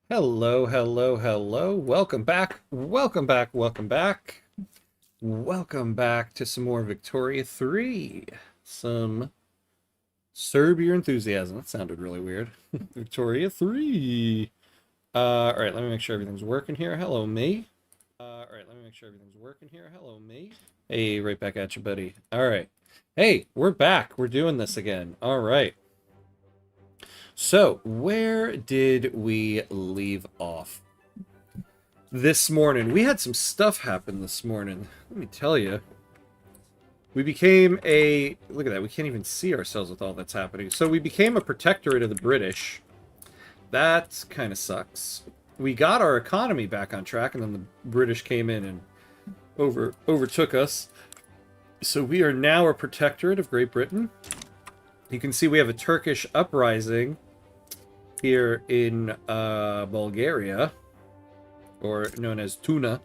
Hello, hello, hello. Welcome back. Welcome back. Welcome back. Welcome back to some more Victoria 3. Some Serbia enthusiasm. That sounded really weird. Victoria 3. All right, let me make sure everything's working here. Hello, me. All right, let me make sure everything's working here. Hello, me. Hey, right back at you, buddy. All right. Hey, we're back. We're doing this again. All right. So, where did we leave off? This morning. We had some stuff happen this morning. Let me tell you. We became a... Look at that. We can't even see ourselves with all that's happening. So we became a protectorate of the British. That kind of sucks. We got our economy back on track, and then the British came in and overtook us. So we are now a protectorate of Great Britain. You can see we have a Turkish uprising here in Bulgaria, or known as Tuna.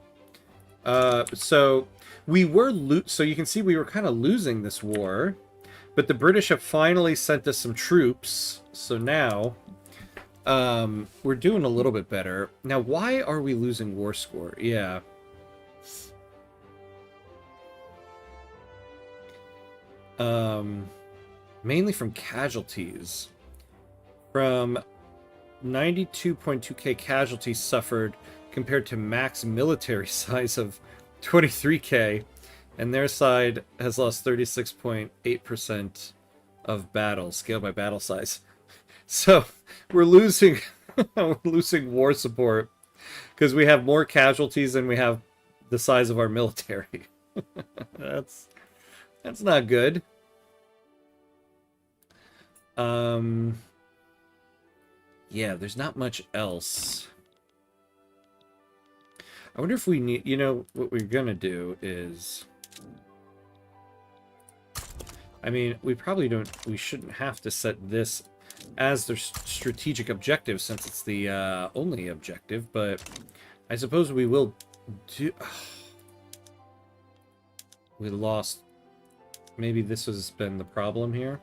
So we were so you can see we were kind of losing this war, but the British have finally sent us some troops. So now we're doing a little bit better. Now, why are we losing war score? Yeah. Mainly from casualties. From 92.2k casualties suffered compared to max military size of 23k, and their side has lost 36.8% of battle scaled by battle size. So we're losing we're losing war support because we have more casualties than we have the size of our military. that's that's not good. Yeah, there's not much else. I wonder if we need, what we're gonna do is, I mean, we shouldn't have to set this as their strategic objective since it's the only objective, but I suppose we will do. We lost. Maybe this has been the problem here.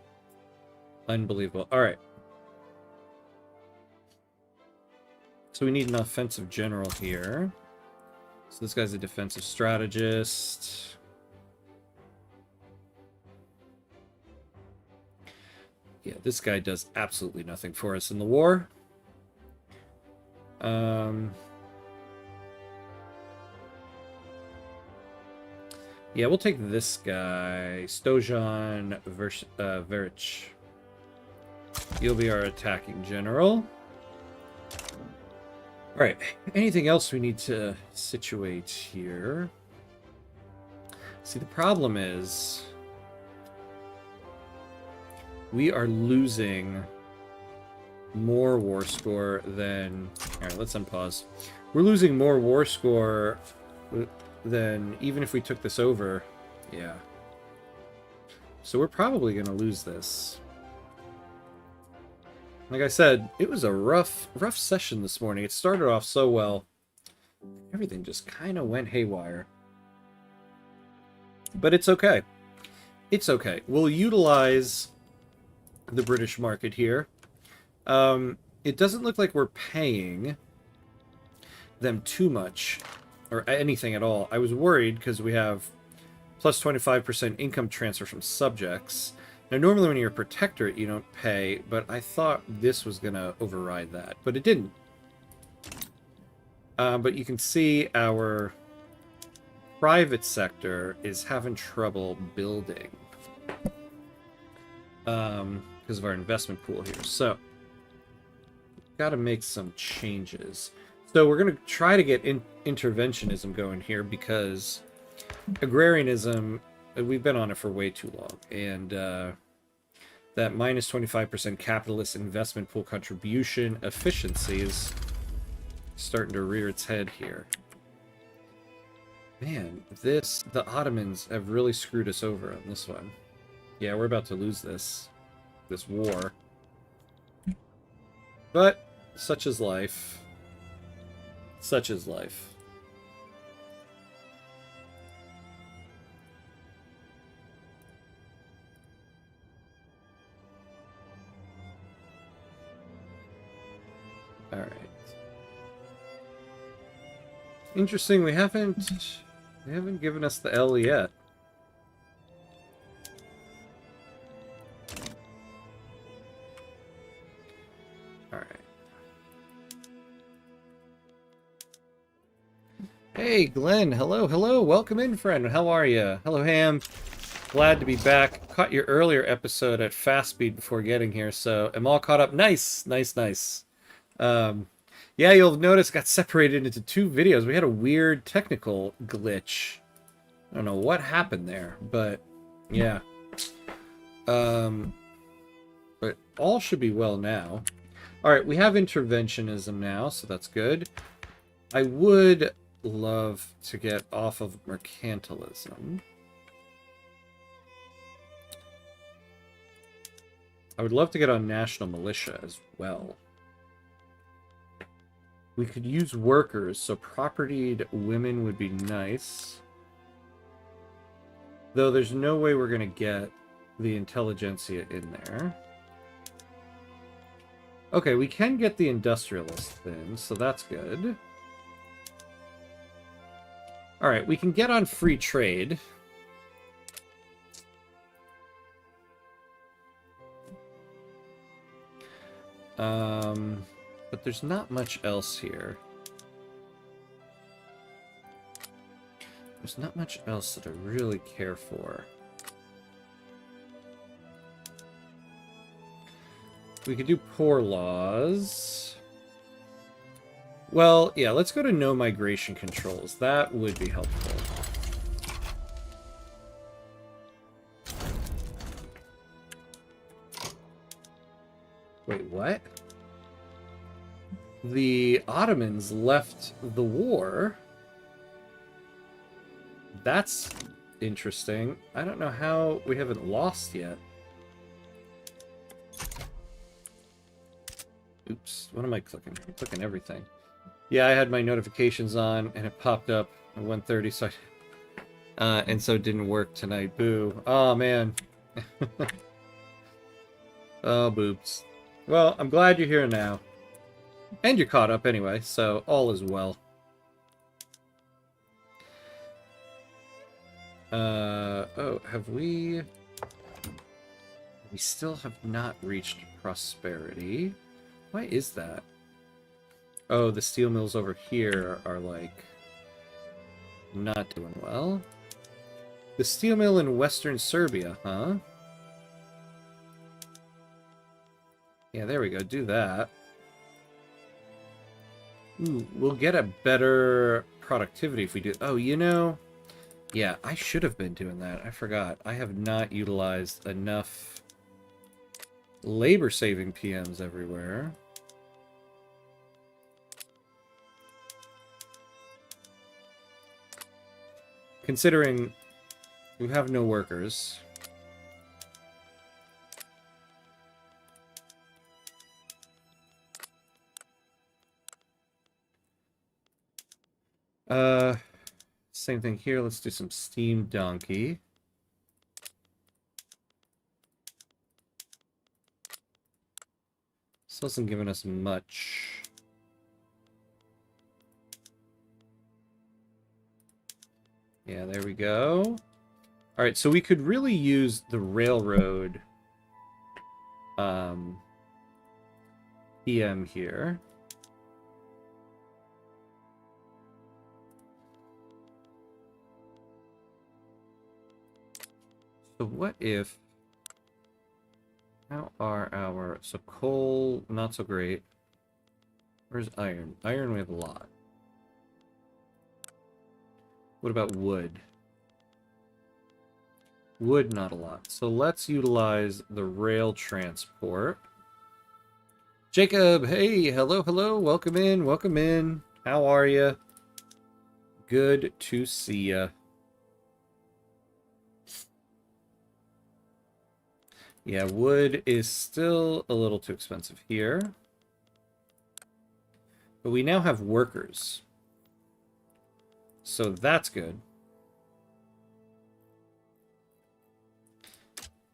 Unbelievable. All right. So we need an offensive general here. So this guy's a defensive strategist. Yeah, this guy does absolutely nothing for us in the war. Yeah, we'll take this guy, Stojan Veric. You'll be our attacking general. All right, anything else we need to situate here? See, the problem is we are losing more war score than... All right, let's unpause. We're losing more war score than even if we took this over. Yeah. So we're probably going to lose this. Like I said, it was a rough session this morning. It started off so well. Everything just kind of went haywire. But it's okay. It's okay. We'll utilize the British market here. It doesn't look like we're paying them too much or anything at all. I was worried because we have plus 25% income transfer from subjects. Now, normally when you're a protectorate, you don't pay, but I thought this was going to override that, but it didn't. But you can see our private sector is having trouble building because of our investment pool here. So, got to make some changes. So we're going to try to get interventionism going here because agrarianism, we've been on it for way too long. And that minus 25% capitalist investment pool contribution efficiency is starting to rear its head here. Man, the Ottomans have really screwed us over on this one. Yeah, we're about to lose this war. But such is life. Such is life. All right. Interesting, they haven't given us the L yet. Alright. Hey, Glenn. Hello, hello. Welcome in, friend. How are you? Hello, Ham. Glad to be back. Caught your earlier episode at fast speed before getting here, so I'm all caught up. Nice, nice, nice. Yeah, you'll notice got separated into 2 videos. We had a weird technical glitch. I don't know what happened there, but yeah. But all should be well now. Alright, we have interventionism now, so that's good. I would love to get off of mercantilism. I would love to get on national militia as well. We could use workers, so propertied women would be nice. Though there's no way we're going to get the intelligentsia in there. Okay, we can get the industrialist in, so that's good. Alright, we can get on free trade. But there's not much else here. There's not much else that I really care for. We could do poor laws. Well, yeah, let's go to no migration controls. That would be helpful. Wait, what? The Ottomans left the war. That's interesting. I don't know how we haven't lost yet. Oops, what am I clicking? I'm clicking everything. Yeah, I had my notifications on, and it popped up at 1:30, so and so it didn't work tonight. Boo. Oh, man. Oh, boobs. Well, I'm glad you're here now. And you're caught up anyway, so all is well. Oh, have we... We still have not reached prosperity. Why is that? Oh, the steel mills over here are, like, not doing well. The steel mill in western Serbia, huh? Yeah, there we go. Do that. Ooh, we'll get a better productivity if we do... Oh, you know... Yeah, I should have been doing that. I forgot. I have not utilized enough labor-saving PMs everywhere. Considering we have no workers. Same thing here. Let's do some steam donkey. This hasn't given us much. Yeah, there we go. Alright, so we could really use the railroad PM here. So what if... How are our... So coal, not so great. Where's iron? Iron we have a lot. What about wood? Wood, not a lot. So let's utilize the rail transport. Jacob, hey, hello, hello. Welcome in, welcome in. How are you? Good to see ya. Yeah, wood is still a little too expensive here. But we now have workers. So that's good.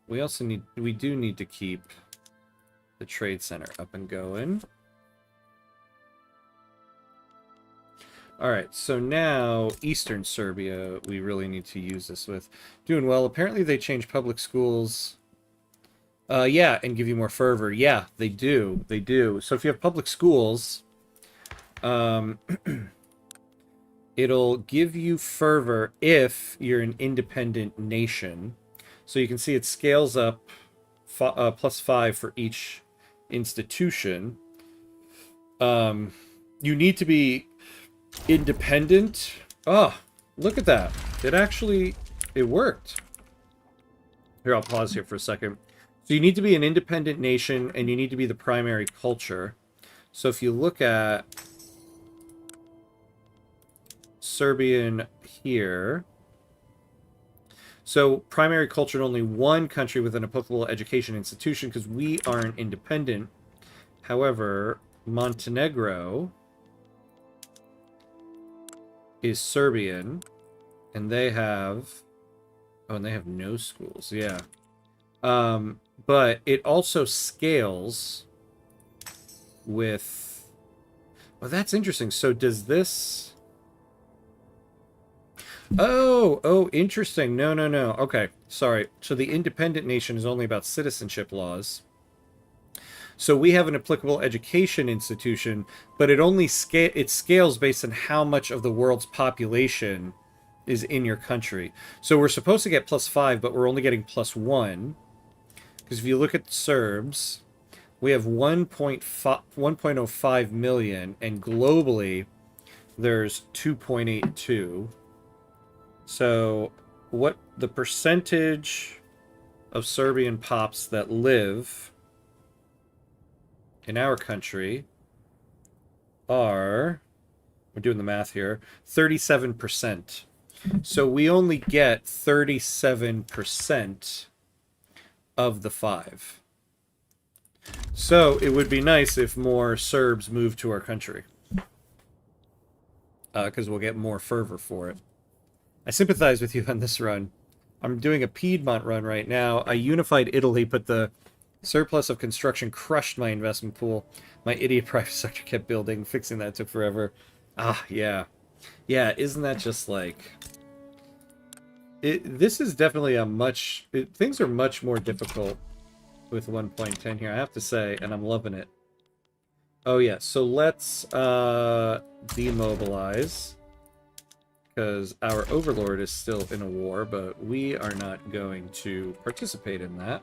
We also need, we do need to keep the trade center up and going. Alright, so now Eastern Serbia we really need to use this with. Doing well. Apparently they changed public schools. Yeah, and give you more fervor. Yeah, they do. They do. So if you have public schools, it'll give you fervor if you're an independent nation. So you can see it scales up +5 for each institution. You need to be independent. Oh, look at that. It worked. Here, I'll pause here for a second. So you need to be an independent nation, and you need to be the primary culture. So if you look at Serbian here, so primary culture in only one country with an applicable education institution, because we aren't independent. However, Montenegro is Serbian, and they have... Oh, and they have no schools, yeah. But it also scales with... Well, that's interesting. So does this... Oh, interesting. No. Okay, sorry. So the independent nation is only about citizenship laws. So we have an applicable education institution, but it scales based on how much of the world's population is in your country. So we're supposed to get +5, but we're only getting +1. Because if you look at the Serbs, we have 1.05 million, and globally there's 2.82. So what the percentage of Serbian pops that live in our country are, we're doing the math here, 37%. So we only get 37% of the 5. So it would be nice if more Serbs moved to our country. Because we'll get more fervor for it. I sympathize with you on this run. I'm doing a Piedmont run right now. I unified Italy, but the surplus of construction crushed my investment pool. My idiot private sector kept building. Fixing that took forever. Ah, yeah. Yeah, isn't that just like... This is definitely a much... things are much more difficult with 1.10 here, I have to say, and I'm loving it. Oh, yeah, so let's demobilize. Because our overlord is still in a war, but we are not going to participate in that.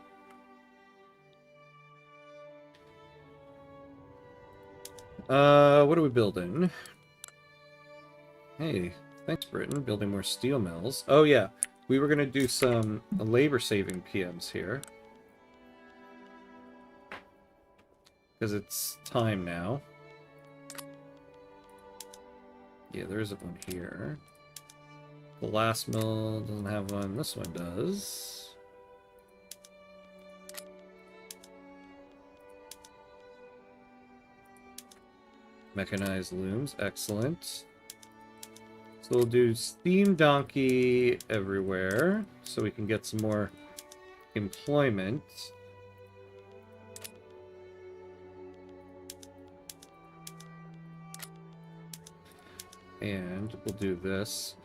What are we building? Hey, thanks, Britain. Building more steel mills. Oh, yeah. We were going to do some labor-saving PMs here. Because it's time now. Yeah, there isn't one here. The last mill doesn't have one. This one does. Mechanized looms. Excellent. So we'll do steam donkey everywhere so we can get some more employment. And we'll do this.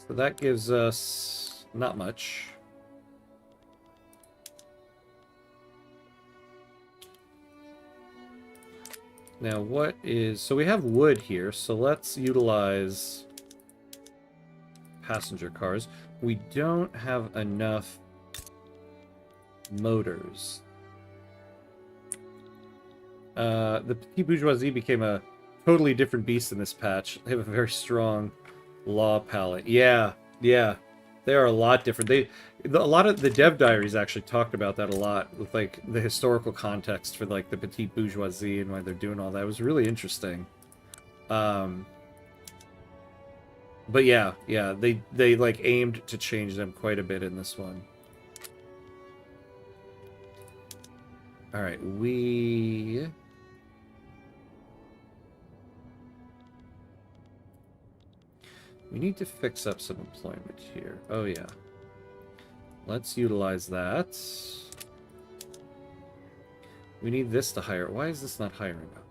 So that gives us not much. Now what is... So we have wood here, so let's utilize passenger cars. We don't have enough motors. The petit bourgeoisie became a totally different beast in this patch. They have a very strong law palette. Yeah. They are a lot different. A lot of the dev diaries actually talked about that a lot, with like the historical context for like the petite bourgeoisie and why they're doing all that. It was really interesting. But yeah, they like aimed to change them quite a bit in this one. All right, we need to fix up some employment here. Oh, yeah. Let's utilize that. We need this to hire. Why is this not hiring up?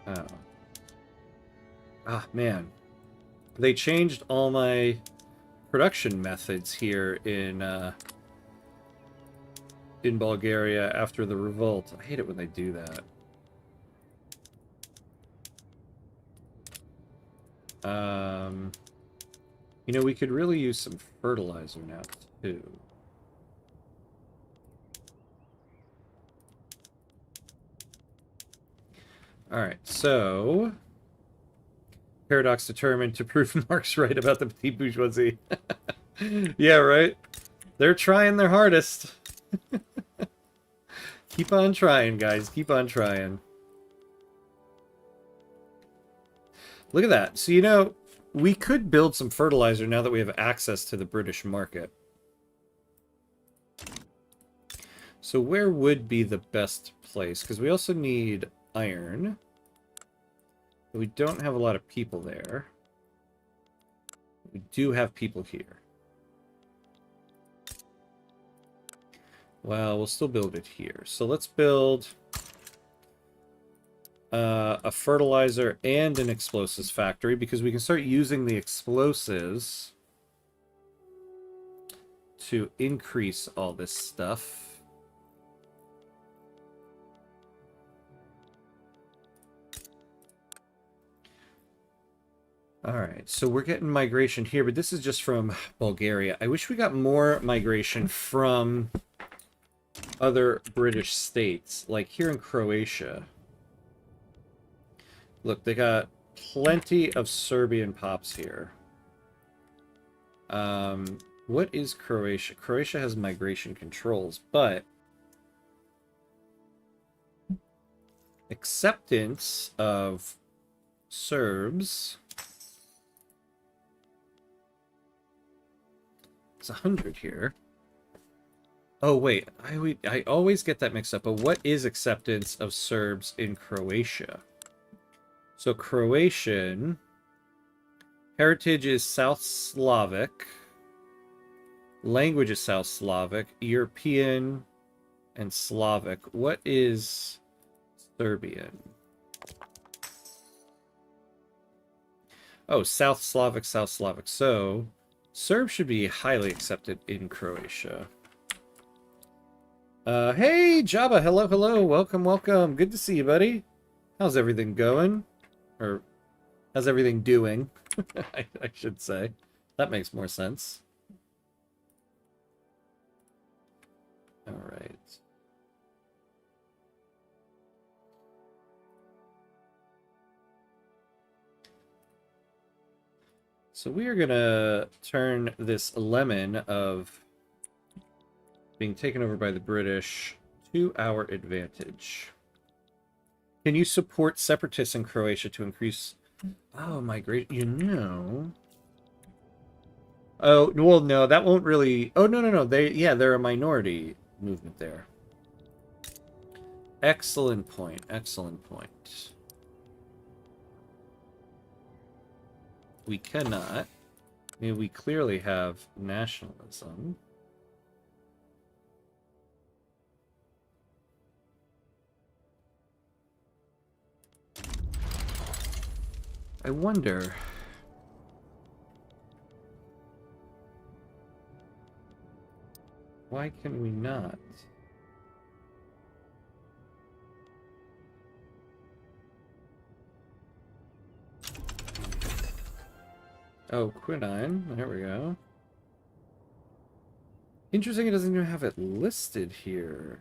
Oh. Ah, man. They changed all my production methods here in Bulgaria after the revolt. I hate it when they do that. You know, we could really use some fertilizer now, too. Alright, so... Paradox determined to prove Mark's right about the petite bourgeoisie. Yeah, right? They're trying their hardest. Keep on trying, guys. Keep on trying. Look at that. So, you know, we could build some fertilizer now that we have access to the British market. So where would be the best place? Because we also need iron. But we don't have a lot of people there. We do have people here. Well, we'll still build it here. So let's build a fertilizer and an explosives factory, because we can start using the explosives to increase all this stuff. Alright, so we're getting migration here, but this is just from Bulgaria. I wish we got more migration from other British states, like here in Croatia. Look, they got plenty of Serbian pops here. What is Croatia? Croatia has migration controls, but acceptance of Serbs... It's 100 here. Oh, wait. I always get that mixed up. But what is acceptance of Serbs in Croatia? So Croatian heritage is South Slavic. Language is South Slavic. European and Slavic. What is Serbian? Oh, South Slavic, South Slavic. So Serb should be highly accepted in Croatia. Hey, Jabba, hello, hello, welcome, welcome. Good to see you, buddy. How's everything going? Or, how's everything doing? I should say. That makes more sense. Alright. So we are gonna turn this lemon of being taken over by the British to our advantage. Can you support separatists in Croatia to increase... Oh, migration... You know... Oh, well, no, that won't really... Oh, no. They're a minority movement there. Excellent point. Excellent point. We cannot. I mean, we clearly have nationalism. I wonder... Why can we not? Oh, quinine. There we go. Interesting, it doesn't even have it listed here.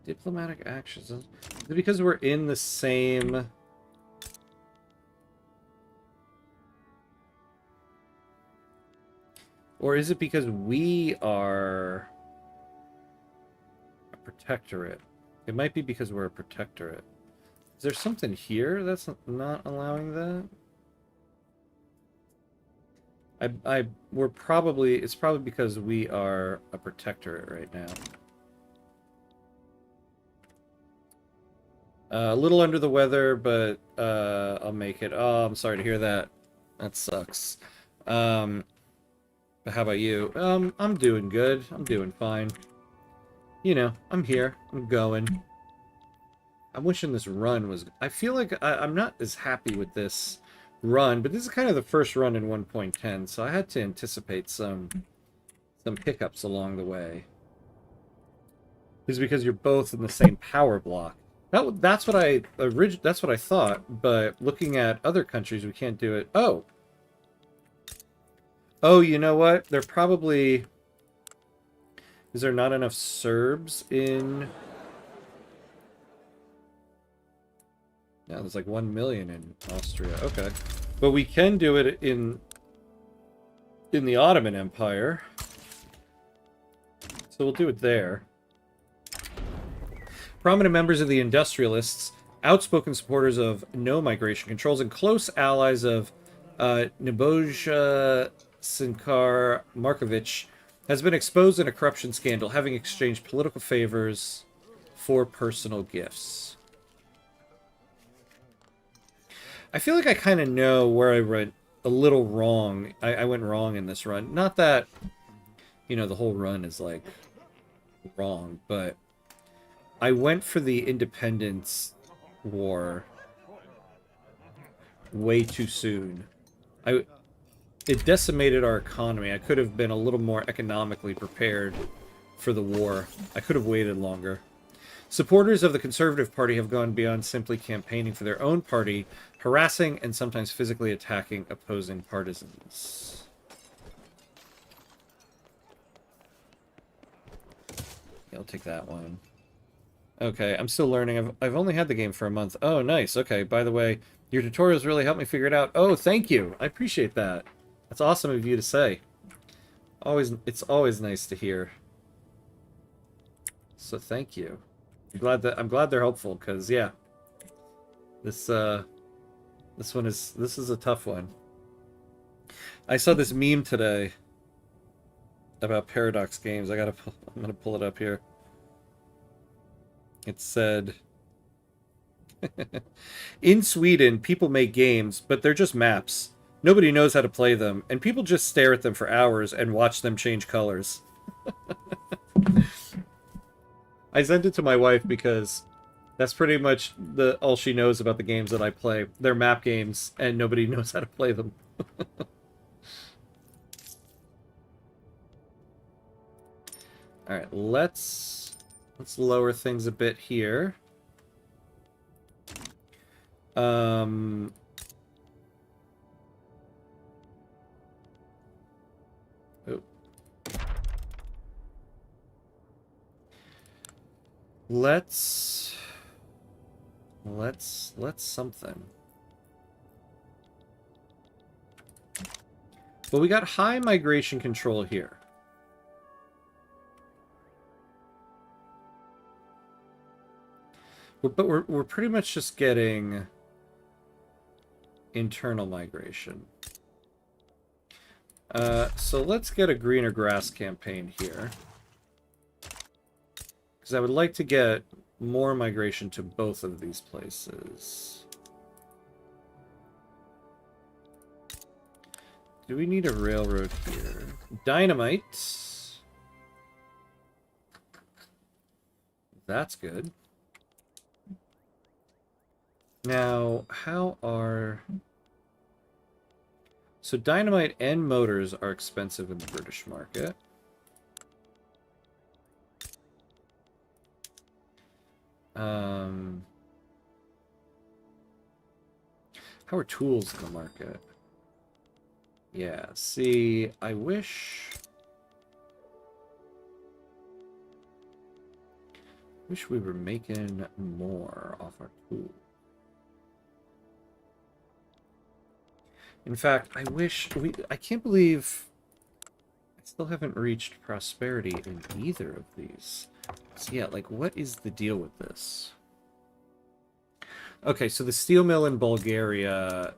Diplomatic actions. Is it because we're in the same... Or is it because we are a protectorate? It might be because we're a protectorate. Is there something here that's not allowing that? It's probably because we are a protectorate right now. A little under the weather, but I'll make it. Oh, I'm sorry to hear that. That sucks. But how about you? I'm doing good. I'm doing fine. You know, I'm here. I'm going. I'm wishing this run was... I feel like I'm not as happy with this run, but this is kind of the first run in 1.10, so I had to anticipate some hiccups along the way. Is because you're both in the same power block. That's what I thought, but looking at other countries, we can't do it. Oh, you know what? They're probably... Is there not enough Serbs in... No, there's like 1 million in Austria. Okay. But we can do it in the Ottoman Empire. So we'll do it there. Prominent members of the industrialists, outspoken supporters of no migration controls, and close allies of Nebojša Sinkar Markovic has been exposed in a corruption scandal, having exchanged political favors for personal gifts. I feel like I kind of know where I went a little wrong. I went wrong in this run. Not that, you know, the whole run is, like, wrong, but I went for the independence war way too soon. It decimated our economy. I could have been a little more economically prepared for the war. I could have waited longer. Supporters of the Conservative Party have gone beyond simply campaigning for their own party, harassing and sometimes physically attacking opposing partisans. Yeah, I'll take that one. Okay, I'm still learning. I've only had the game for a month. Oh, nice. Okay, by the way, your tutorials really helped me figure it out. Oh, thank you. I appreciate that. That's awesome of you to say. It's always nice to hear. So thank you. I'm glad they're helpful, because yeah. This is a tough one. I saw this meme today about Paradox Games. I'm gonna pull it up here. It said, in Sweden, people make games, but they're just maps. Nobody knows how to play them, and people just stare at them for hours and watch them change colors. I sent it to my wife because that's pretty much all she knows about the games that I play. They're map games, and nobody knows how to play them. Alright, let's lower things a bit here. Oh. Let's something. Well, we got high migration control here. But we're pretty much just getting internal migration. So let's get a greener grass campaign here. Because I would like to get more migration to both of these places. Do we need a railroad here? Dynamite. That's good. Now, how are... So dynamite and motors are expensive in the British market. How are tools in the market? Yeah, see, I wish we were making more off our tools. In fact, I can't believe I still haven't reached prosperity in either of these. So yeah, like, what is the deal with this? Okay, so the steel mill in Bulgaria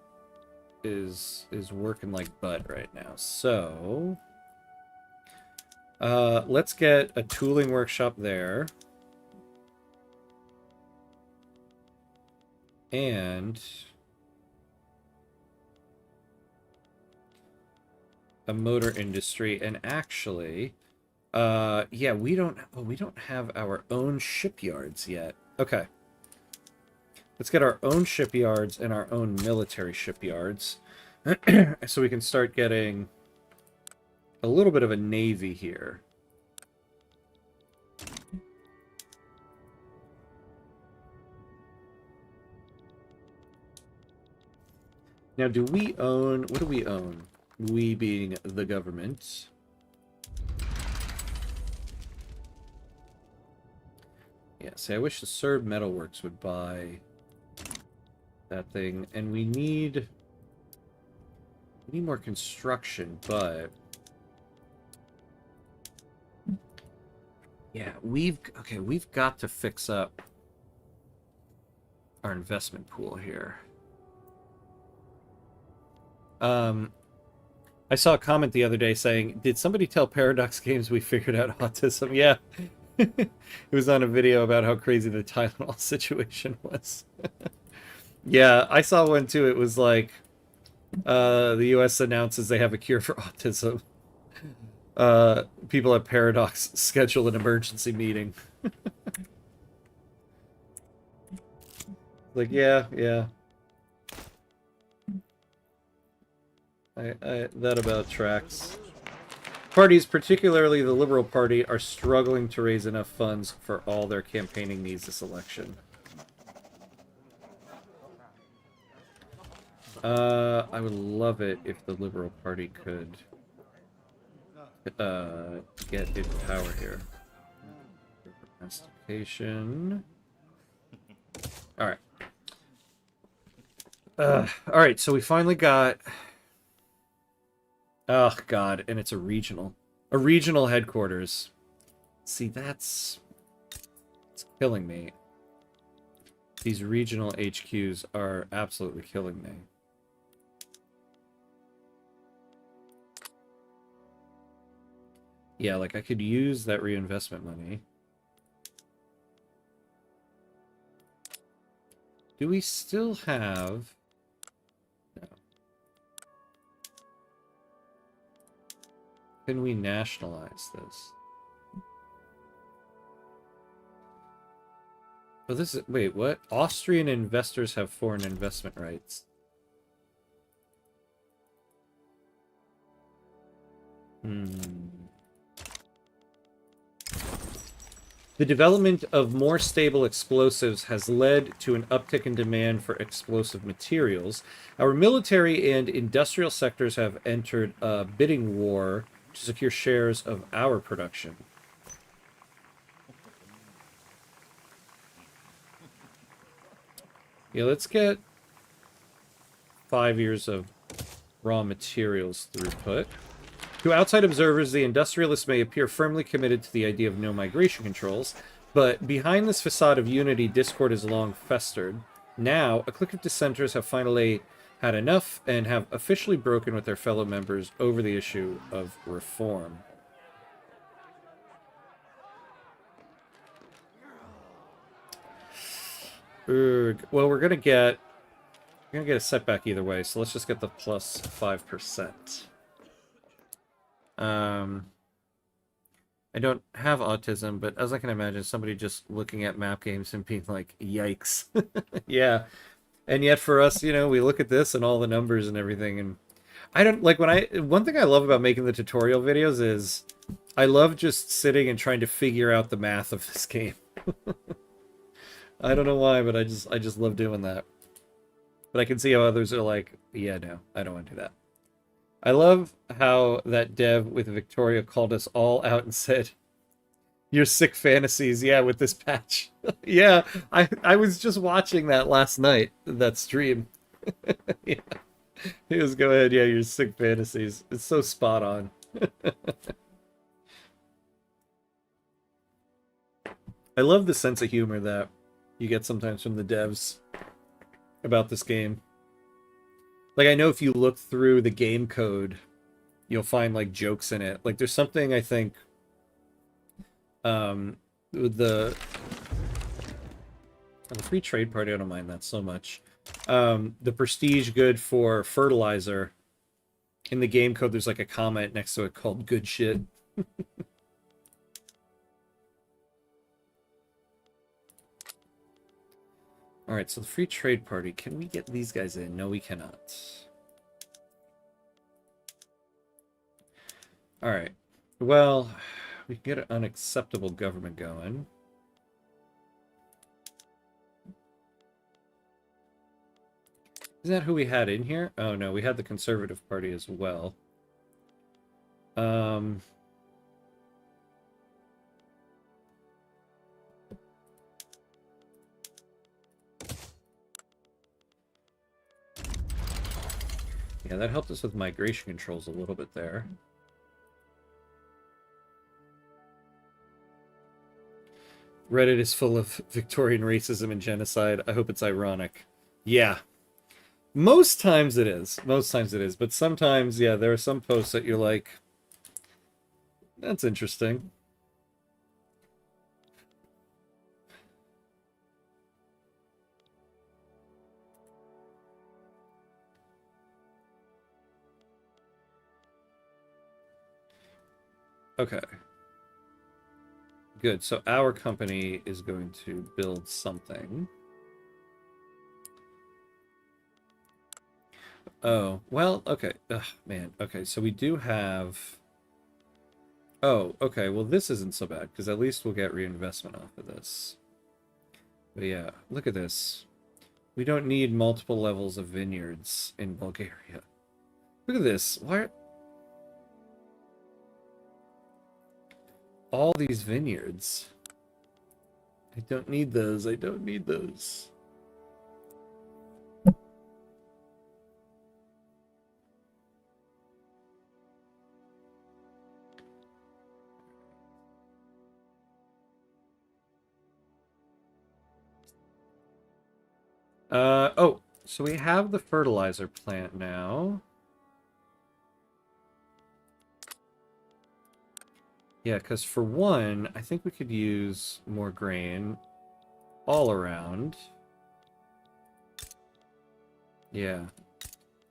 is working like butt right now. So let's get a tooling workshop there. And a motor industry, and actually, yeah, we don't have our own shipyards yet. Okay. Let's get our own shipyards and our own military shipyards. So we can start getting a little bit of a navy here. Now, do we own... What do we own? We being the government. Yeah, see, I wish the Serb Metalworks would buy that thing. And we need more construction, but... Yeah, we've got to fix up our investment pool here. I saw a comment the other day saying, did somebody tell Paradox Games we figured out autism? Yeah. It was on a video about how crazy the Tylenol situation was. Yeah, I saw one too. It was like, the US announces they have a cure for autism. People at Paradox schedule an emergency meeting. Like, yeah. That about tracks. Parties, particularly the Liberal Party, are struggling to raise enough funds for all their campaigning needs this election. I would love it if the Liberal Party could get into power here. Domestication. Alright. Alright, so we finally got... Oh, God, and it's a regional. A regional headquarters. See, it's killing me. These regional HQs are absolutely killing me. Yeah, like, I could use that reinvestment money. Do we still have... No. Can we nationalize this? Oh, this is... Wait, what? Austrian investors have foreign investment rights. The development of more stable explosives has led to an uptick in demand for explosive materials. Our military and industrial sectors have entered a bidding war to secure shares of our production. Yeah, let's get 5 years of raw materials throughput. To outside observers, the industrialists may appear firmly committed to the idea of no migration controls, but behind this facade of unity, discord has long festered. Now, a clique of dissenters have finally had enough and have officially broken with their fellow members over the issue of reform. Well, we're gonna get a setback either way, so let's just get the plus 5%. I don't have autism, but as I can imagine, somebody just looking at map games and being like, yikes. Yeah. And yet for us, you know, we look at this and all the numbers and everything, and I don't, like, one thing I love about making the tutorial videos is I love just sitting and trying to figure out the math of this game. I don't know why, but I just love doing that. But I can see how others are like, yeah, no, I don't want to do that. I love how that dev with Victoria called us all out and said, "Your sick fantasies, yeah, with this patch." Yeah, I was just watching that last night, that stream. Yeah. He was, go ahead, yeah, your sick fantasies. It's so spot on. I love the sense of humor that you get sometimes from the devs about this game. Like, I know if you look through the game code, you'll find, like, jokes in it. Like, there's something, I think, with the free trade party, I don't mind that so much. The prestige good for fertilizer In the game code, there's like a comment next to it called good shit. Alright, so the Free Trade Party. Can we get these guys in? No, we cannot. Alright. Well, we can get an unacceptable government going. Isn't that who we had in here? Oh, no, we had the Conservative Party as well. Yeah, that helped us with migration controls a little bit there. Reddit is full of Victorian racism and genocide. I hope it's ironic. Yeah. Most times it is. Most times it is. But sometimes, yeah, there are some posts that you're like, that's interesting. Okay. Good. So our company is going to build something. Oh, well, okay. Ugh, man. Okay, so we do have... Oh, okay. Well, this isn't so bad, because at least we'll get reinvestment off of this. But yeah, look at this. We don't need multiple levels of vineyards in Bulgaria. Look at this. Why... all these vineyards. I don't need those. I don't need those. Oh, so we have the fertilizer plant now. Yeah, because for one, I think we could use more grain all around. Yeah.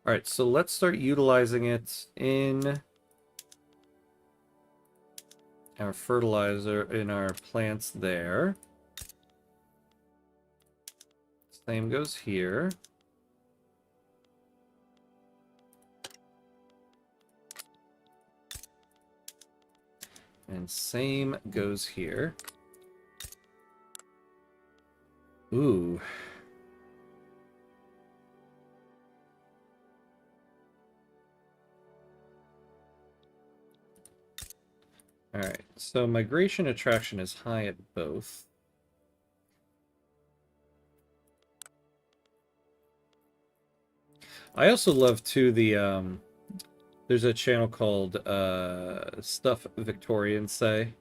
All right, so let's start utilizing it in our fertilizer, in our plants there. Same goes here. And same goes here. Ooh. Alright, so migration attraction is high at both. I also love, too, the, there's a channel called, Stuff Victorians Say,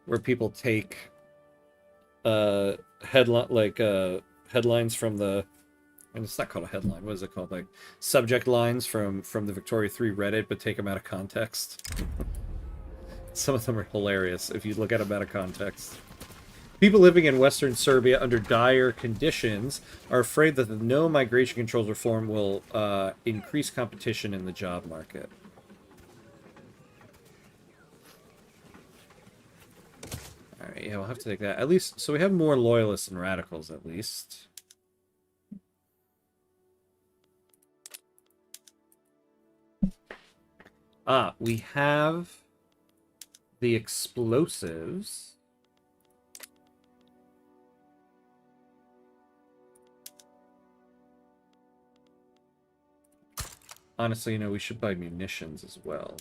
where people take, headlines from the, and it's not called a headline, what is it called? Like, subject lines from the Victoria 3 Reddit, but take them out of context. Some of them are hilarious if you look at them out of context. People living in Western Serbia under dire conditions are afraid that the no migration controls reform will increase competition in the job market. Alright, yeah, we'll have to take that. At least, so we have more loyalists and radicals, at least. Ah, we have the explosives. Honestly, you know, we should buy munitions as well.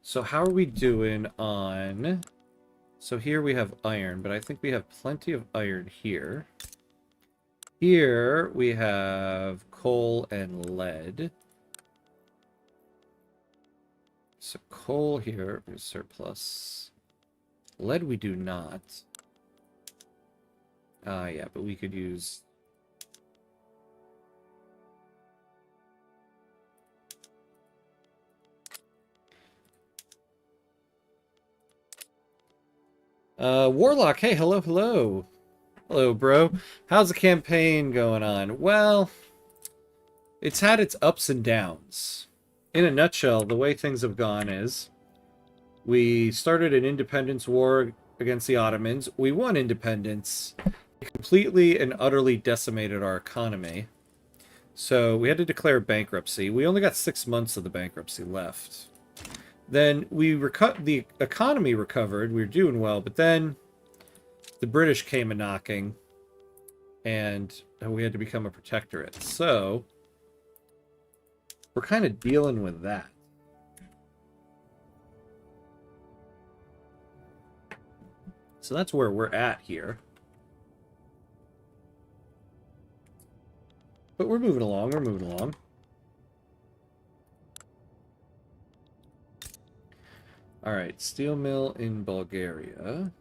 So how are we doing on... So here we have iron, but I think we have plenty of iron here. Here we have coal and lead. So coal here is surplus. Lead we do not. Yeah, but we could use... Warlock, hey, hello, hello. Hello, bro. How's the campaign going on? Well, it's had its ups and downs. In a nutshell, the way things have gone is we started an independence war against the Ottomans. We won independence. It completely and utterly decimated our economy. So we had to declare bankruptcy. We only got 6 months of the bankruptcy left. Then the economy recovered. We were doing well, but then the British came a knocking, and we had to become a protectorate. So we're kind of dealing with that. So that's where we're at here. But we're moving along. We're moving along. All right, steel mill in Bulgaria.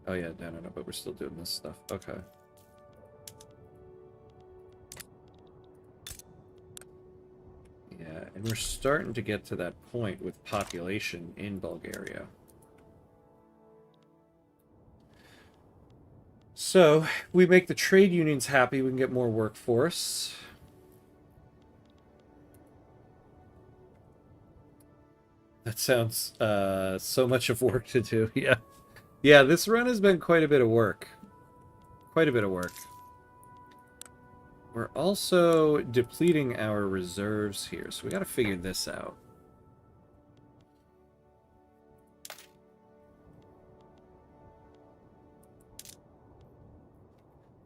Oh yeah, no, but we're still doing this stuff. Okay. Yeah, and we're starting to get to that point with population in Bulgaria. So, we make the trade unions happy, we can get more workforce. That sounds so much of work to do. Yeah. Yeah, this run has been quite a bit of work. Quite a bit of work. We're also depleting our reserves here, so we got to figure this out.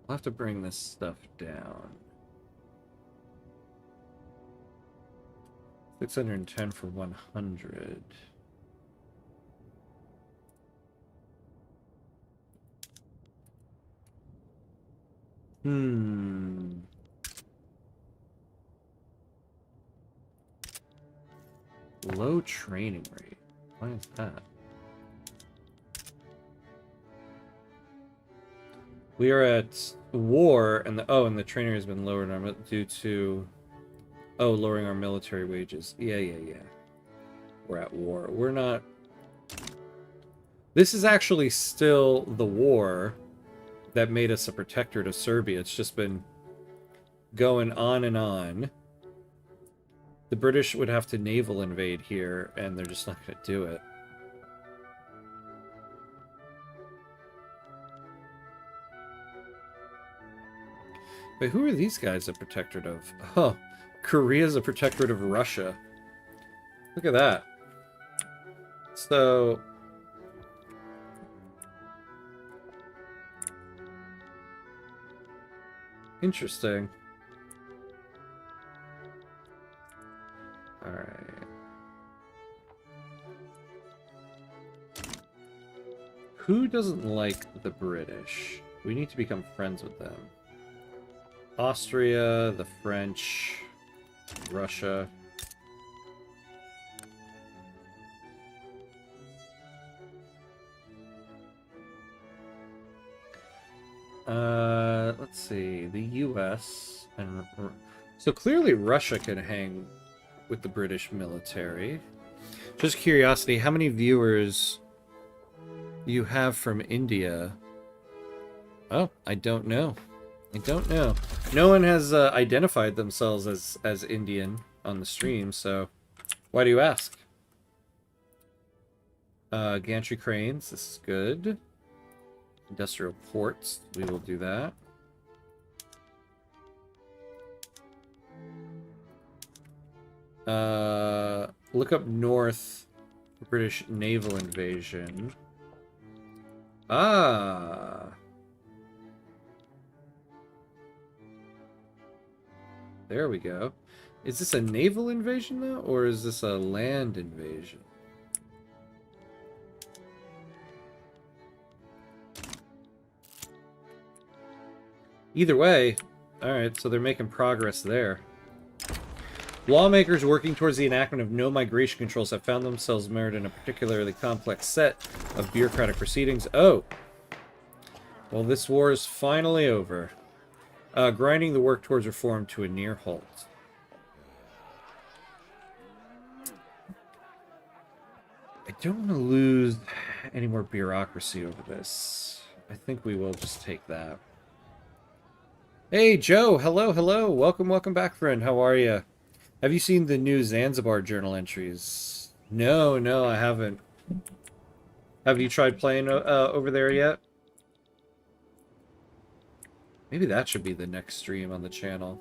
We'll have to bring this stuff down. 610 for 100. Low training rate. Why is that? We are at war, and the training has been lowered due to lowering our military wages. Yeah. We're at war. We're not. This is actually still the war that made us a protectorate of Serbia. It's just been going on and on. The British would have to naval invade here, and they're just not going to do it. Wait, who are these guys a protectorate of? Oh, Korea's a protectorate of Russia. Look at that. So... interesting. Alright. Who doesn't like the British? We need to become friends with them. Austria, the French, Russia. Let's see. The US and so clearly Russia can hang with the British military. Just curiosity, how many viewers you have from India? Oh, I don't know. I don't know. No one has identified themselves as Indian on the stream, so why do you ask? Gantry cranes, this is good. Industrial ports, we will do that. Look up north, British naval invasion. Ah. There we go. Is this a naval invasion, though, or is this a land invasion? Either way, alright, so they're making progress there. Lawmakers working towards the enactment of no migration controls have found themselves mired in a particularly complex set of bureaucratic proceedings. Oh! Well, this war is finally over. Grinding the work towards reform to a near halt. I don't want to lose any more bureaucracy over this. I think we will just take that. Hey, Joe. Hello, hello. Welcome, welcome back, friend. How are you? Have you seen the new Zanzibar journal entries? No, no, I haven't. Have you tried playing over there yet? Maybe that should be the next stream on the channel.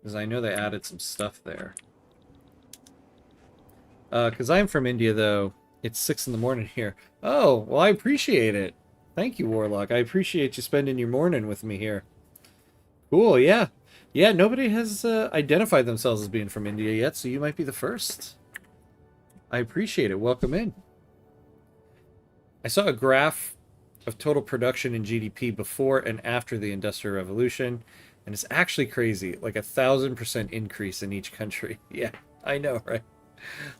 Because I know they added some stuff there. Because I'm from India, though. It's 6 in the morning here. Oh, well, I appreciate it. Thank you, Warlock. I appreciate you spending your morning with me here. Cool, yeah. Yeah, nobody has identified themselves as being from India yet, so you might be the first. I appreciate it. Welcome in. I saw a graph of total production in GDP before and after the Industrial Revolution, and it's actually crazy. Like 1,000% increase in each country. Yeah, I know, right?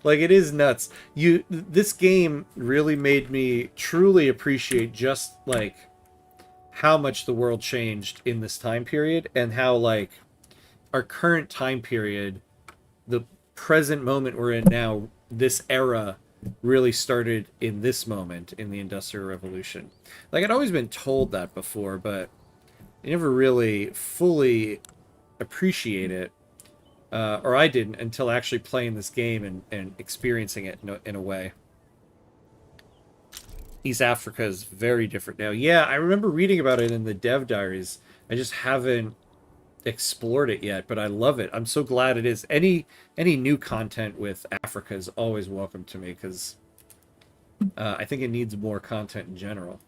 Like, it is nuts. This game really made me truly appreciate just, like, how much the world changed in this time period, and how, like, our current time period, the present moment we're in now, this era really started in this moment in the Industrial Revolution. Like, I'd always been told that before, but I never really fully appreciate it. Or I didn't until actually playing this game and experiencing it in a way. East Africa is very different now. Yeah, I remember reading about it in the dev diaries. I just haven't explored it yet, but I love it. I'm so glad it is. Any new content with Africa is always welcome to me, because I think it needs more content in general.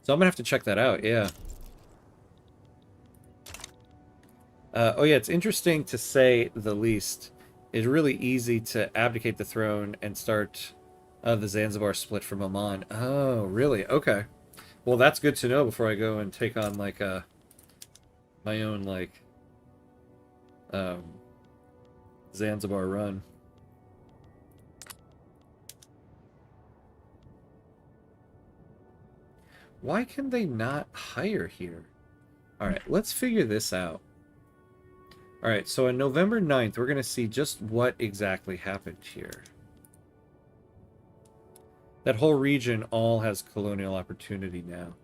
So I'm gonna have to check that out. Yeah. Oh yeah, it's interesting to say the least. It's really easy to abdicate the throne and start the Zanzibar split from Oman. Oh, really? Okay. Well, that's good to know before I go and take on like my own like Zanzibar run. Why can they not hire here? All right, let's figure this out. All right, so on November 9th, we're going to see just what exactly happened here. That whole region all has colonial opportunity now.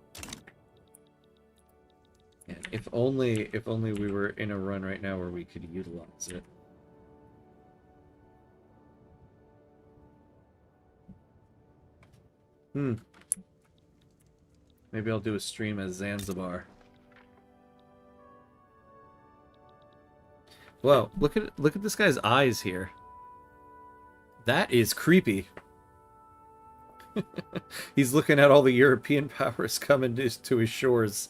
And if only we were in a run right now where we could utilize it. Maybe I'll do a stream as Zanzibar. Whoa, look at this guy's eyes here. That is creepy. He's looking at all the European powers coming to his shores.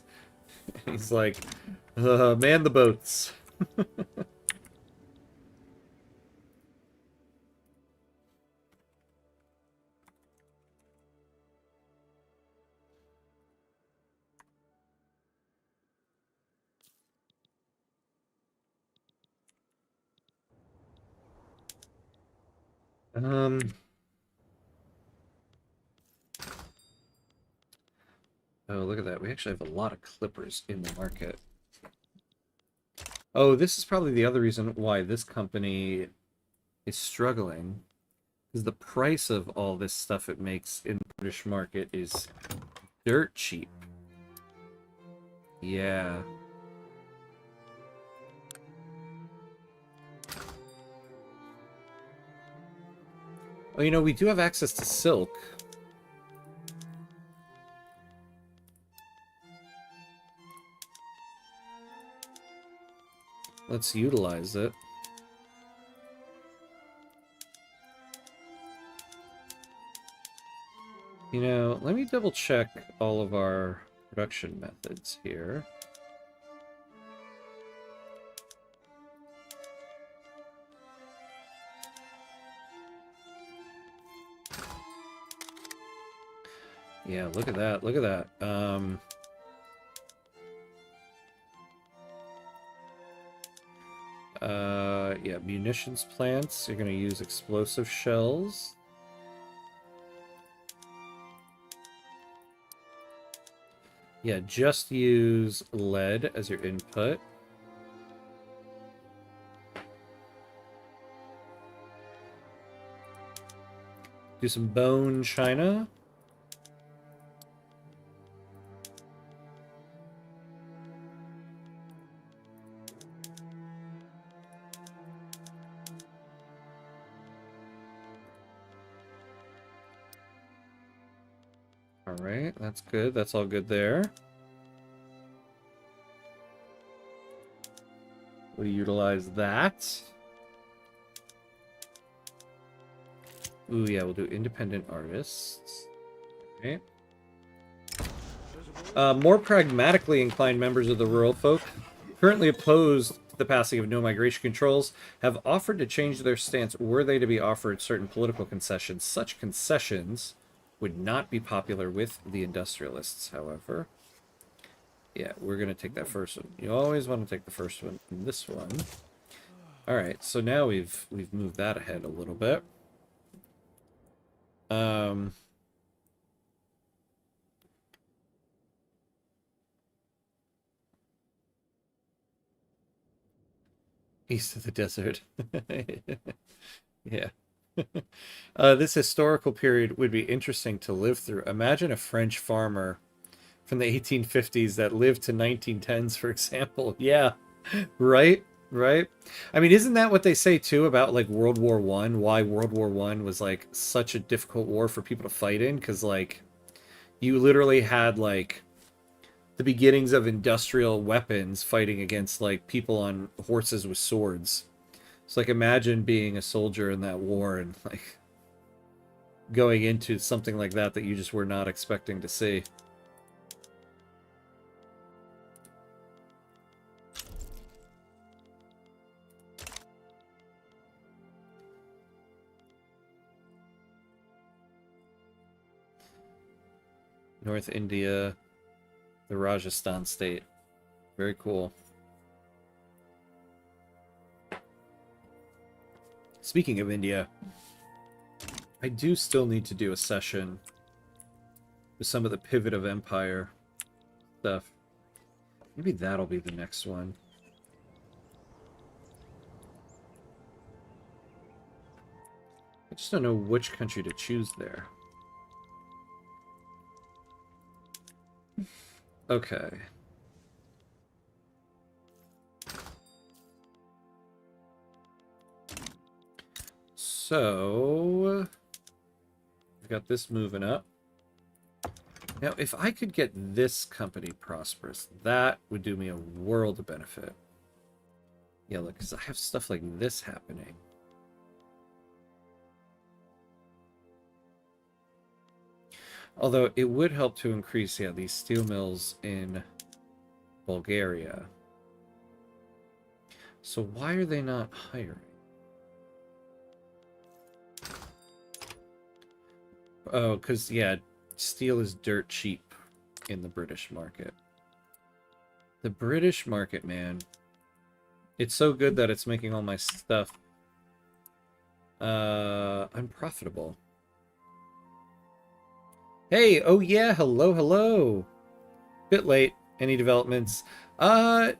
He's like, man the boats. Oh, look at that. We actually have a lot of clippers in the market. Oh, this is probably the other reason why this company is struggling. Because the price of all this stuff it makes in the British market is dirt cheap. Yeah. Oh, you know, we do have access to silk. Let's utilize it. You know, let me double check all of our production methods here. Yeah, look at that. Look at that. Yeah, munitions plants. You're going to use explosive shells. Yeah, just use lead as your input. Do some bone china. All right, that's good. That's all good there. We'll utilize that. Ooh, yeah, we'll do independent artists. Okay. More pragmatically inclined members of the rural folk, currently opposed to the passing of no migration controls, have offered to change their stance were they to be offered certain political concessions. Such concessions would not be popular with the industrialists, however. Yeah, we're going to take that first one. You always want to take the first one. And this one. All right, so now we've moved that ahead a little bit. East of the desert. Yeah. This historical period would be interesting to live through. Imagine a French farmer from the 1850s that lived to 1910s, for example. Yeah, right? Right? I mean, isn't that what they say, too, about, like, World War One? Why World War One was, like, such a difficult war for people to fight in? Because, like, you literally had, like, the beginnings of industrial weapons fighting against, like, people on horses with swords. So, like, imagine being a soldier in that war and, like, going into something like that that you just were not expecting to see. North India, the Rajasthan state. Very cool. Speaking of India, I do still need to do a session with some of the Pivot of Empire stuff. Maybe that'll be the next one. I just don't know which country to choose there. Okay. So, we've got this moving up. Now, if I could get this company prosperous, that would do me a world of benefit. Yeah, look, because I have stuff like this happening. Although it would help to increase, yeah, these steel mills in Bulgaria. So why are they not hiring? Oh, because, yeah, steel is dirt cheap in the British market. The British market, man. It's so good that it's making all my stuff unprofitable. Hey, oh yeah, hello, hello. Bit late. Any developments? Oh,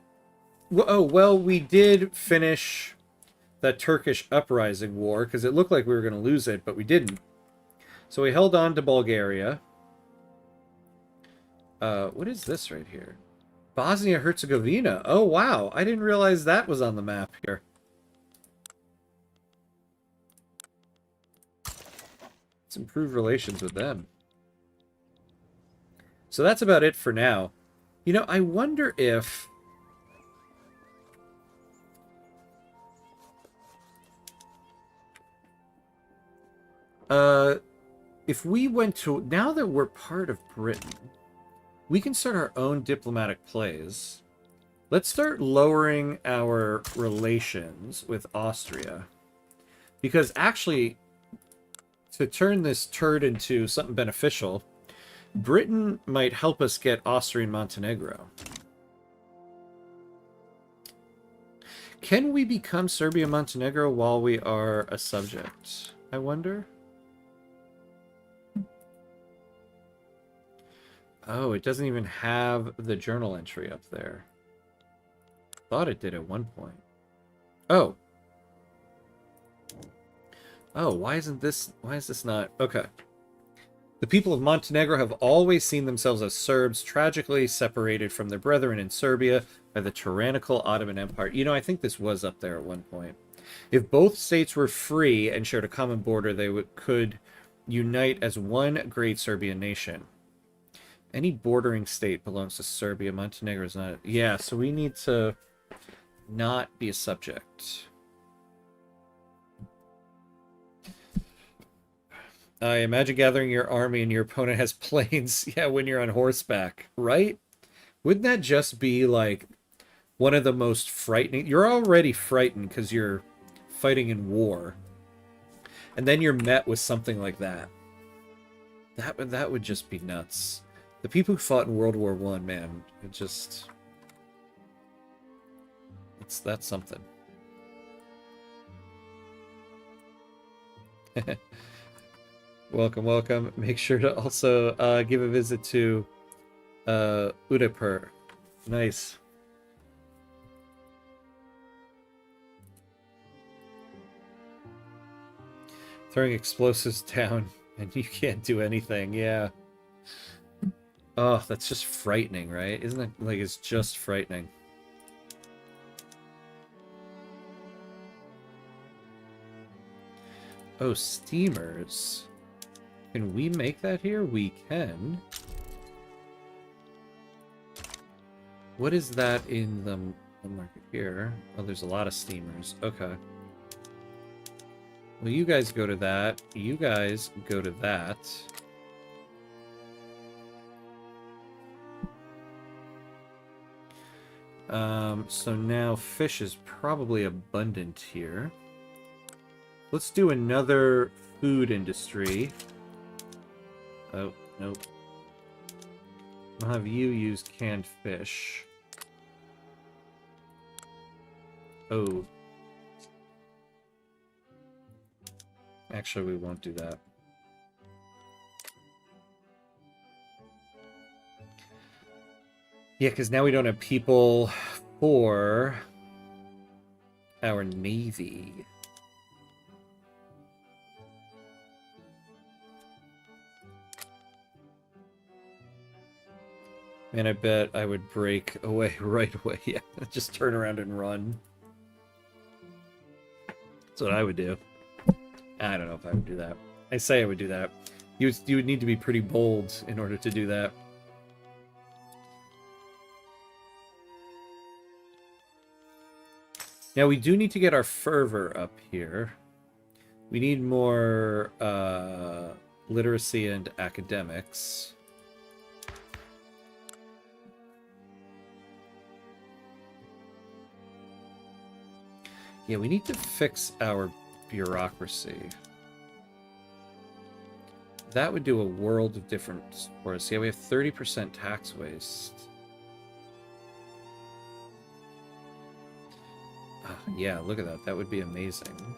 well, we did finish the Turkish uprising war because it looked like we were going to lose it, but we didn't. So we held on to Bulgaria. What is this right here? Bosnia-Herzegovina. Oh, wow. I didn't realize that was on the map here. Let's improve relations with them. So that's about it for now. You know, I wonder if... if we went to... Now that we're part of Britain, we can start our own diplomatic plays. Let's start lowering our relations with Austria. Because actually, to turn this turd into something beneficial, Britain might help us get Austrian Montenegro. Can we become Serbia Montenegro while we are a subject? I wonder. Oh, it doesn't even have the journal entry up there. Thought it did at one point. Oh. Oh, why is this not... Okay. The people of Montenegro have always seen themselves as Serbs, tragically separated from their brethren in Serbia by the tyrannical Ottoman Empire. You know, I think this was up there at one point. If both states were free and shared a common border, they could unite as one great Serbian nation. Any bordering state belongs to Serbia. Montenegro is not... Yeah, so we need to not be a subject. I imagine gathering your army and your opponent has planes. Yeah, when you're on horseback, right? Wouldn't that just be like one of the most frightening? You're already frightened because you're fighting in war, and then you're met with something like that. That would just be nuts. The people who fought in World War I, man, that's something. Welcome, welcome. Make sure to also give a visit to Udaipur. Nice. Throwing explosives down and you can't do anything. Yeah. Oh, that's just frightening, right? Isn't it? Like, it's just frightening. Oh, steamers. Can we make that here? We can. What is that in the market here? Oh, there's a lot of steamers. Okay. Well, you guys go to that. You guys go to that. So now fish is probably abundant here. Let's do another food industry. Oh, nope. I'll have you use canned fish. Oh. Actually, we won't do that. Yeah, because now we don't have people for our navy. Man, I bet I would break away right away. Yeah, just turn around and run. That's what I would do. I don't know if I would do that. I say I would do that. You would need to be pretty bold in order to do that. Now, we do need to get our fervor up here. We need more literacy and academics. Yeah, we need to fix our bureaucracy. That would do a world of difference for us. Yeah, we have 30% tax waste. Yeah, look at that. That would be amazing.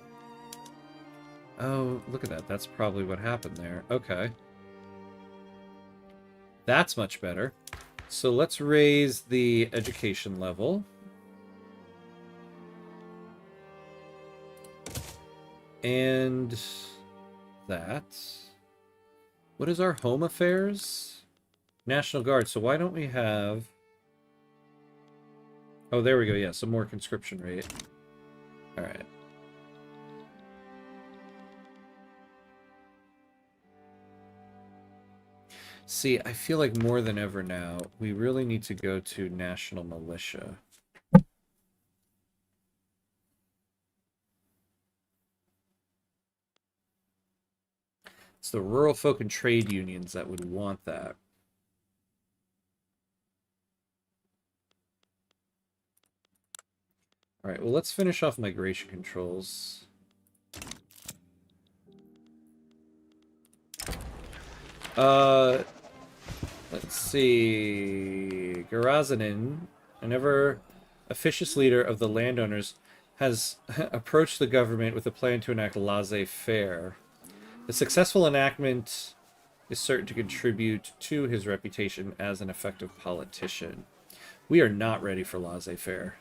Oh, look at that. That's probably what happened there. Okay. That's much better. So let's raise the education level. And that. What is our home affairs? National Guard. So why don't we have... Oh, there we go. Yeah, some more conscription rate. All right. See, I feel like more than ever now, we really need to go to National Militia. It's the rural folk and trade unions that would want that. All right, well, let's finish off migration controls. Let's see. Garazanin, an ever officious leader of the landowners, has approached the government with a plan to enact laissez-faire. The successful enactment is certain to contribute to his reputation as an effective politician. We are not ready for laissez-faire.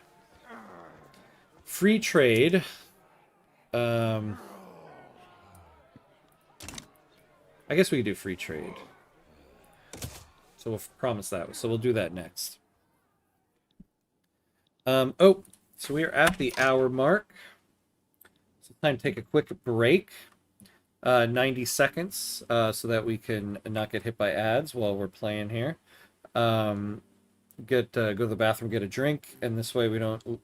Free trade. I guess we could do free trade. So we'll promise that. So we'll do that next. Oh, so we are at the hour mark. So time to take a quick break. 90 seconds, so that we can not get hit by ads while we're playing here. Go to the bathroom, get a drink, and this way we don't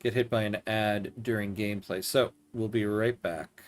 get hit by an ad during gameplay. So we'll be right back.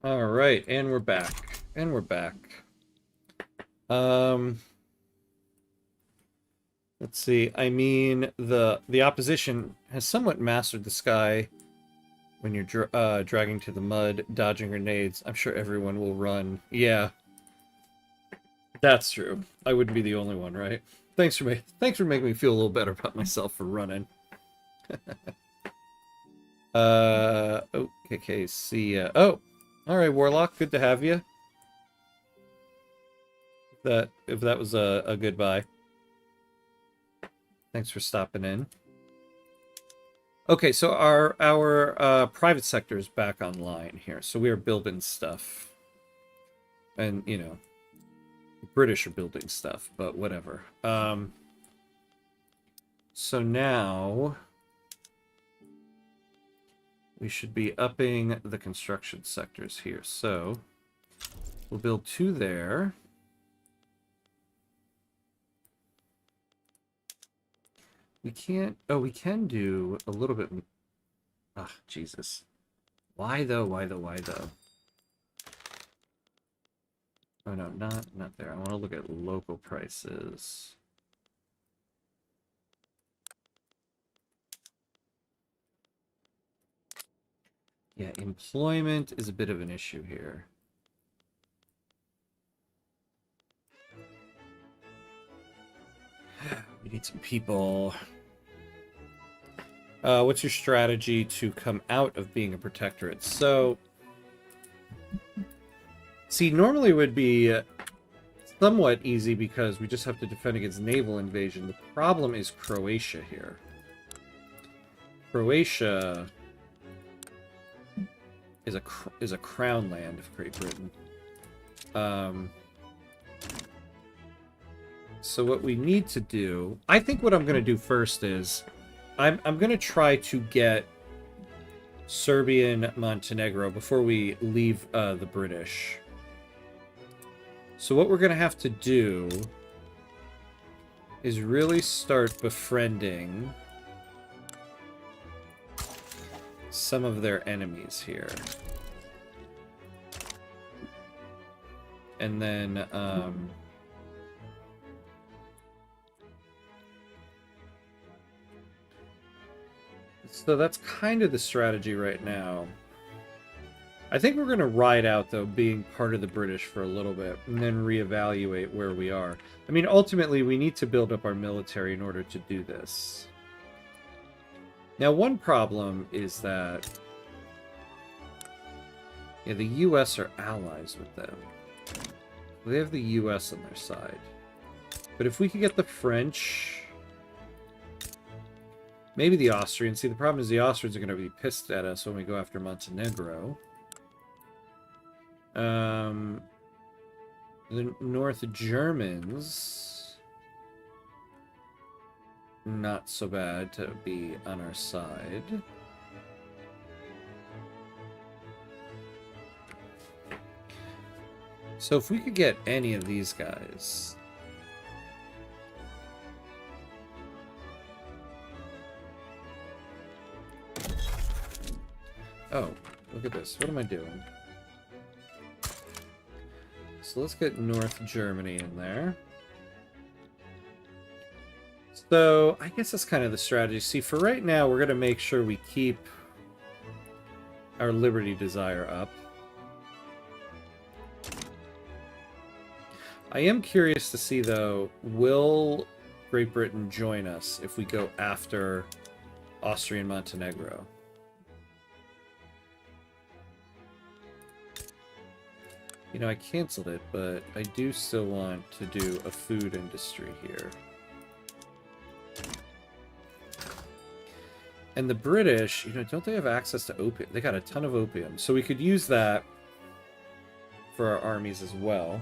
All right, and we're back. And we're back. Let's see. I mean, the opposition has somewhat mastered the sky when you're dragging to the mud, dodging grenades. I'm sure everyone will run. Yeah, that's true. I wouldn't be the only one, right? Thanks for making me feel a little better about myself for running. Okay, see ya. Oh, all right, Warlock. Good to have you. If that was a goodbye. Thanks for stopping in. Okay, so our private sector is back online here. So we are building stuff. And, you know, the British are building stuff, but whatever. So now we should be upping the construction sectors here. So we'll build 2 there. We can't... Oh, we can do a little bit... Ah, Jesus. Why, though? Why, though? Why, though? Oh, no, not there. I want to look at local prices. Yeah, employment is a bit of an issue here. We need some people. What's your strategy to come out of being a protectorate? So, see, normally it would be somewhat easy because we just have to defend against naval invasion. The problem is Croatia here. Croatia is a crown land of Great Britain. So what we need to do, I think what I'm going to do first is I'm going to try to get Serbia and Montenegro before we leave the British. So what we're going to have to do is really start befriending some of their enemies here. And then, so that's kind of the strategy right now. I think we're going to ride out, though, being part of the British for a little bit, and then reevaluate where we are. I mean, ultimately, we need to build up our military in order to do this. Now, one problem is that, yeah, the US are allies with them. They have the US on their side. But if we could get the French, maybe the Austrians. See, the problem is the Austrians are going to be pissed at us when we go after Montenegro. The North Germans, not so bad to be on our side. So if we could get any of these guys. Oh, look at this. What am I doing? So let's get North Germany in there. So I guess that's kind of the strategy. See, for right now, we're going to make sure we keep our Liberty Desire up. I am curious to see, though, will Great Britain join us if we go after Austria and Montenegro? You know, I canceled it, but I do still want to do a food industry here. And the British, you know, don't they have access to opium? They got a ton of opium. So we could use that for our armies as well.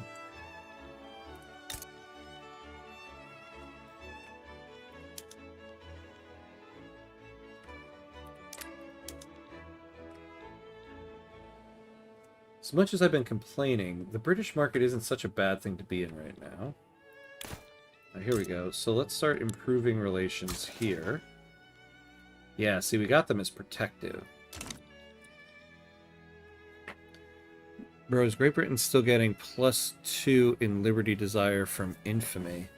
As much as I've been complaining, the British market isn't such a bad thing to be in right now. Here we go. So let's start improving relations here. Yeah, see, we got them as protective. Bro, is Great Britain still getting +2 in Liberty Desire from Infamy?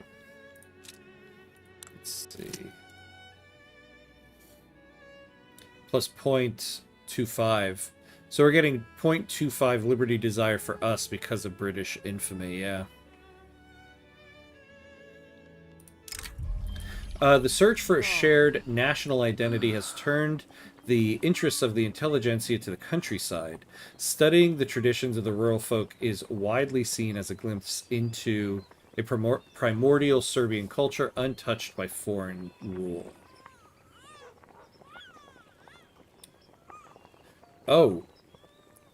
Let's see. Plus 0.25. So we're getting 0.25 Liberty Desire for us because of British Infamy, yeah. The search for a shared national identity has turned the interests of the intelligentsia to the countryside. Studying the traditions of the rural folk is widely seen as a glimpse into a primordial Serbian culture untouched by foreign rule. Oh.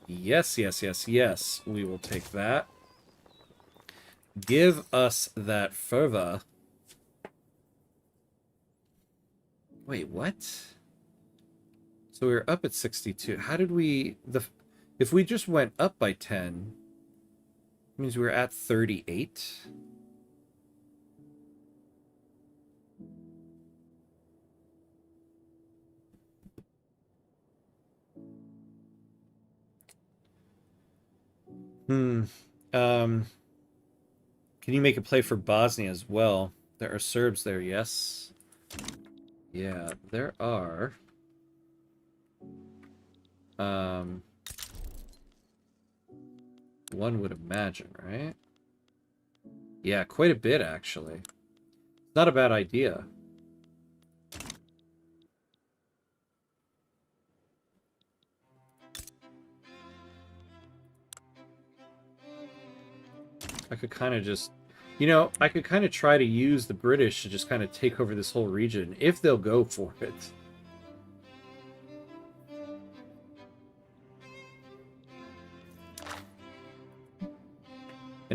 Yes, yes, yes, yes. We will take that. Give us that fervor. Wait, what? So we were up at 62. How did we... If we just went up by 10, it means we were at 38? Can you make a play for Bosnia as well? There are Serbs there, yes? Yeah, there are. One would imagine, right? Yeah, quite a bit, actually. Not a bad idea. I could kind of just... You know, I could kind of try to use the British to just kind of take over this whole region, if they'll go for it.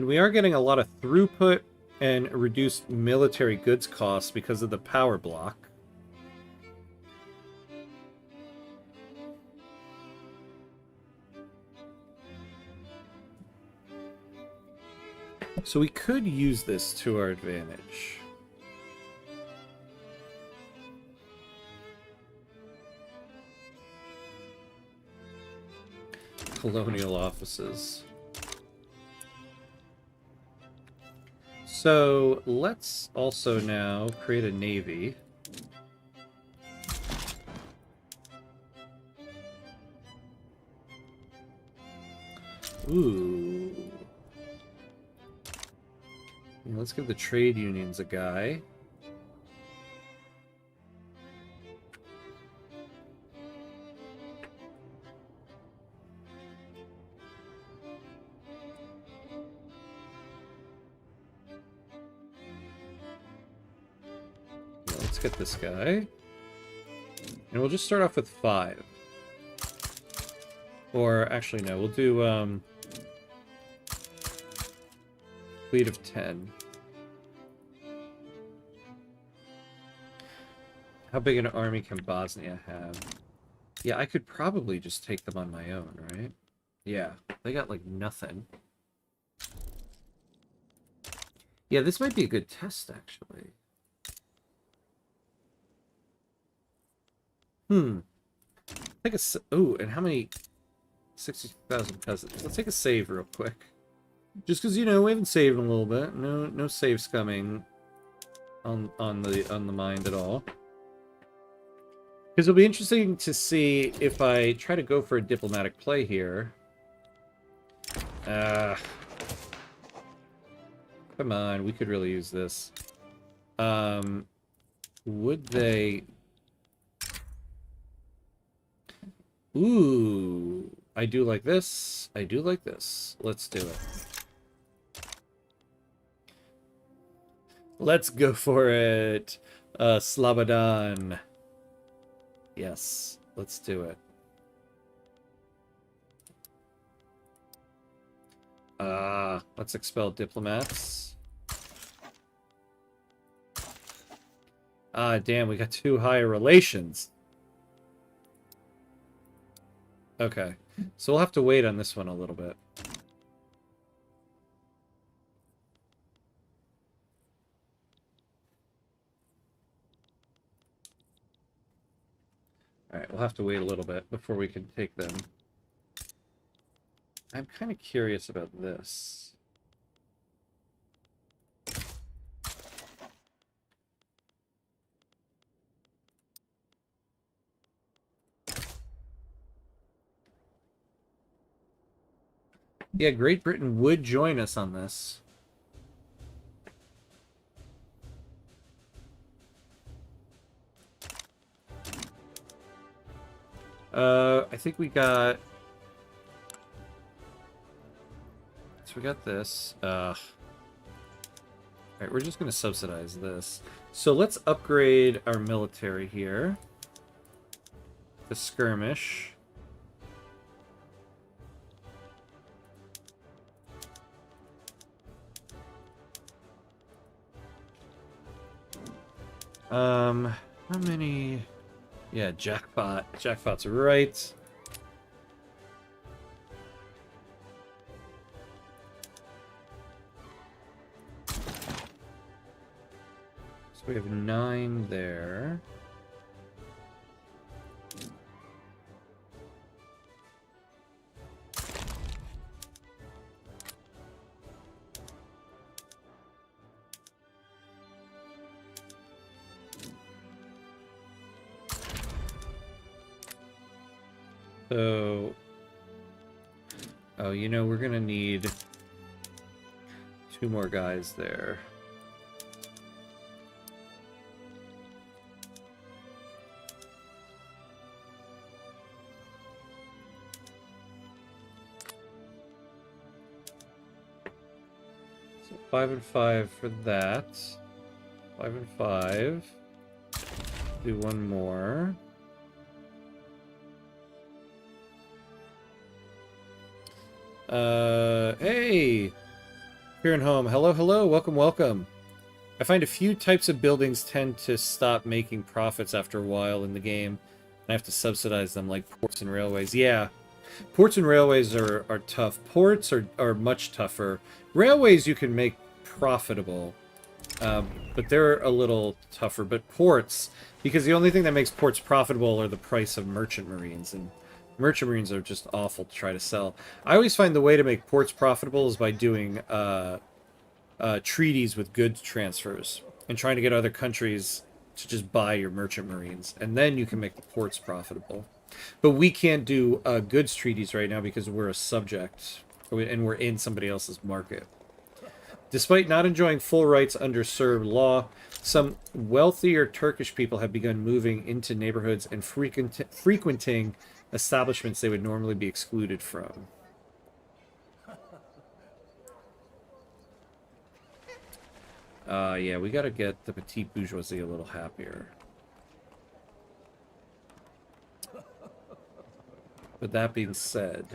And we are getting a lot of throughput and reduced military goods costs because of the power block. So we could use this to our advantage. Colonial offices. So let's also now create a navy. Ooh. Let's give the trade unions a guy. Let's get this guy. And we'll just start off with 5. Or, actually, no, we'll do, fleet of 10. How big an army can Bosnia have? Yeah, I could probably just take them on my own, right? Yeah, they got, like, nothing. Yeah, this might be a good test, actually. Take a... Oh, and how many... 60,000 peasants. Let's take a save real quick. Just because, you know, we haven't saved in a little bit. No saves coming on the mind at all. Because it'll be interesting to see if I try to go for a diplomatic play here. Come on, we could really use this. Would they... Ooh, I do like this. I do like this. Let's do it. Let's go for it. Slobodan. Yes, let's do it. Let's expel diplomats. Damn, we got too high relations. Okay, so we'll have to wait on this one a little bit. Alright, we'll have to wait a little bit before we can take them. I'm kind of curious about this. Yeah, Great Britain would join us on this. I think we got... So we got this. Alright, we're just going to subsidize this. So let's upgrade our military here. The skirmish. How many... Yeah, jackpot. Jackpot's right. So we have 9 there. So, oh, you know, we're gonna need 2 more guys there. So 5 and 5 for that. 5 and 5. Do 1 more. Hey! Here and home. Hello, hello. Welcome, welcome. I find a few types of buildings tend to stop making profits after a while in the game. I have to subsidize them, like ports and railways. Yeah, ports and railways are tough. Ports are much tougher. Railways you can make profitable, but they're a little tougher. But ports, because the only thing that makes ports profitable are the price of merchant marines, and merchant marines are just awful to try to sell. I always find the way to make ports profitable is by doing treaties with goods transfers and trying to get other countries to just buy your merchant marines, and then you can make the ports profitable. But we can't do goods treaties right now because we're a subject, and we're in somebody else's market. Despite not enjoying full rights under Serb law, some wealthier Turkish people have begun moving into neighborhoods and frequenting establishments they would normally be excluded from. Yeah, we gotta get the petite bourgeoisie a little happier. But that being said,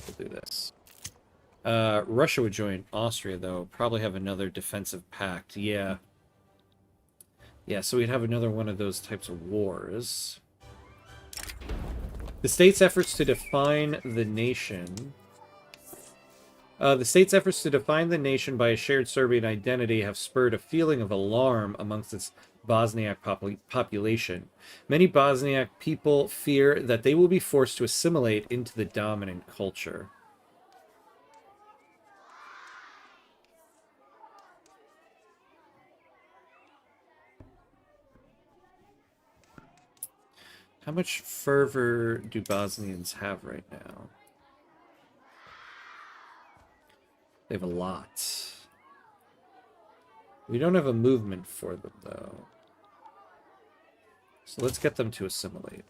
we'll do this. Russia would join Austria, though. Probably have another defensive pact. Yeah. Yeah, so we'd have another one of those types of wars. The state's efforts to define the nation... the state's efforts to define the nation by a shared Serbian identity have spurred a feeling of alarm amongst its Bosniak population. Many Bosniak people fear that they will be forced to assimilate into the dominant culture. How much fervor do Bosnians have right now? They have a lot. We don't have a movement for them, though. So let's get them to assimilate.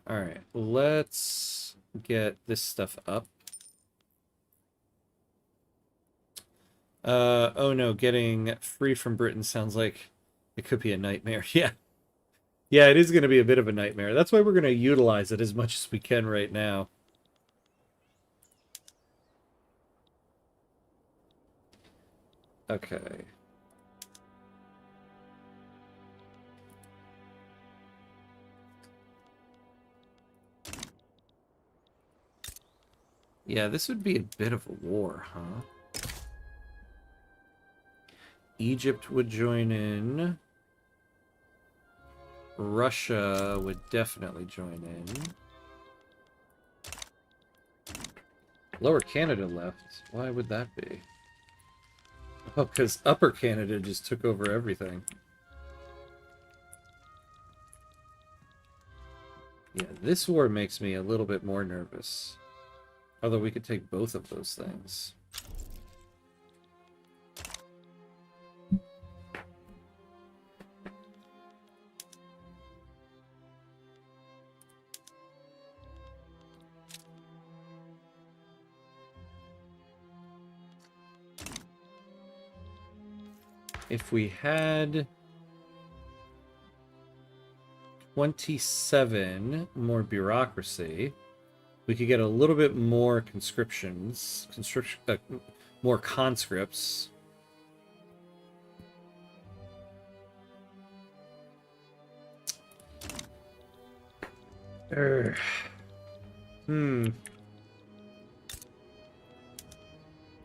Alright, let's get this stuff up. Oh no, getting free from Britain sounds like it could be a nightmare. Yeah. Yeah, it is going to be a bit of a nightmare. That's why we're going to utilize it as much as we can right now. Okay. Yeah, this would be a bit of a war, huh? Egypt would join in. Russia would definitely join in. Lower Canada left. Why would that be? Oh, because Upper Canada just took over everything. Yeah, this war makes me a little bit more nervous. Although we could take both of those things. If we had 27 more bureaucracy, we could get a little bit more conscriptions, more conscripts.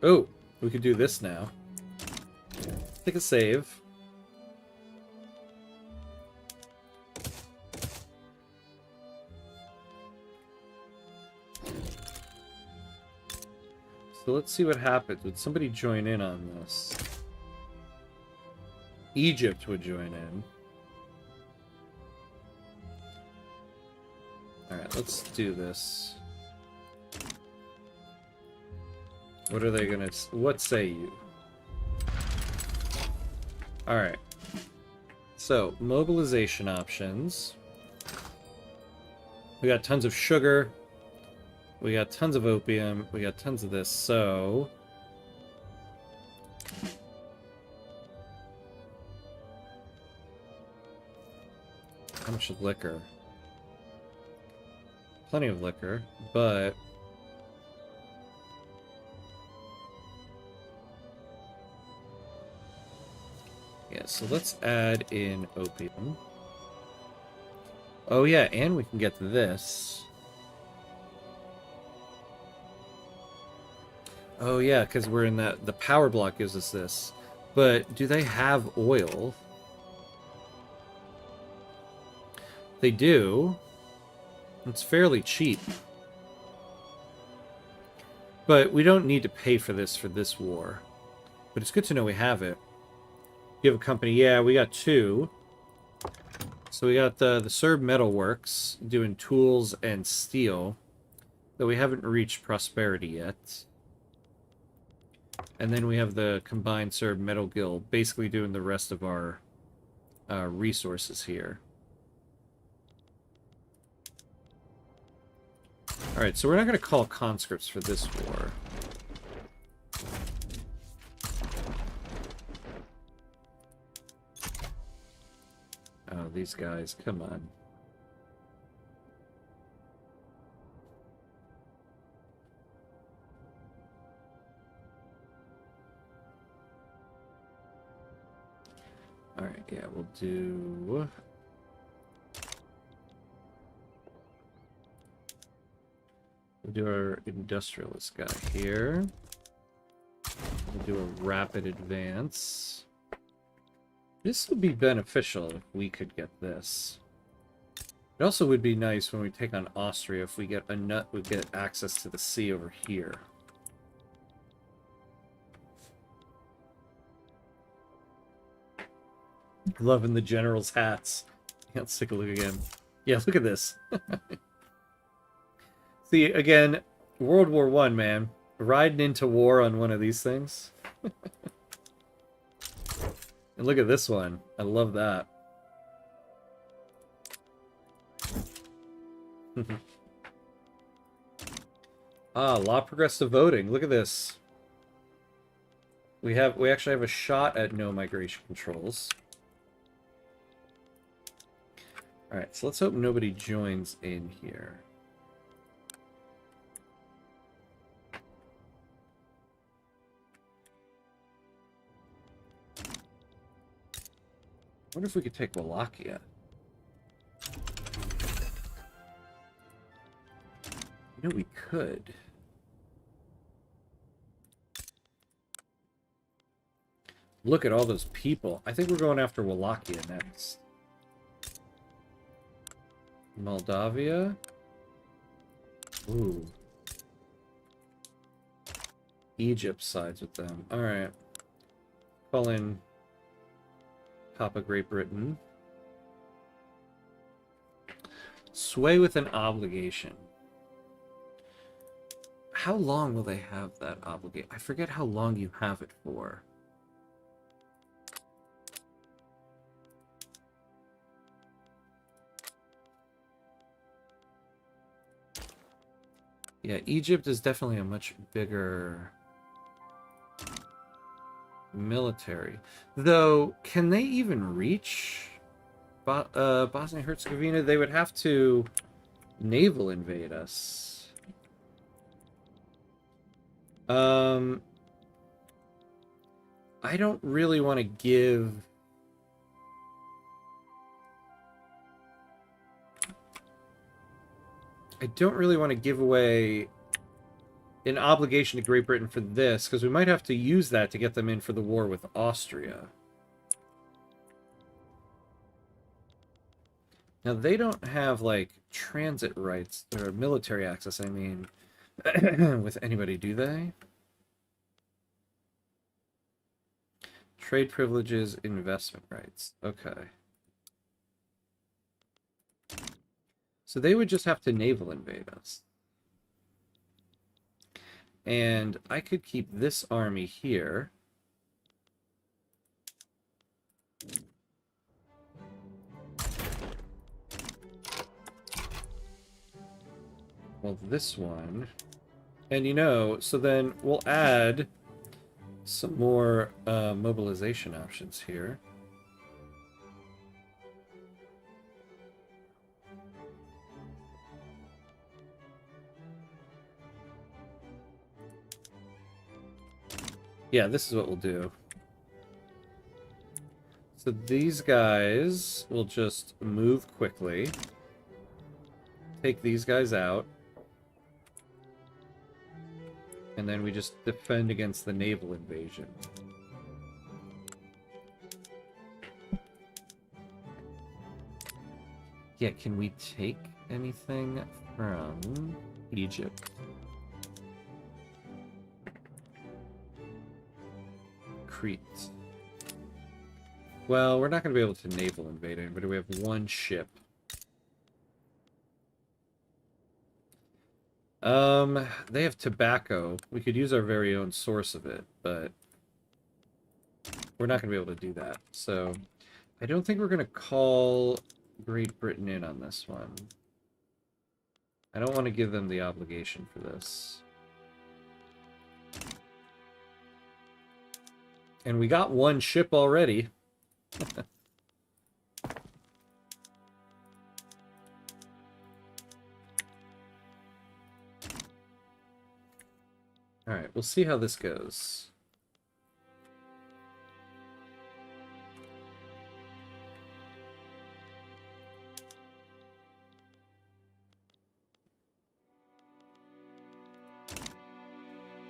Oh, we could do this now. Take a save. So let's see what happens. Would somebody join in on this? Egypt would join in. Alright, let's do this. What are they gonna... What say you? Alright. So, mobilization options. We got tons of sugar. We got tons of opium. We got tons of this, so... How much liquor? plenty of liquor, but... yeah, so let's add in opium. Oh yeah, and we can get this. Oh yeah, because we're in the power block gives us this. But do they have oil? They do. It's fairly cheap. But we don't need to pay for this war. But it's good to know we have it. You have a company. Yeah, we got two. So we got the Serb Metal Works doing tools and steel. Though we haven't reached prosperity yet. And then we have the combined Serb Metal Guild basically doing the rest of our resources here. Alright, so we're not going to call conscripts for this war. Oh, these guys, come on. Alright, yeah, we'll do... we'll do our industrialist guy here. We'll do a rapid advance. This would be beneficial if we could get this. It also would be nice when we take on Austria if we get we get access to the sea over here. Loving the general's hats. Yeah, let's take a look again. Yeah, look at this. See, again, World War I, man. Riding into war on one of these things. And look at this one. I love that. Ah, law progressive voting. Look at this. We actually have a shot at no migration controls. Alright, so let's hope nobody joins in here. I wonder if we could take Wallachia. You know, we could. Look at all those people. I think we're going after Wallachia next. Moldavia. Ooh. Egypt sides with them. Alright. Call in Papa Great Britain. Sway with an obligation. How long will they have that obligation? I forget how long you have it for. Yeah, Egypt is definitely a much bigger military. Though, can they even reach Bosnia-Herzegovina? They would have to naval invade us. I don't really want to give... I don't really want to give away an obligation to Great Britain for this, because we might have to use that to get them in for the war with Austria. Now, they don't have, like, transit rights, or military access, I mean, with anybody, do they? Trade privileges, investment rights. Okay. So they would just have to naval invade us. And I could keep this army here. Well, this one. And you know, so then we'll add some more mobilization options here. Yeah, this is what we'll do. So these guys will just move quickly. Take these guys out. And then we just defend against the naval invasion. Yeah, can we take anything from Egypt? Crete. Well, we're not going to be able to naval invade anybody. We have one ship. They have tobacco. We could use our very own source of it, but we're not going to be able to do that. So I don't think we're going to call Great Britain in on this one. I don't want to give them the obligation for this. And we got one ship already. Alright, we'll see how this goes.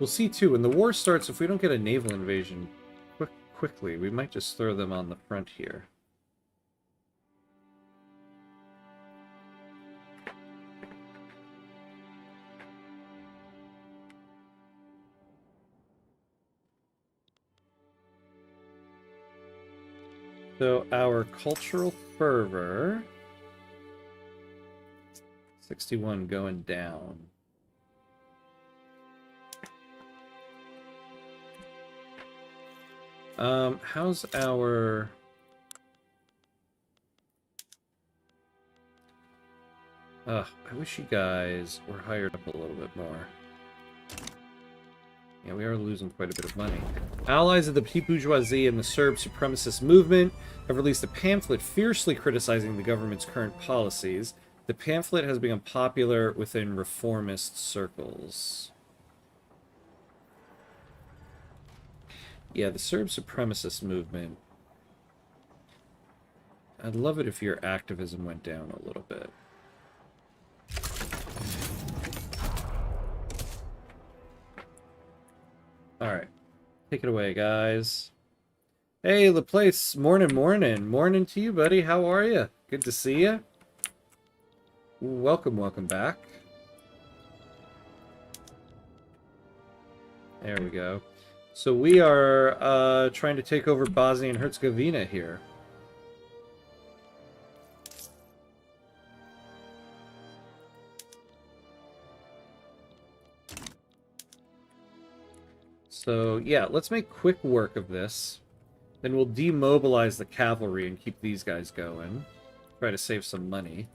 We'll see, too, when the war starts, if we don't get a naval invasion quickly, we might just throw them on the front here. So our cultural fervor, 61 going down. How's our... I wish you guys were hired up a little bit more. Yeah, we are losing quite a bit of money. Allies of the petite bourgeoisie and the Serb supremacist movement have released a pamphlet fiercely criticizing the government's current policies. The pamphlet has become popular within reformist circles. Yeah, the Serb supremacist movement. I'd love it if your activism went down a little bit. Alright. Take it away, guys. Hey, LaPlace. Morning, morning. Morning to you, buddy. How are you? Good to see you. Welcome, welcome back. There we go. So we are trying to take over Bosnia and Herzegovina here. So yeah, let's make quick work of this. Then we'll demobilize the cavalry and keep these guys going. Try to save some money.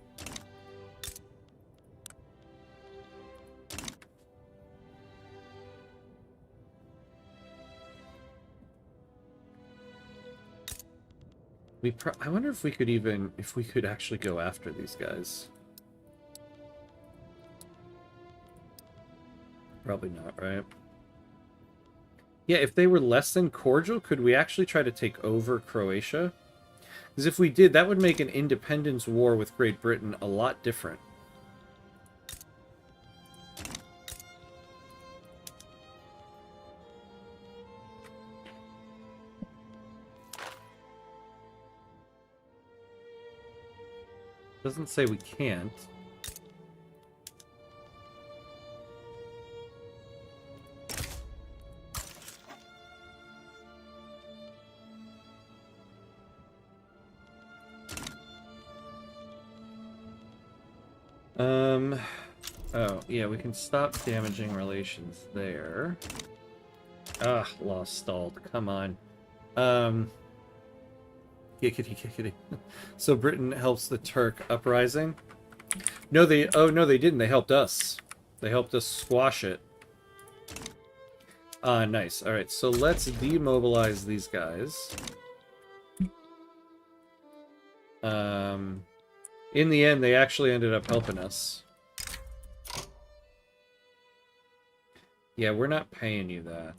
I wonder if we could actually go after these guys. Probably not, right? Yeah, if they were less than cordial, could we actually try to take over Croatia? Because if we did, that would make an independence war with Great Britain a lot different. Doesn't say we can't. Oh, yeah, we can stop damaging relations there. Ah, law stalled. Come on. Kickity. So Britain helps the Turk uprising? No, they didn't. They helped us. They helped us squash it. Ah, nice. Alright, so let's demobilize these guys. In the end, they actually ended up helping us. Yeah, we're not paying you that.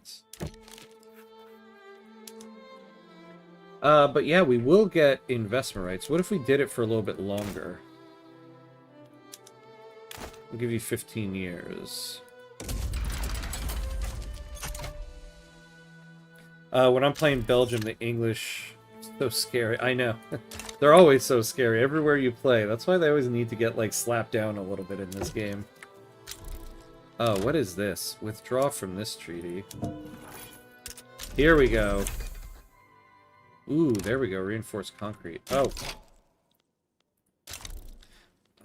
But yeah, we will get investment rights. What if we did it for a little bit longer? We'll give you 15 years. When I'm playing Belgium, the English... So scary. I know. They're always so scary everywhere you play. That's why they always need to get, like, slapped down a little bit in this game. Oh, what is this? Withdraw from this treaty. Here we go. Ooh, there we go. Reinforced concrete. Oh.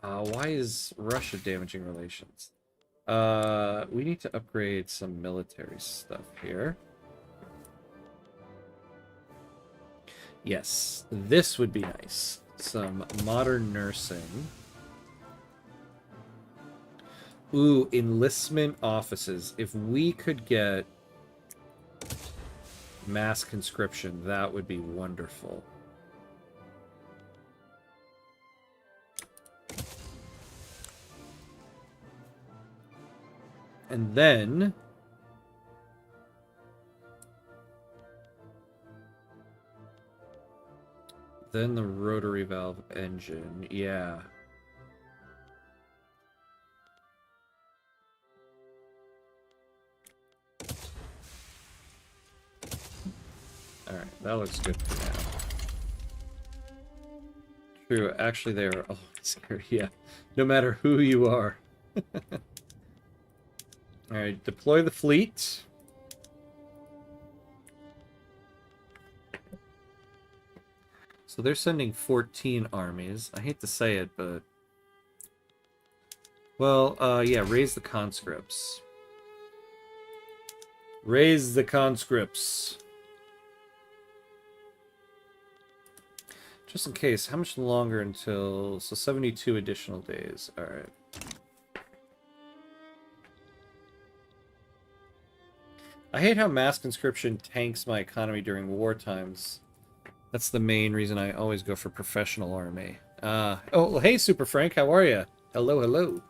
Why is Russia damaging relations? We need to upgrade some military stuff here. Yes, this would be nice. Some modern nursing. Ooh, enlistment offices. If we could get mass conscription, that would be wonderful. And then... the rotary valve engine, yeah. Alright, that looks good for now. True, actually they are always scary, yeah. No matter who you are. Alright, deploy the fleet. So they're sending 14 armies. I hate to say it, but... Well, yeah, raise the conscripts. Raise the conscripts. Just in case, how much longer until... So 72 additional days. Alright. I hate how mass conscription tanks my economy during war times. That's the main reason I always go for professional army. Oh, hey, Super Frank, how are you? Hello, hello.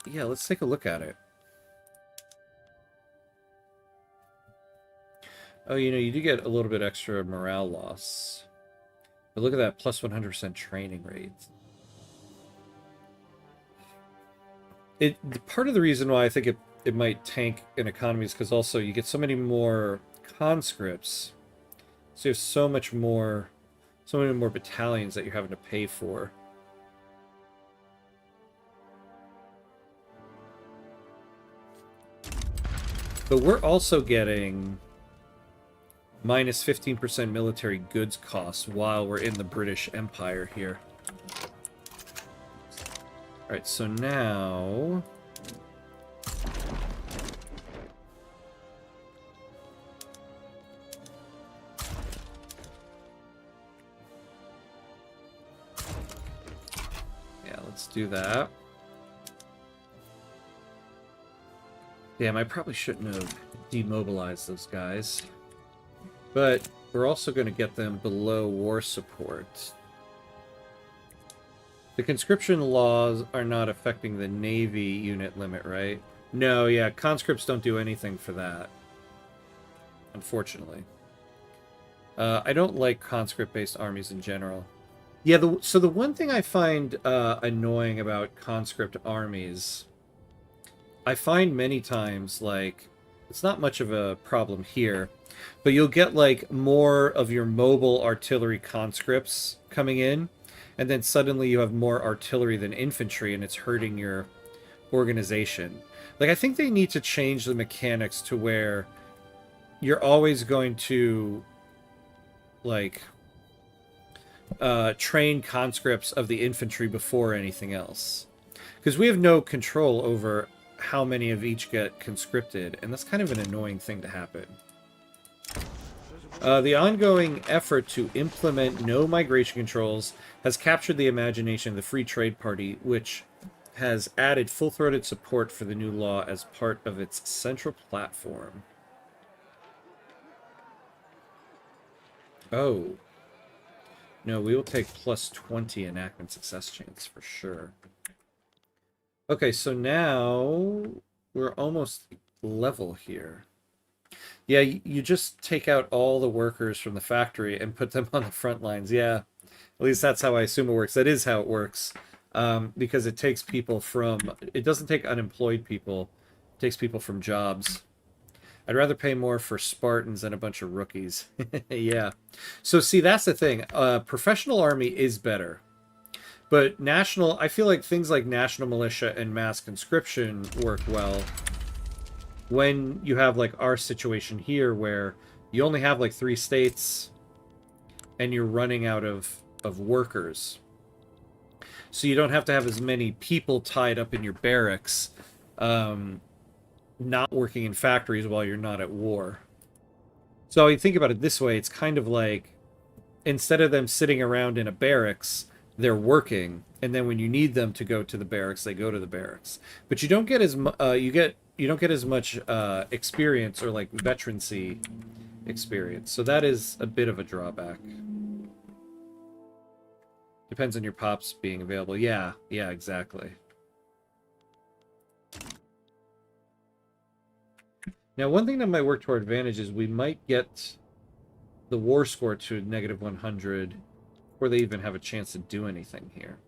Yeah, let's take a look at it. Oh, you know, you do get a little bit extra morale loss. But look at that, plus 100% training rate. Part of the reason why I think it might tank an economy is because also you get so many more conscripts. So you have so many more battalions that you're having to pay for. But we're also getting minus 15% military goods costs while we're in the British Empire here. Alright, so now... do that. Damn, I probably shouldn't have demobilized those guys. But we're also going to get them below war support. The conscription laws are not affecting the Navy unit limit, right? No, yeah, conscripts don't do anything for that. Unfortunately. I don't like conscript-based armies in general. Yeah, so the one thing I find annoying about conscript armies, I find many times, like, it's not much of a problem here, but you'll get, like, more of your mobile artillery conscripts coming in, and then suddenly you have more artillery than infantry, and it's hurting your organization. Like, I think they need to change the mechanics to where you're always going to, like... train conscripts of the infantry before anything else. Because we have no control over how many of each get conscripted, and that's kind of an annoying thing to happen. The ongoing effort to implement no migration controls has captured the imagination of the Free Trade Party, which has added full-throated support for the new law as part of its central platform. Oh. No, we will take plus 20 enactment success chance for sure. Okay, so now we're almost level here. Yeah, you just take out all the workers from the factory and put them on the front lines. Yeah, at least that's how I assume it works. That is how it works. Because it takes people from, it doesn't take unemployed people, it takes people from jobs. I'd rather pay more for Spartans than a bunch of rookies. Yeah. So see, that's the thing. Professional army is better. But national, I feel like things like national militia and mass conscription work well when you have like our situation here where you only have like 3 states and you're running out of workers. So you don't have to have as many people tied up in your barracks, not working in factories while you're not at war. So you think about it this way, it's kind of like instead of them sitting around in a barracks, they're working, and then when you need them to go to the barracks, they go to the barracks. But you don't get as you don't get as much experience or like veterancy experience. So that is a bit of a drawback. Depends on your pops being available. Yeah, exactly. Now, one thing that might work to our advantage is we might get the war score to -100 before they even have a chance to do anything here.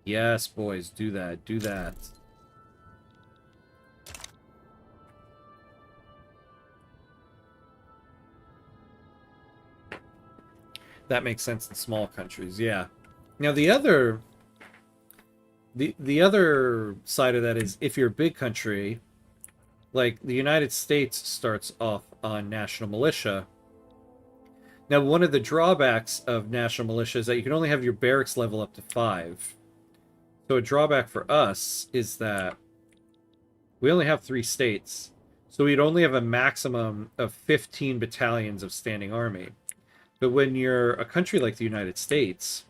Yes, boys, do that. Do that. That makes sense in small countries, yeah. Now, the other side of that is if you're a big country, like the United States starts off on national militia. Now, one of the drawbacks of national militia is that you can only have your barracks level up to 5. So a drawback for us is that we only have 3 states. So we'd only have a maximum of 15 battalions of standing army. But when you're a country like the United States,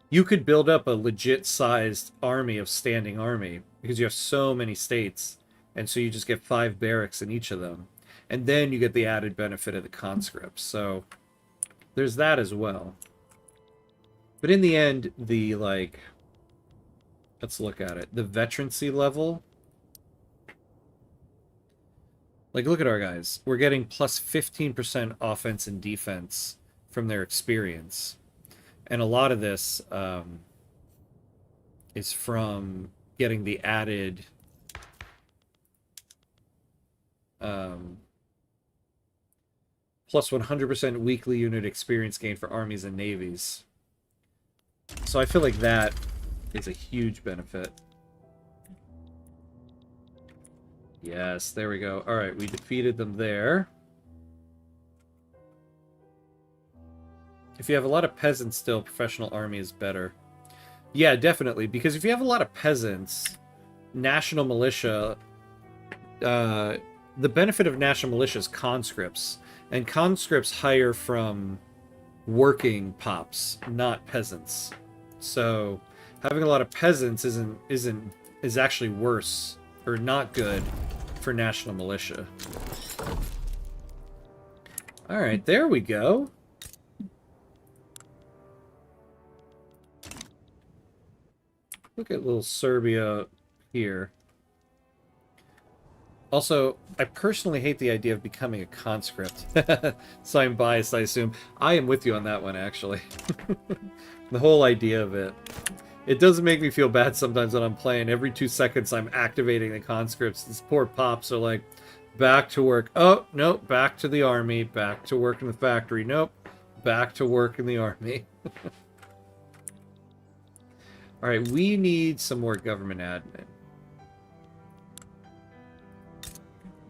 you could build up a legit sized army of standing army because you have so many states. And so you just get 5 barracks in each of them. And then you get the added benefit of the conscripts. So there's that as well. But in the end, the, like, let's look at it. The veterancy level. Like, look at our guys. We're getting plus 15% offense and defense from their experience. And a lot of this is from getting the added plus 100% weekly unit experience gain for armies and navies. So I feel like that is a huge benefit. Yes, there we go. All right, we defeated them there. If you have a lot of peasants still, professional army is better. Yeah, definitely, because if you have a lot of peasants, national militia, the benefit of national militia is conscripts, and conscripts hire from working pops, not peasants. So having a lot of peasants is actually worse or not good for national militia. All right, there we go. Look at little Serbia here. Also, I personally hate the idea of becoming a conscript. So I'm biased, I assume. I am with you on that one, actually. The whole idea of it. It does make me feel bad sometimes when I'm playing. Every 2 seconds I'm activating the conscripts. These poor pops are like, back to work. Oh, nope, back to the army. Back to work in the factory. Nope, back to work in the army. Alright, we need some more government admin.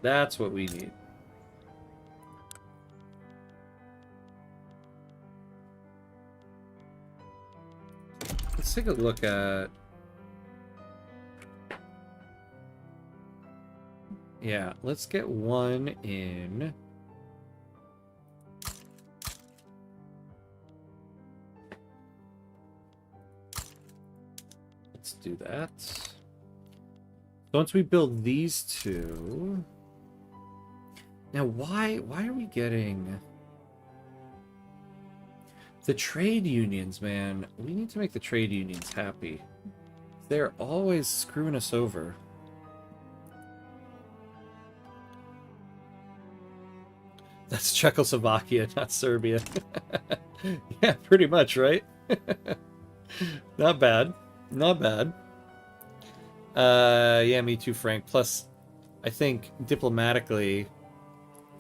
That's what we need. Let's take a look at... Yeah, let's get one in... Let's do that. So once we build these 2... Now, why are we getting... The trade unions, man. We need to make the trade unions happy. They're always screwing us over. That's Czechoslovakia, not Serbia. Yeah, pretty much, right? Not bad. Not bad. Yeah, me too, Frank. Plus, I think diplomatically...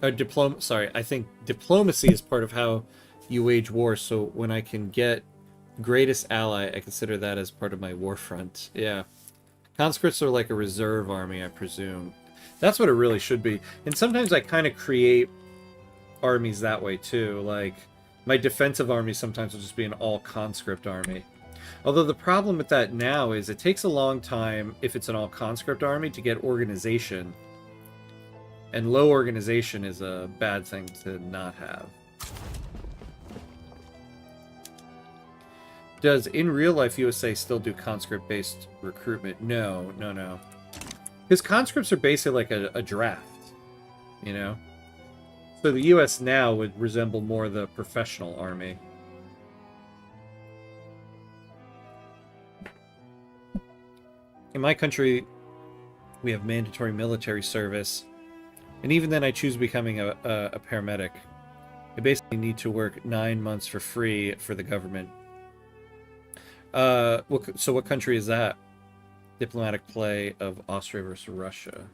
I think diplomacy is part of how you wage war, so when I can get greatest ally, I consider that as part of my war front. Yeah. Conscripts are like a reserve army, I presume. That's what it really should be. And sometimes I kind of create armies that way too. Like, my defensive army sometimes will just be an all-conscript army. Although the problem with that now is it takes a long time, if it's an all-conscript army, to get organization. And low organization is a bad thing to not have. Does in real life USA still do conscript-based recruitment? No. Because conscripts are basically like a draft, you know? So the US now would resemble more the professional army. In my country, we have mandatory military service. And even then I choose becoming a paramedic. I basically need to work 9 months for free for the government. So what country is that? Diplomatic play of Austria versus Russia.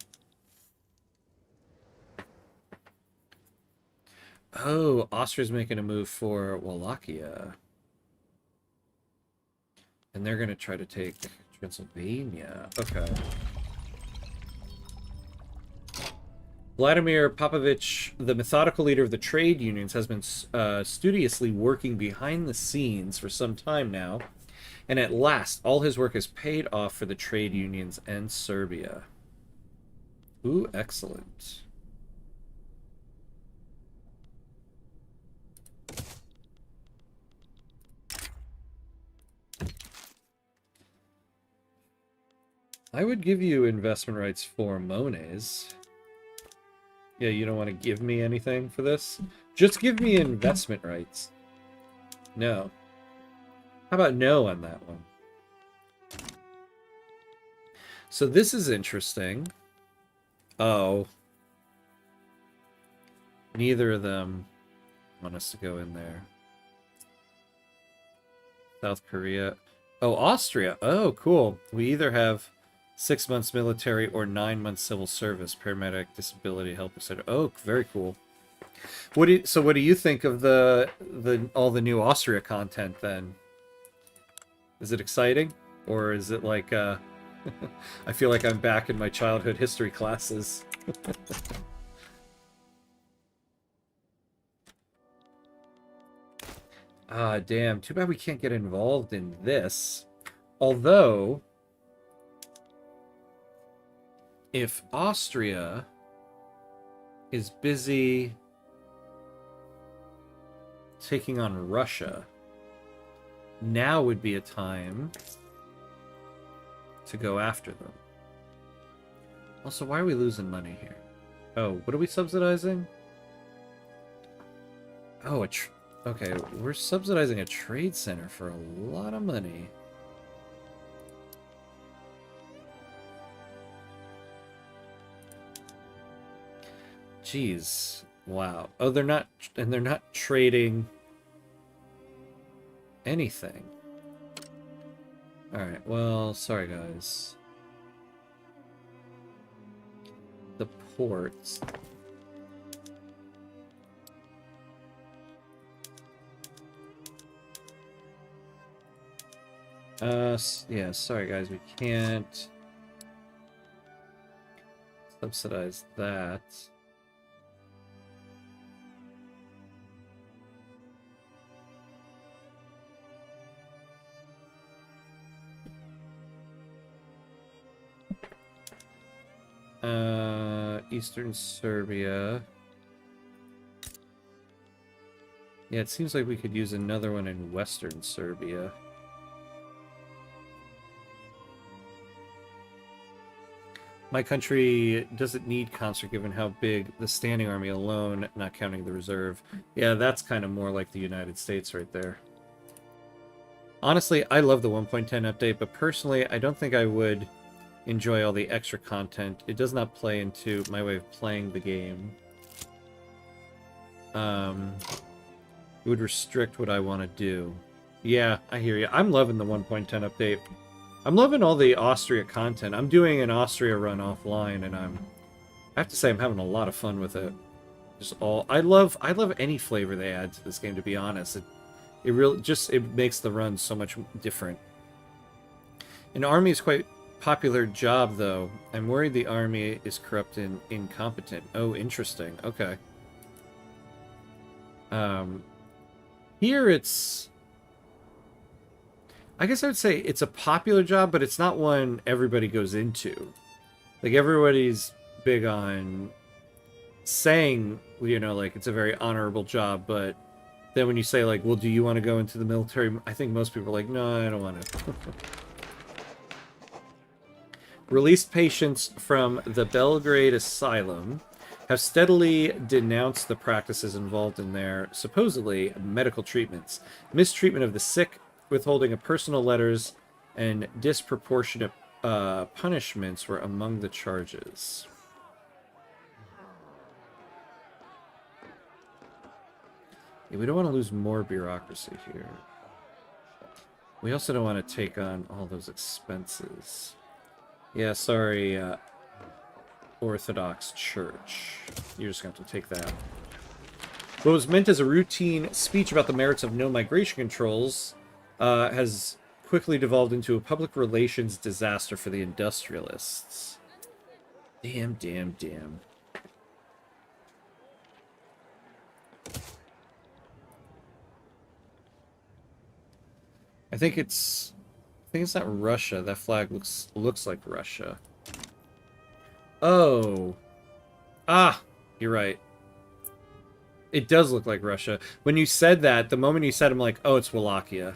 Oh, Austria's making a move for Wallachia. And they're going to try to take Transylvania. Okay. Vladimir Popovich, the methodical leader of the trade unions, has been studiously working behind the scenes for some time now. And at last, all his work is paid off for the trade unions and Serbia. Ooh, excellent. I would give you investment rights for Mones. Yeah, you don't want to give me anything for this? Just give me investment rights. No. How about no on that one? So this is interesting. Oh. Neither of them want us to go in there. South Korea. Oh, Austria. Oh, cool. We either have 6 months military or 9 months civil service, paramedic, disability help, etc. Oh, very cool. So what do you think of all the new Austria content then? Is it exciting? Or is it like, I feel like I'm back in my childhood history classes. Ah, damn. Too bad we can't get involved in this. Although, if Austria is busy taking on Russia, now would be a time to go after them. Also, why are we losing money here? Oh, what are we subsidizing? Oh, okay, we're subsidizing a trade center for a lot of money. Jeez. Wow. Oh, they're not trading anything. Alright, well, sorry guys. The ports. Yeah, sorry guys, we can't subsidize that. Eastern Serbia. Yeah, it seems like we could use another one in Western Serbia. My country doesn't need conscript given how big the standing army alone, not counting the reserve. Yeah, that's kind of more like the United States right there. Honestly, I love the 1.10 update, but personally, I don't think I would enjoy all the extra content. It does not play into my way of playing the game. It would restrict what I want to do. Yeah, I hear you. I'm loving the 1.10 update. I'm loving all the Austria content. I'm doing an Austria run offline, and I have to say I'm having a lot of fun with it. Just all I love any flavor they add to this game. To be honest, it really just it makes the run so much different. An army is quite popular job, though. I'm worried the army is corrupt and incompetent. Oh, interesting. Okay. Here it's... I guess I would say it's a popular job, but it's not one everybody goes into. Like, everybody's big on saying, you know, like, it's a very honorable job, but then when you say, like, well, do you want to go into the military? I think most people are like, no, I don't want to. Released patients from the Belgrade Asylum have steadily denounced the practices involved in their, supposedly, medical treatments. Mistreatment of the sick, withholding of personal letters, and disproportionate punishments were among the charges. Yeah, we don't want to lose more bureaucracy here. We also don't want to take on all those expenses. Yeah, sorry, Orthodox Church. You're just going to have to take that. What was meant as a routine speech about the merits of no migration controls has quickly devolved into a public relations disaster for the industrialists. Damn, damn, damn. I think it's not Russia. That flag looks like Russia. Oh. Ah, you're right. It does look like Russia. When you said that, the moment you said, I'm like, oh, it's Wallachia.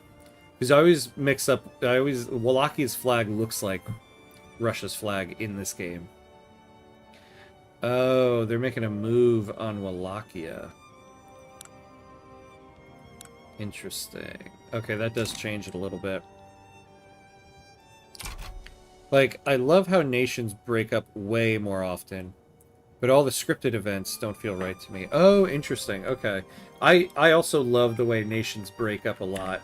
Because I always mix up... Wallachia's flag looks like Russia's flag in this game. Oh, they're making a move on Wallachia. Interesting. Okay, that does change it a little bit. Like, I love how nations break up way more often. But all the scripted events don't feel right to me. Oh, interesting. Okay. I also love the way nations break up a lot.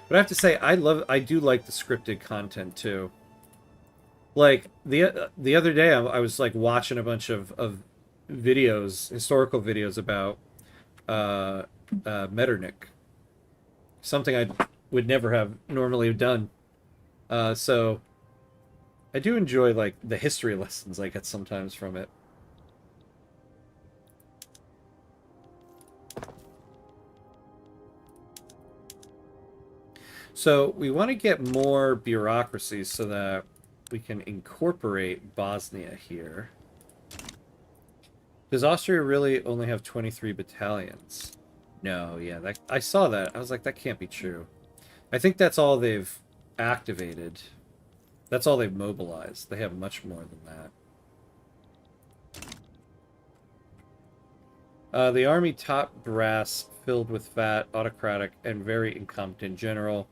But I have to say, I do like the scripted content, too. Like, the other day, I was, like, watching a bunch of videos, historical videos about Metternich. Something I would never have normally have done. So, I do enjoy, like, the history lessons I get sometimes from it. So we want to get more bureaucracy so that we can incorporate Bosnia here. Does Austria really only have 23 battalions? No, yeah, I saw that. I was like, that can't be true. I think that's all they've activated. That's all they've mobilized. They have much more than that. The army top brass filled with fat, autocratic, and very incompetent general.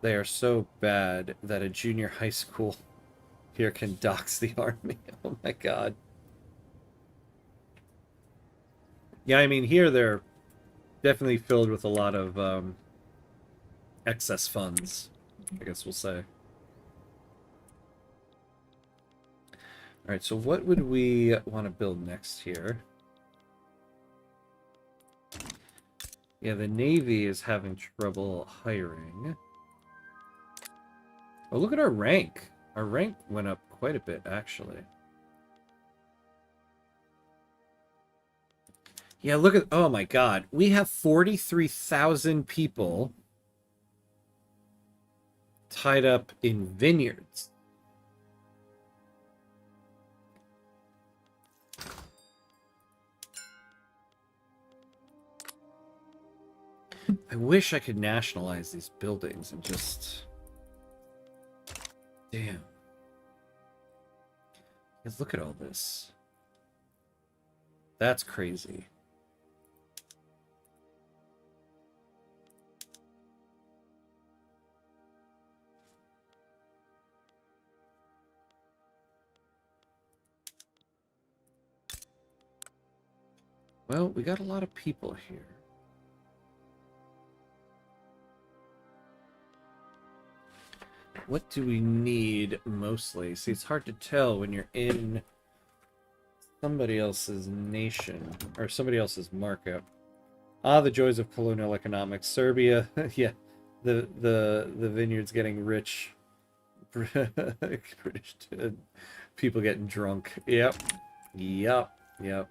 They are so bad that a junior high school here can dox the army. Oh my god. Yeah, I mean, here they're definitely filled with a lot of excess funds, I guess we'll say. Alright, so what would we want to build next here? Yeah, the Navy is having trouble hiring. Oh, look at our rank. Our rank went up quite a bit, actually. Yeah, look at... Oh, my God. We have 43,000 people tied up in vineyards. I wish I could nationalize these buildings and just... Damn. Let's look at all this. That's crazy. Well, we got a lot of people here. What do we need mostly? See, it's hard to tell when you're in somebody else's nation or somebody else's markup. Ah, the joys of colonial economics. Serbia, yeah, the vineyards getting rich. British people getting drunk. Yep, yep, yep.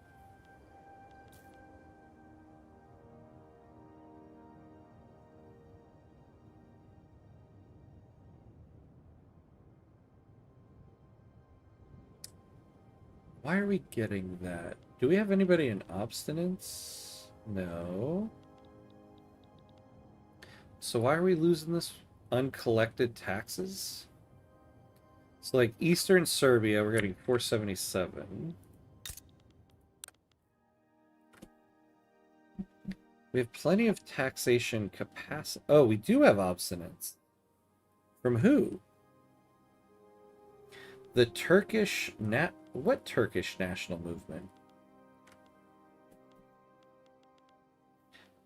Why are we getting that? Do we have anybody in obstinance? No. So why are we losing this uncollected taxes? So like Eastern Serbia, we're getting 477. We have plenty of taxation capacity. Oh, we do have obstinance. From who? The Turkish what Turkish national movement?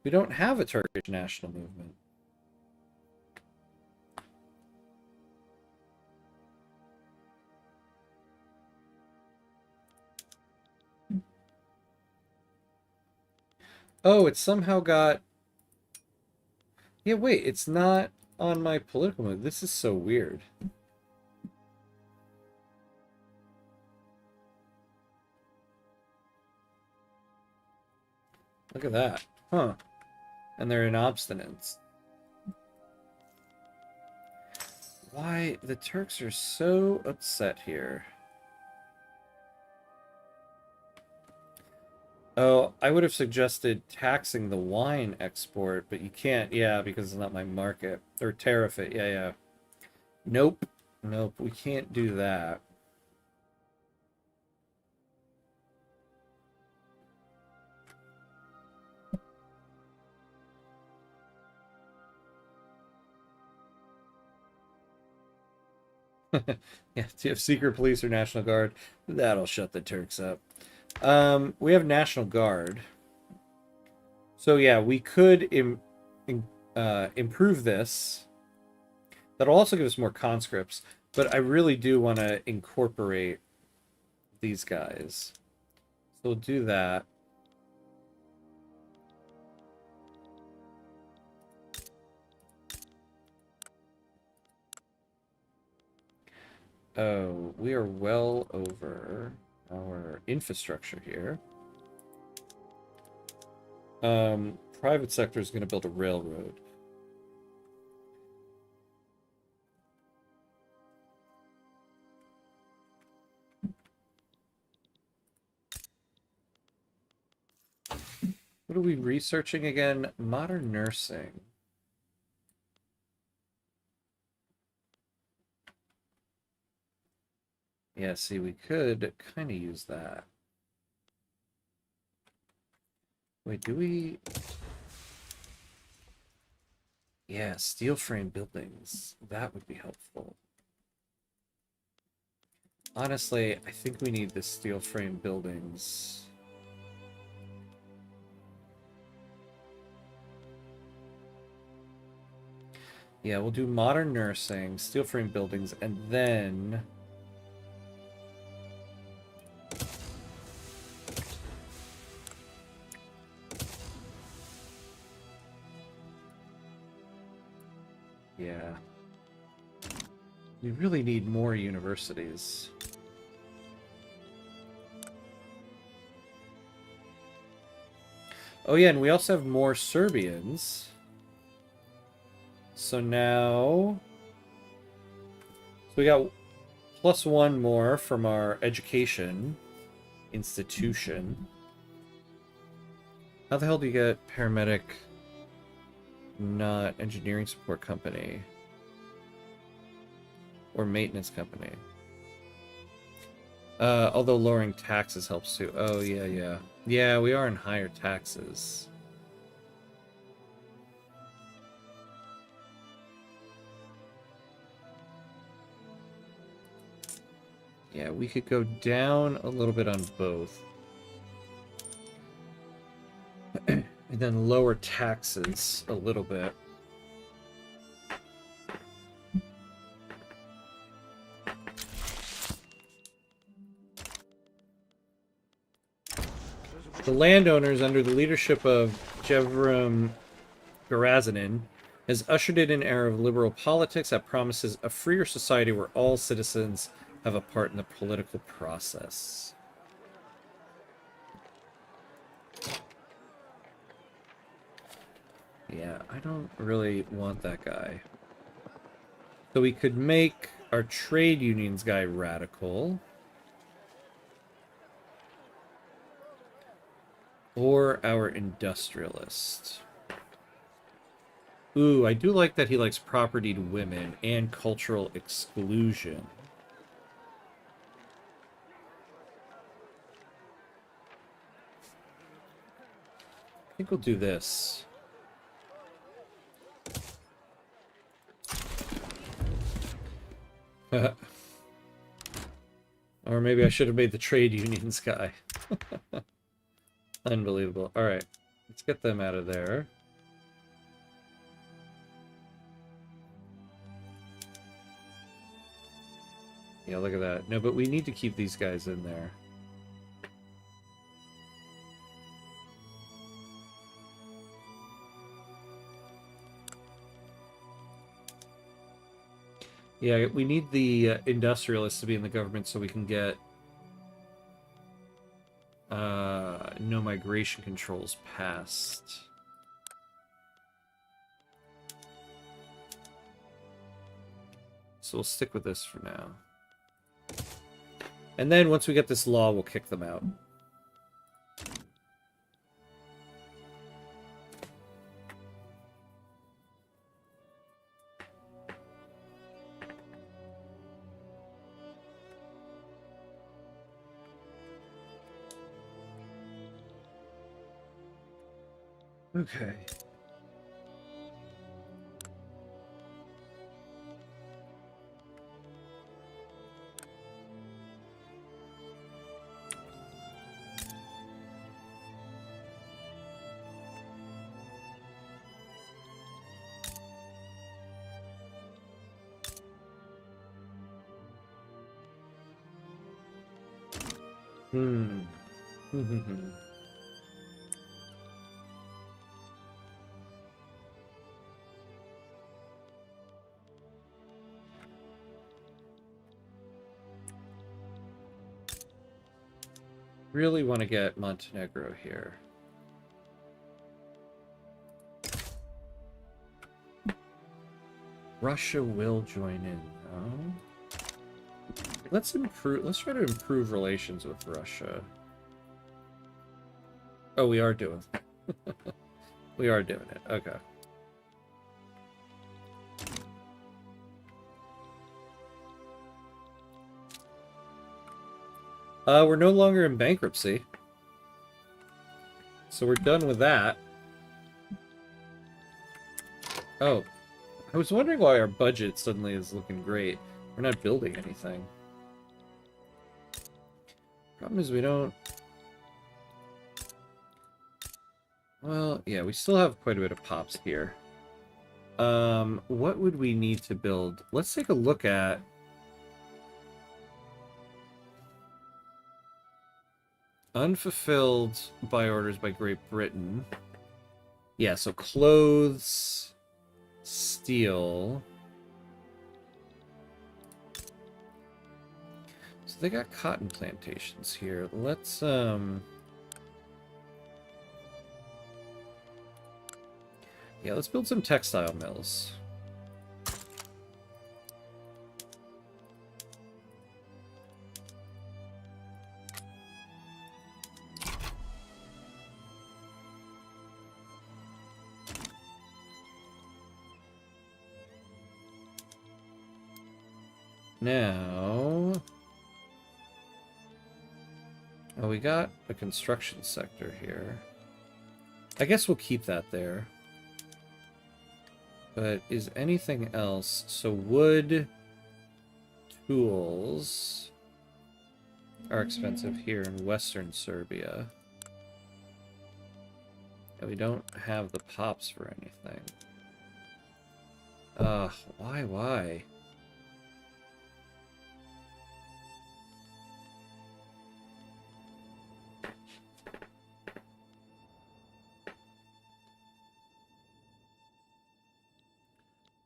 We don't have a Turkish national movement. Oh, it somehow got... Yeah, wait, it's not on my political move. This is so weird. Look at that. Huh. And they're in obstinance. Why? The Turks are so upset here. Oh, I would have suggested taxing the wine export, but you can't, yeah, because it's not my market. Or tariff it, yeah. Nope. Nope, we can't do that. Yeah, do you have secret police or National Guard? That'll shut the Turks up. We have National Guard. So yeah, we could improve this. That'll also give us more conscripts, but I really do want to incorporate these guys. So we'll do that. Oh, we are well over our infrastructure here. Private sector is going to build a railroad. What are we researching again? Modern nursing. Yeah, see, we could kind of use that. Wait, do we... Yeah, steel frame buildings. That would be helpful. Honestly, I think we need the steel frame buildings. Yeah, we'll do modern nursing, steel frame buildings, and then... Yeah. We really need more universities. Oh yeah, and we also have more Serbians. So now... So we got +1 more from our education institution. How the hell do you get paramedic, not engineering support company? Or maintenance company? Although lowering taxes helps too. Oh, yeah. Yeah, we are in higher taxes. Yeah, we could go down a little bit on both. And then lower taxes a little bit. The landowners, under the leadership of Jevrim Garazanin, has ushered in an era of liberal politics that promises a freer society where all citizens have a part in the political process. Yeah, I don't really want that guy. So we could make our trade unions guy radical. Or our industrialist. Ooh, I do like that he likes propertied women and cultural exclusion. I think we'll do this. Or maybe I should have made the trade unions guy. Unbelievable. Alright, let's get them out of there. Yeah, look at that. No, but we need to keep these guys in there. Yeah, we need the industrialists to be in the government so we can get no migration controls passed. So we'll stick with this for now. And then once we get this law, we'll kick them out. Okay. Really want to get Montenegro here. Russia will join in, though. Let's try to improve relations with Russia. Oh, we are doing it. We are doing it. Okay. We're no longer in bankruptcy. So we're done with that. Oh. I was wondering why our budget suddenly is looking great. We're not building anything. Problem is we don't... Well, yeah, we still have quite a bit of pops here. What would we need to build? Let's take a look at... Unfulfilled by orders by Great Britain. Yeah, so clothes, steel. So they got cotton plantations here. Let's yeah, let's build some textile mills. Now, oh, we got a construction sector here. I guess we'll keep that there. But is anything else? So wood, tools are expensive here in Western Serbia. And we don't have the pops for anything. Why?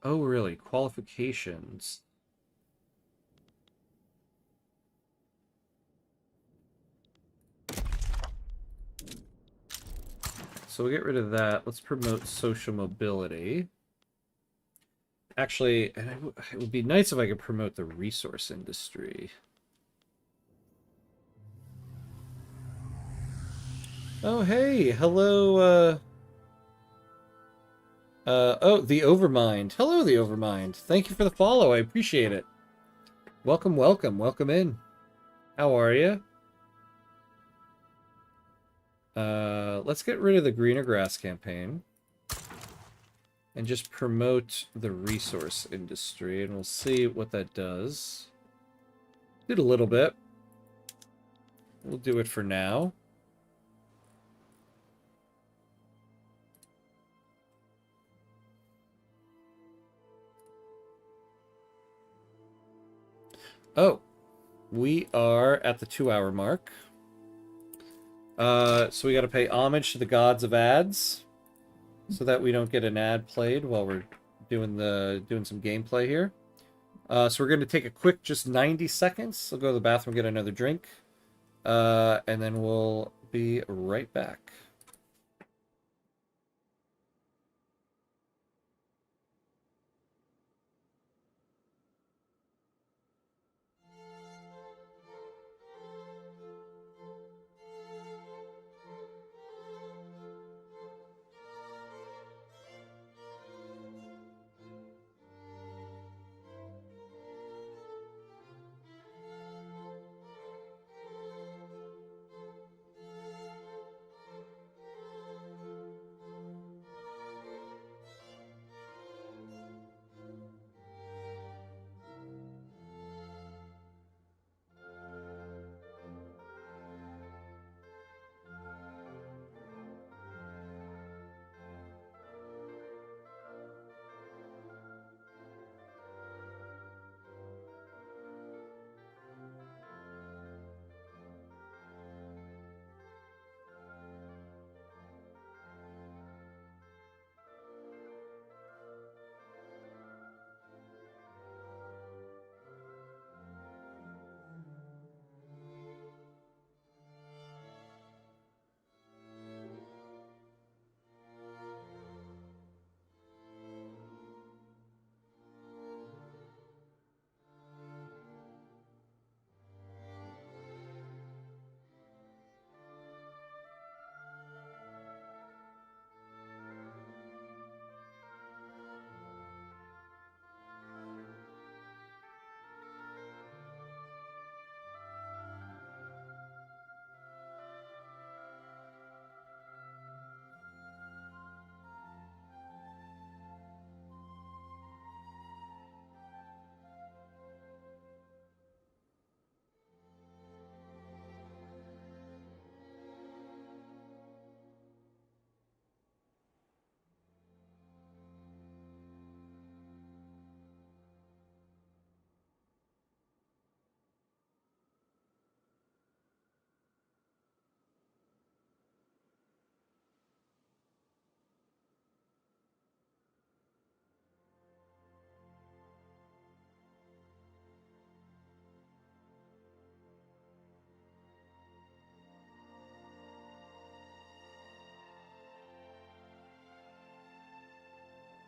Oh, really? Qualifications. So we'll get rid of that. Let's promote social mobility. Actually, it would be nice if I could promote the resource industry. Oh, hey, hello, oh, the Overmind. Hello, the Overmind. Thank you for the follow. I appreciate it. Welcome, welcome, welcome in. How are you? Let's get rid of the greener grass campaign and just promote the resource industry, and we'll see what that does. Did a little bit. We'll do it for now. Oh, we are at the 2-hour mark. So we got to pay homage to the gods of ads, so that we don't get an ad played while we're doing some gameplay here. So we're going to take a quick, just 90 seconds. I'll go to the bathroom, get another drink, and then we'll be right back.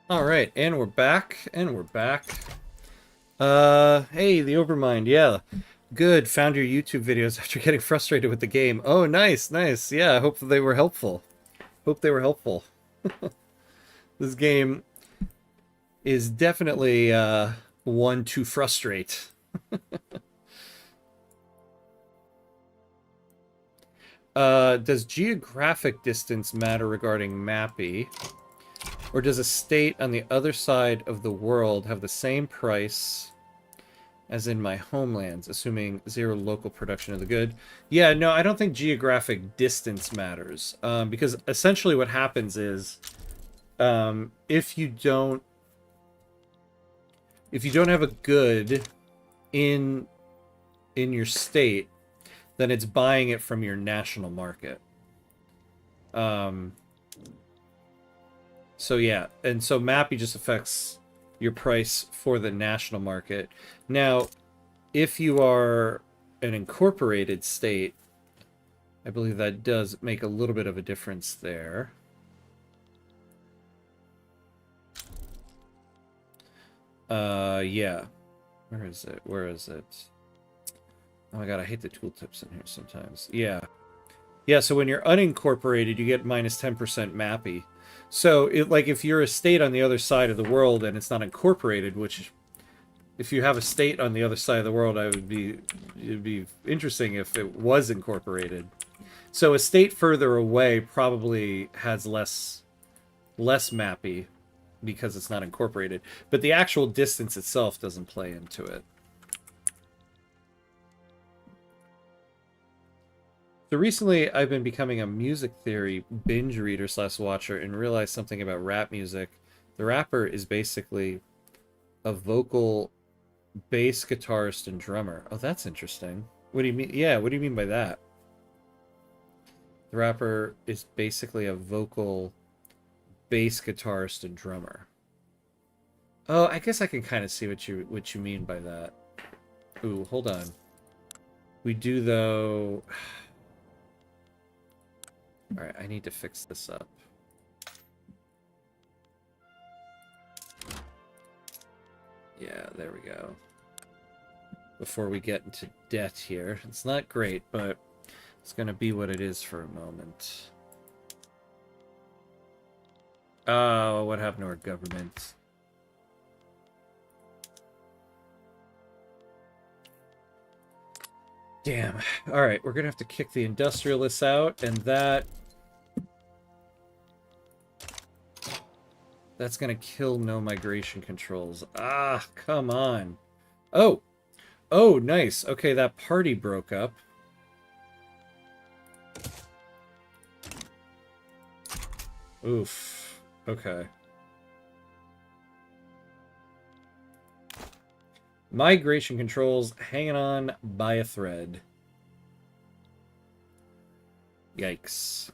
All right, and we're back, hey, the Overmind, yeah. Good, found your YouTube videos after getting frustrated with the game. Oh, nice, nice. Yeah, I hope they were helpful. This game is definitely one to frustrate. Does geographic distance matter regarding Mappy? Or does a state on the other side of the world have the same price as in my homelands, assuming zero local production of the good. Yeah, no, I don't think geographic distance matters, because essentially what happens is, if you don't have a good in your state, then it's buying it from your national market. So yeah, and so MAPI just affects your price for the national market. Now, if you are an incorporated state, I believe that does make a little bit of a difference there. Yeah. Where is it? Where is it? Oh my god, I hate the tooltips in here sometimes. Yeah. Yeah, so when you're unincorporated, you get minus 10% MAPI. So, like, if you're a state on the other side of the world and it's not incorporated, which, if you have a state on the other side of the world, it'd be interesting if it was incorporated. So a state further away probably has less MAPI because it's not incorporated. But the actual distance itself doesn't play into it. So recently, I've been becoming a music theory binge reader / watcher and realized something about rap music. The rapper is basically a vocal bass guitarist and drummer. Oh, that's interesting. What do you mean? Yeah, what do you mean by that? The rapper is basically a vocal bass guitarist and drummer. Oh, I guess I can kind of see what you mean by that. Ooh, hold on. We do though. All right, I need to fix this up. Yeah, there we go. Before we get into debt here. It's not great, but it's going to be what it is for a moment. Oh, what happened to our government? Damn. Alright, we're going to have to kick the industrialists out, and that's going to kill no migration controls. Ah, come on. Oh! Oh, nice. Okay, that party broke up. Oof. Okay. Migration controls hanging on by a thread. Yikes.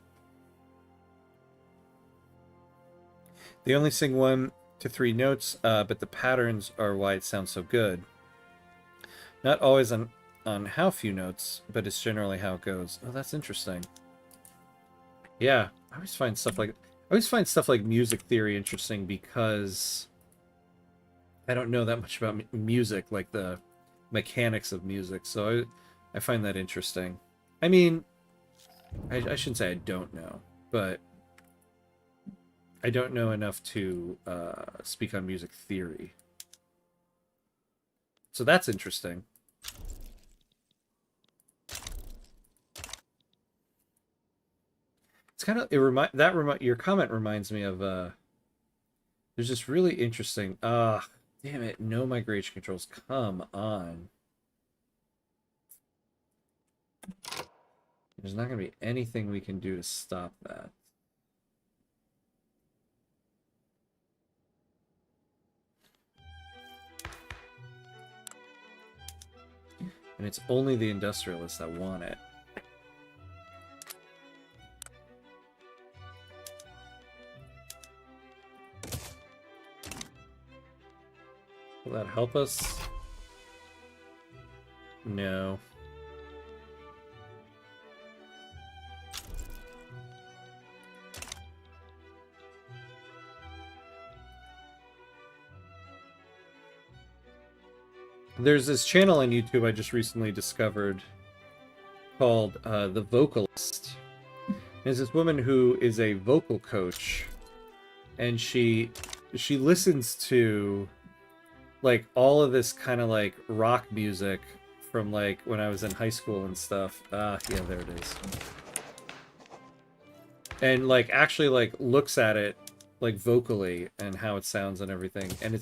They only sing 1 to 3 notes, but the patterns are why it sounds so good. Not always on how few notes, but it's generally how it goes. Oh, that's interesting. Yeah, I always find stuff like music theory interesting because I don't know that much about music, like the mechanics of music, so I find that interesting. I mean, I shouldn't say I don't know, but I don't know enough to speak on music theory. So that's interesting. It's kind of your comment reminds me of there's this really interesting damn it, no migration controls. Come on. There's not going to be anything we can do to stop that. And it's only the industrialists that want it. Will that help us? No. There's this channel on YouTube I just recently discovered called The Vocalist. There's this woman who is a vocal coach, and she listens to like all of this kind of like rock music from like when I was in high school and stuff. Yeah, there it is. And like actually like looks at it like vocally and how it sounds and everything. And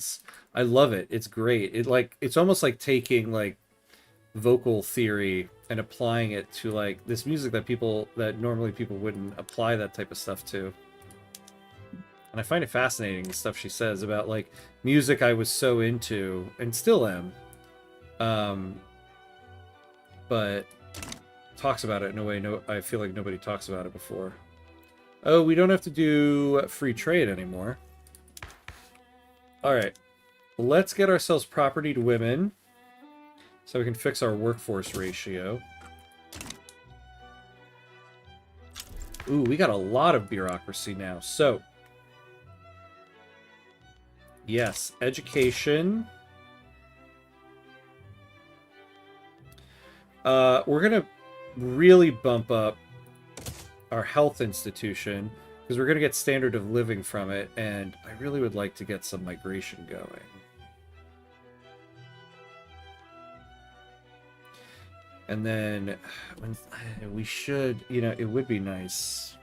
I love it. It's great. It's almost like taking like vocal theory and applying it to like this music that normally people wouldn't apply that type of stuff to. And I find it fascinating, the stuff she says about like music I was so into and still am. But talks about it in a way I feel like nobody talks about it before. Oh, we don't have to do free trade anymore. Alright. Let's get ourselves property to women so we can fix our workforce ratio. Ooh, we got a lot of bureaucracy now. So, yes, education. We're gonna really bump up our health institution because we're gonna get standard of living from it, and I really would like to get some migration going. And then we should, it would be nice.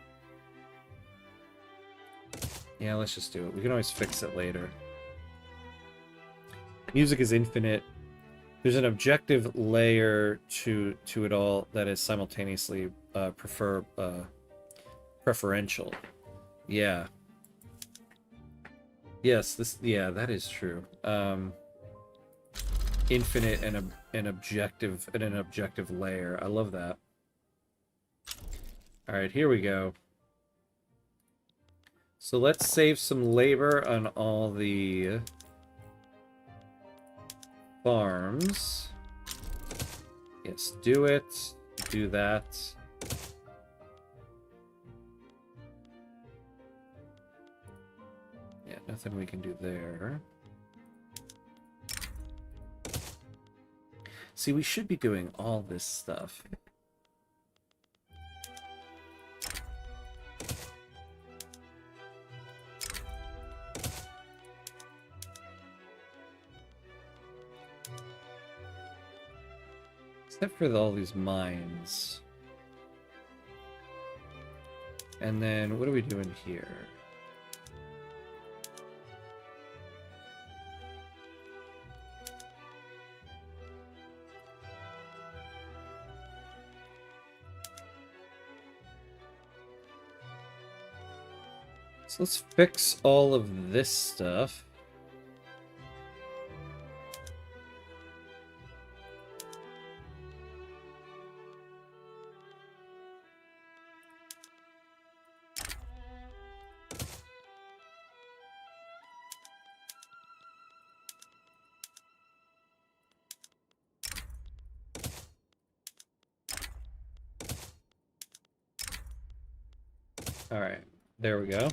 Yeah, let's just do it. We can always fix it later. Music is infinite. There's an objective layer to it all that is simultaneously preferential. Yeah. Yes, that is true. Infinite and an objective layer. I love that. All right, here we go. So let's save some labor on all the farms. Yes, do it. Do that. Yeah, nothing we can do there. See, we should be doing all this stuff. Except for all these mines. And then, what are we doing here? So let's fix all of this stuff. All right, there we go.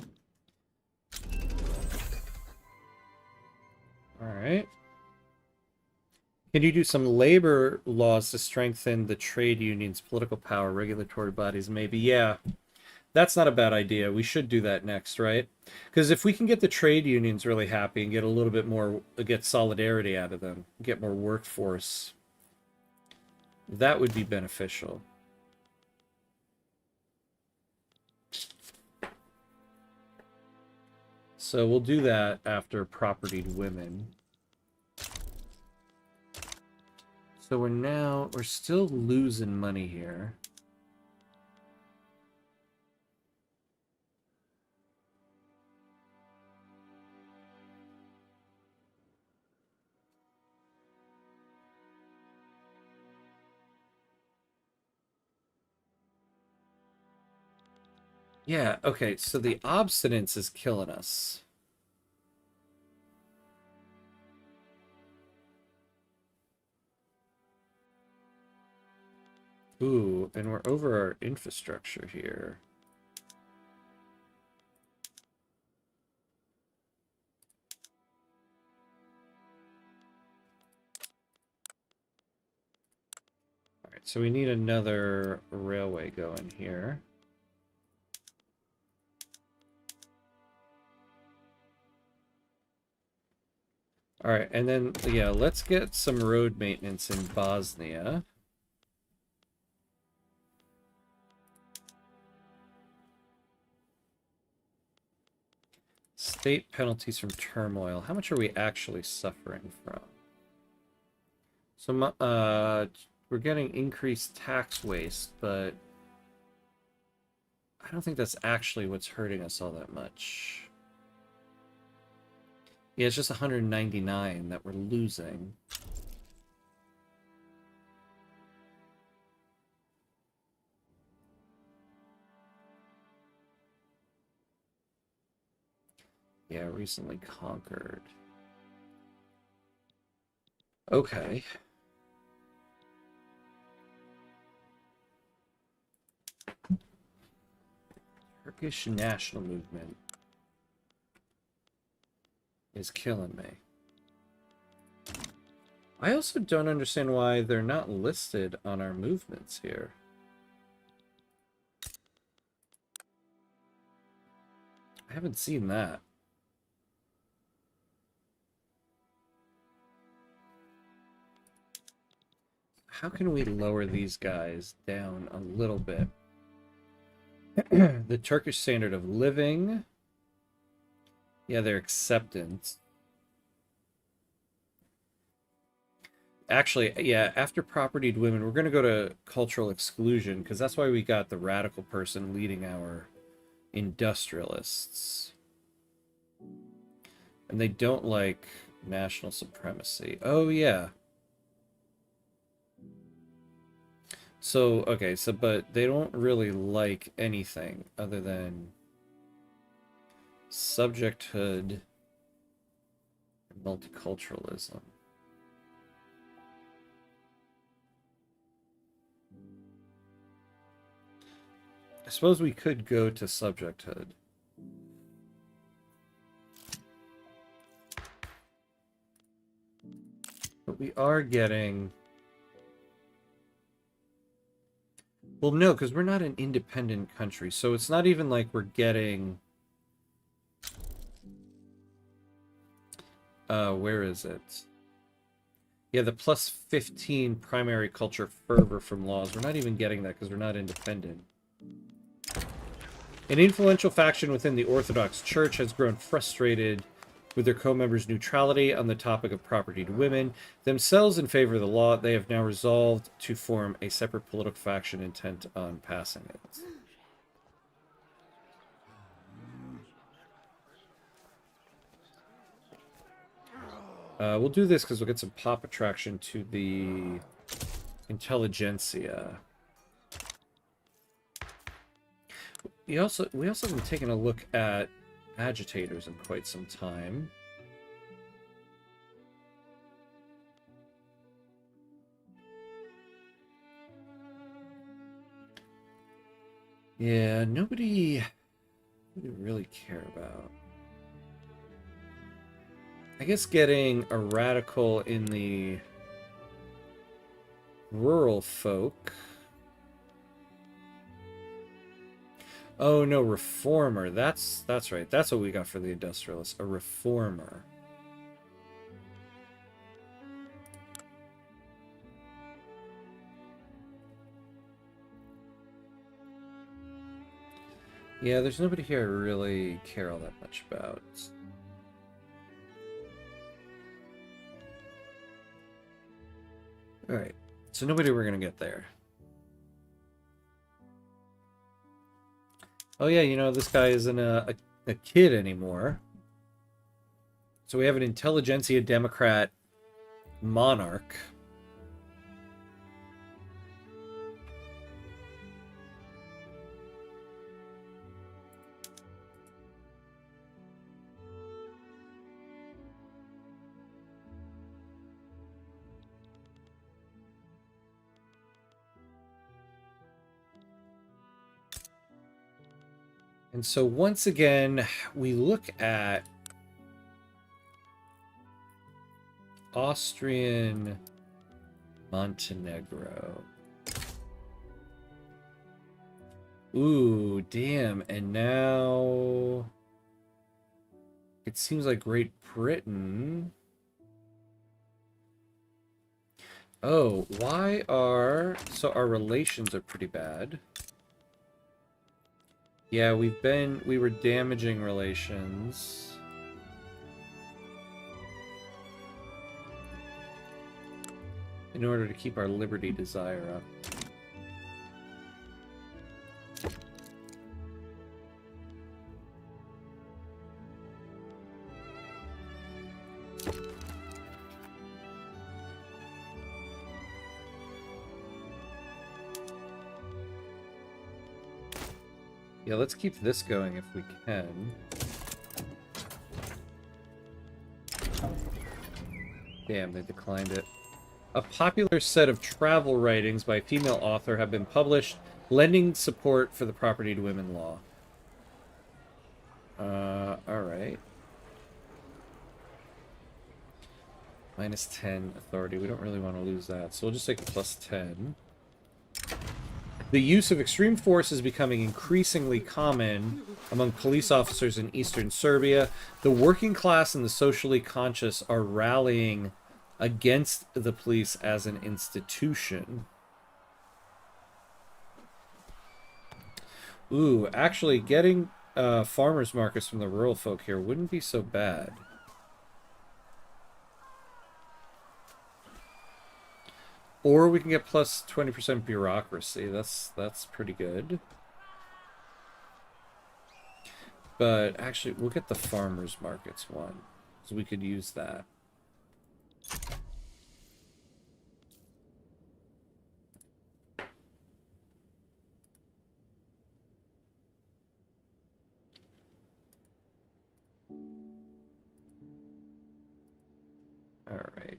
All right. Can you do some labor laws to strengthen the trade unions, political power, regulatory bodies? Maybe, yeah. That's not a bad idea. We should do that next, right? Because if we can get the trade unions really happy and get a little bit more, get solidarity out of them, get more workforce, that would be beneficial. So we'll do that after propertied women. So we're still losing money here. Yeah, okay, so the obstinance is killing us. Ooh, and we're over our infrastructure here. Alright, so we need another railway going here. Alright, and then, yeah, let's get some road maintenance in Bosnia. State penalties from turmoil. How much are we actually suffering from? So, we're getting increased tax waste, but I don't think that's actually what's hurting us all that much. Yeah, it's just 199 that we're losing. Yeah, recently conquered. Okay. Turkish national movement is killing me. I also don't understand why they're not listed on our movements here. I haven't seen that. How can we lower these guys down a little bit? The Turkish standard of living. Yeah, their acceptance. Actually, yeah, after propertied women, we're going to go to cultural exclusion, because that's why we got the radical person leading our industrialists. And they don't like national supremacy. Oh, yeah. So, okay, so, but they don't really like anything other than subjecthood and multiculturalism. I suppose we could go to subjecthood. But we are getting... Well, no, because we're not an independent country, so it's not even like we're getting... where is it? Yeah, the plus 15 primary culture fervor from laws. We're not even getting that because we're not independent. An influential faction within the Orthodox Church has grown frustrated with their co-members' neutrality on the topic of property to women. Themselves in favor of the law, they have now resolved to form a separate political faction intent on passing it. We'll do this because we'll get some pop attraction to the intelligentsia. We also haven't taken a look at agitators in quite some time. Yeah, nobody really care about. I guess getting a radical in the rural folk. Oh no, reformer. That's right. That's what we got for the industrialists. A reformer. Yeah, there's nobody here I really care all that much about. Alright, so nobody we're gonna get there. Oh yeah, you know, this guy isn't a kid anymore. So we have an intelligentsia Democrat monarch. And so once again, we look at Austrian Montenegro. Ooh, damn. And now it seems like Great Britain. Oh, why are... So our relations are pretty bad. Yeah, we were damaging relations. in order to keep our liberty desire up. Yeah, let's keep this going if we can. Damn, they declined it. A popular set of travel writings by a female author have been published, lending support for the property to women law. Alright. Minus 10 authority. We don't really want to lose that, so we'll just take a plus 10. The use of extreme force is becoming increasingly common among police officers in eastern Serbia. The working class and the socially conscious are rallying against the police as an institution. Ooh, actually, getting farmers markets from the rural folk here wouldn't be so bad. Or we can get plus 20% bureaucracy. That's pretty good. But actually, we'll get the farmers markets one, so we could use that. All right.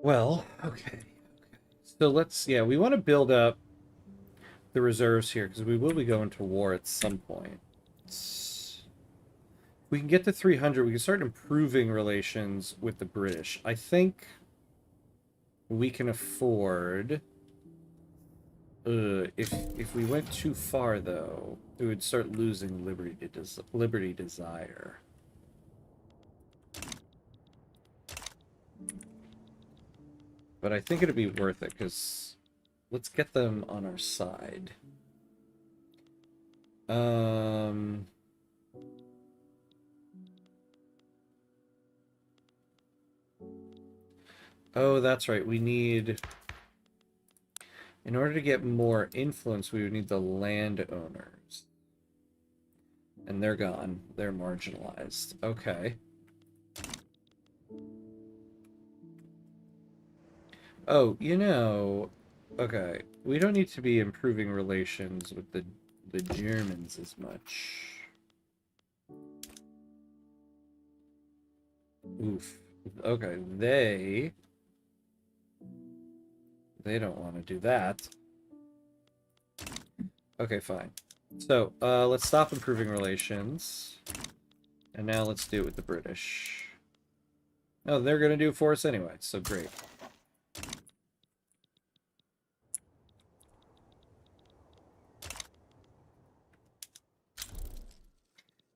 Well, okay. So let's, yeah, we want to build up the reserves here because we will be going to war at some point. We can get to 300. We can start improving relations with the British. I think we can afford. If we went too far, though, we would start losing liberty desire. But I think it'd be worth it, because let's get them on our side. Oh, that's right. We need... In order to get more influence, we would need the landowners. And they're gone. They're marginalized. Okay. Oh, you know... Okay. We don't need to be improving relations with the Germans as much. Oof. Okay, they don't want to do that. Okay, fine. So, let's stop improving relations. And now let's do it with the British. Oh, they're going to do it for us anyway, so great.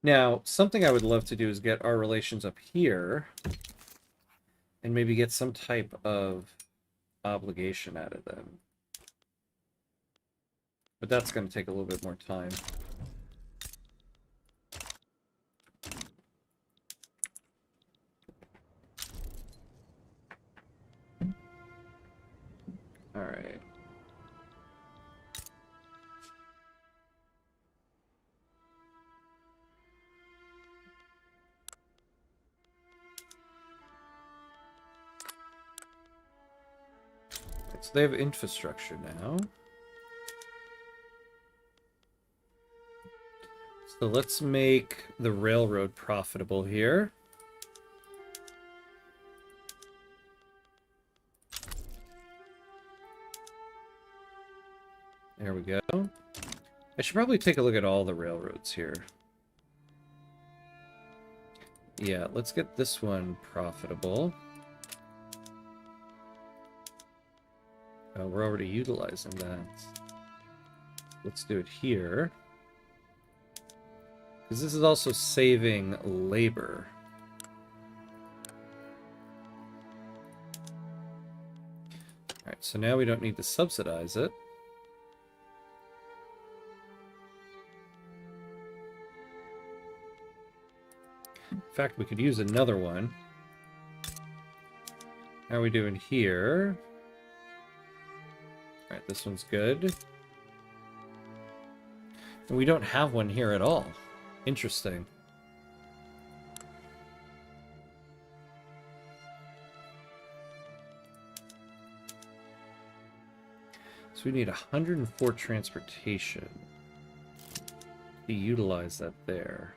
Now, something I would love to do is get our relations up here. And maybe get some type of obligation out of them. But that's going to take a little bit more time. All right. So they have infrastructure now. So let's make the railroad profitable here. There we go. I should probably take a look at all the railroads here. Yeah, let's get this one profitable. Oh, we're already utilizing that. Let's do it here. Because this is also saving labor. Alright, so now we don't need to subsidize it. In fact, we could use another one. How are we doing here? Alright, this one's good. And we don't have one here at all. Interesting. So we need 104 transportation to utilize that there.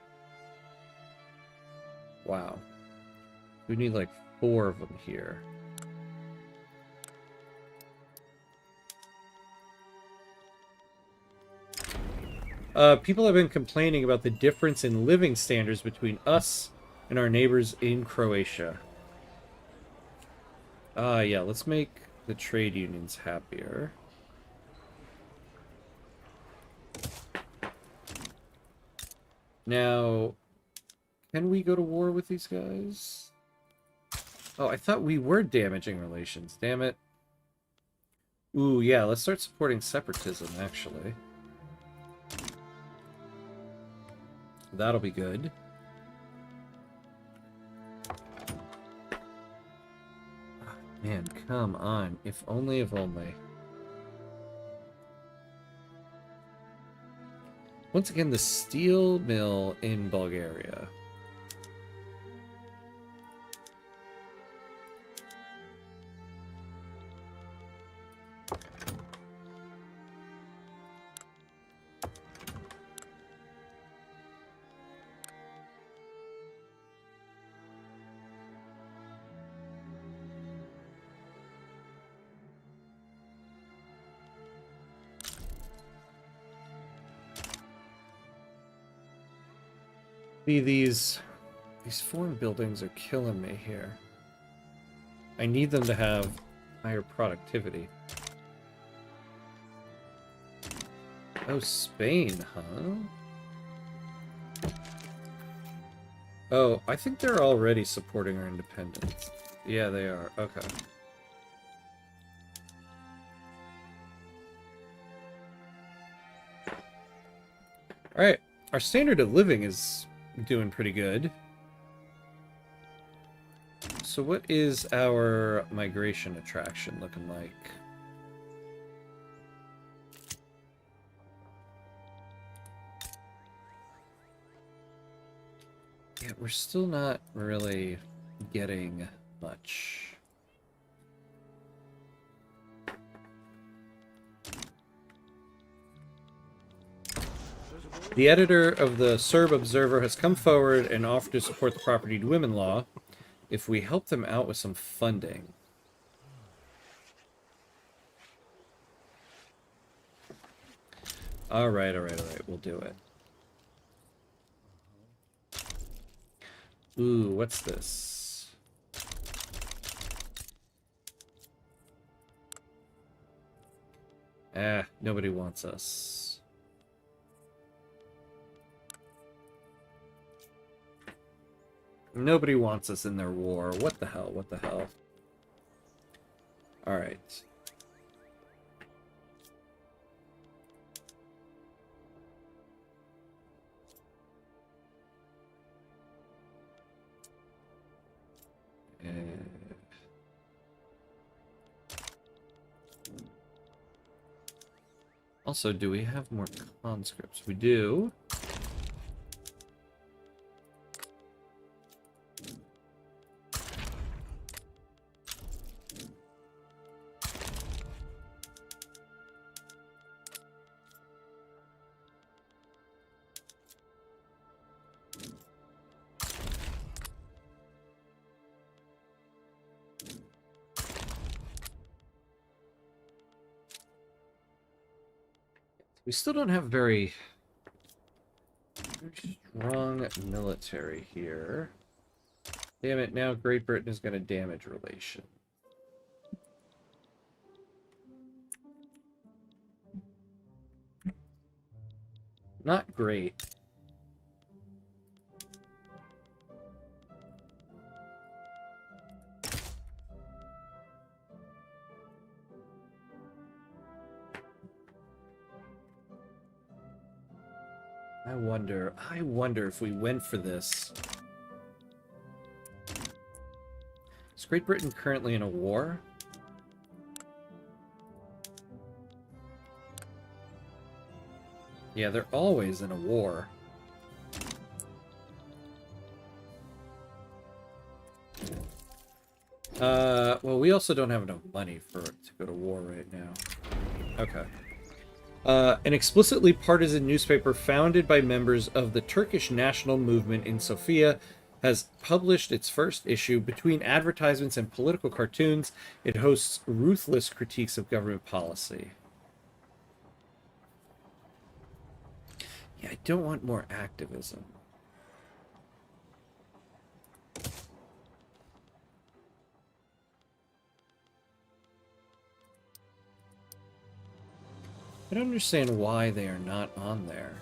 Wow. We need like 4 of them here. People have been complaining about the difference in living standards between us and our neighbors in Croatia. Yeah, let's make the trade unions happier. Now, can we go to war with these guys? Oh, I thought we were damaging relations. Damn it. Ooh, yeah, let's start supporting separatism, actually. That'll be good. Oh, man, come on. If only, if only. Once again, the steel mill in Bulgaria. See, these foreign buildings are killing me here. I need them to have higher productivity. Oh, Spain, huh? Oh, I think they're already supporting our independence. Yeah, they are. Okay. Alright. Our standard of living is doing pretty good. So what is our migration attraction looking like? Yeah, we're still not really getting much. The editor of the Serb Observer has come forward and offered to support the property to women law if we help them out with some funding. Alright, we'll do it. Ooh, what's this? Ah, nobody wants us. Nobody wants us in their war. What the hell? What the hell? Alright. Also, do we have more conscripts? We do. We still don't have very strong military here. Damn it, now Great Britain is going to damage relations. Not great. I wonder if we went for this, Is Great Britain currently in a war? Yeah, they're always in a war. Well, we also don't have enough money for it to go to war right now. Okay. An explicitly partisan newspaper founded by members of the Turkish national movement in Sofia has published its first issue. Between advertisements and political cartoons, it hosts ruthless critiques of government policy. Yeah, I don't want more activism. I don't understand why they are not on there.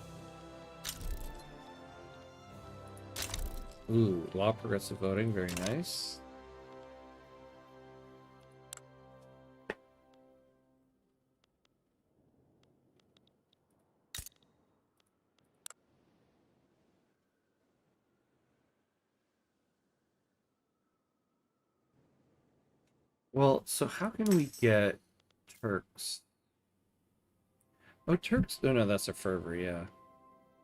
Ooh, law progressive voting, very nice. Well, so how can we get Turks? Oh, Turks. Oh, no, that's a fervor, yeah.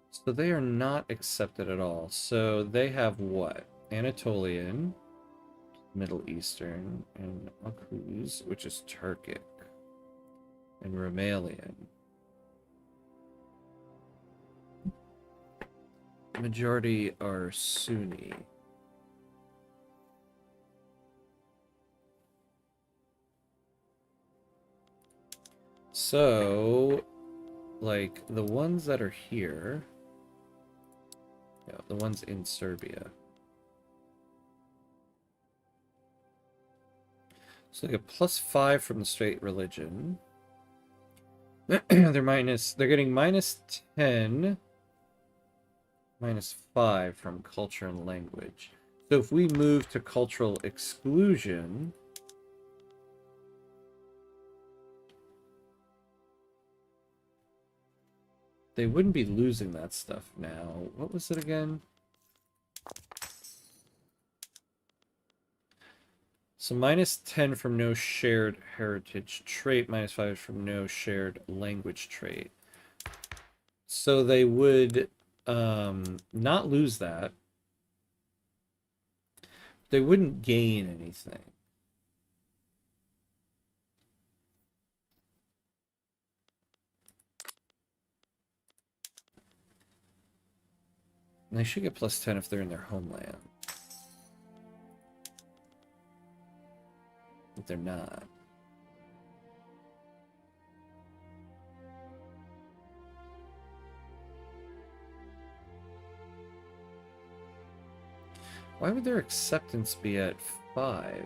So they are not accepted at all. So they have what? Anatolian, Middle Eastern, and Akuz, which is Turkic, and Romalian. Majority are Sunni. So, like, the ones that are here... Yeah, the ones in Serbia. So they get +5 from the state religion. They're getting -10, -5 from culture and language. So if we move to cultural exclusion, they wouldn't be losing that stuff now. What was it again? So -10 from no shared heritage trait, -5 from no shared language trait. So they would not lose that. They wouldn't gain anything. And they should get +10 if they're in their homeland. But they're not. Why would their acceptance be at 5?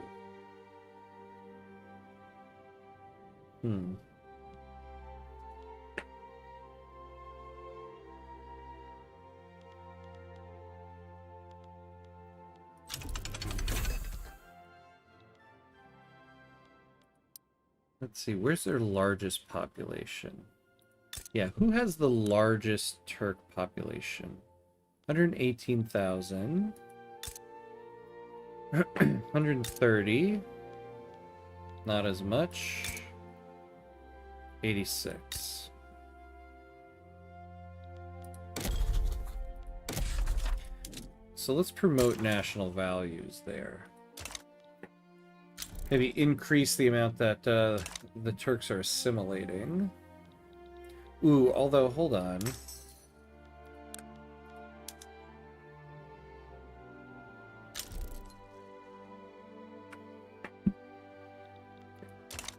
Let's see, where's their largest population? Yeah, who has the largest Turk population? 118,000. 130. Not as much. 86. So let's promote national values there. Maybe increase the amount that the Turks are assimilating. Ooh, although, hold on.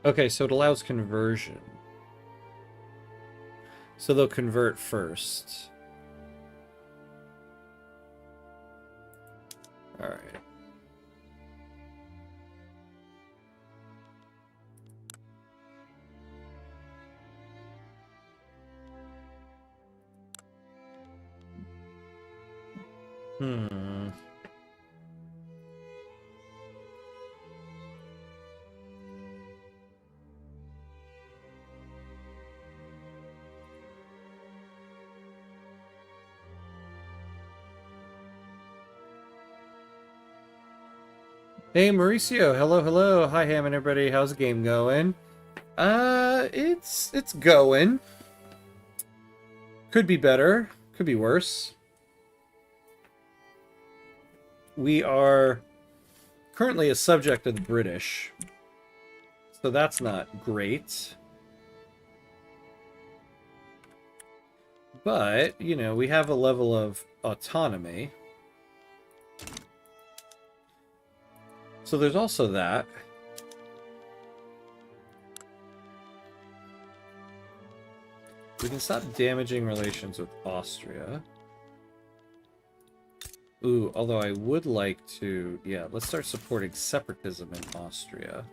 Okay, so it allows conversion. So they'll convert first. All right. Hey Mauricio, hello, hello. Hi Hammond, everybody. How's the game going? It's going. Could be better. Could be worse. We are currently a subject of the British, so that's not great. But, you know, we have a level of autonomy. So there's also that. We can stop damaging relations with Austria. Ooh, although I would like to... Yeah, let's start supporting separatism in Austria.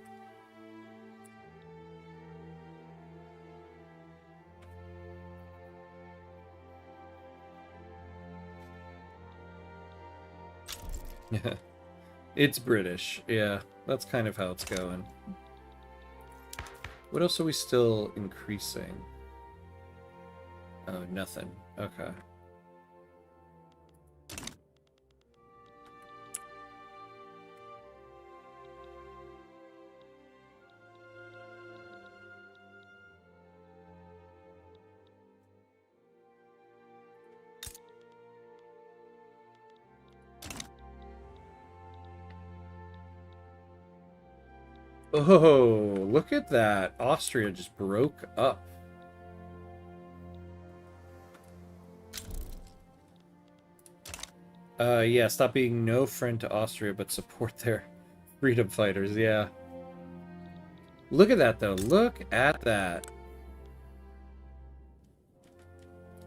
It's British. Yeah, that's kind of how it's going. What else are we still increasing? Oh, nothing. Okay. Oh, look at that. Austria just broke up. Yeah, stop being no friend to Austria, but support their freedom fighters, yeah. Look at that, though. Look at that.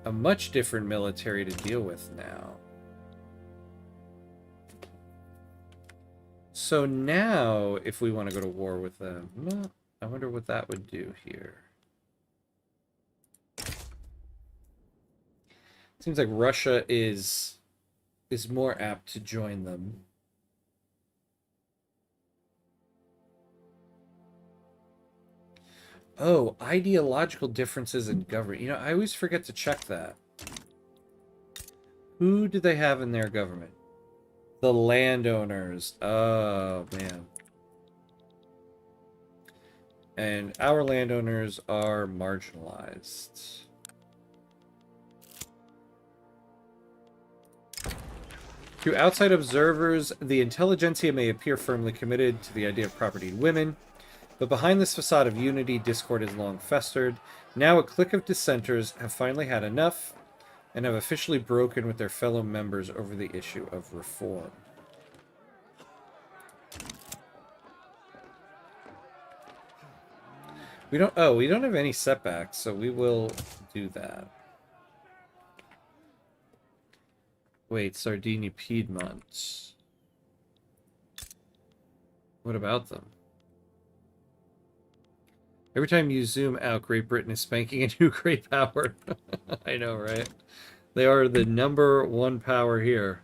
A much different military to deal with now. So now, if we want to go to war with them, I wonder what that would do here. Seems like Russia is more apt to join them. Oh, ideological differences in government. You know, I always forget to check that. Who do they have in their government? The landowners. Oh, man. And our landowners are marginalized. To outside observers, the intelligentsia may appear firmly committed to the idea of property in women, but behind this facade of unity, discord has long festered. Now a clique of dissenters have finally had enough and have officially broken with their fellow members over the issue of reform. We don't have any setbacks, so we will do that. Wait, Sardinia, Piedmont. What about them? Every time you zoom out, Great Britain is spanking a new great power. I know, right? They are the #1 power here.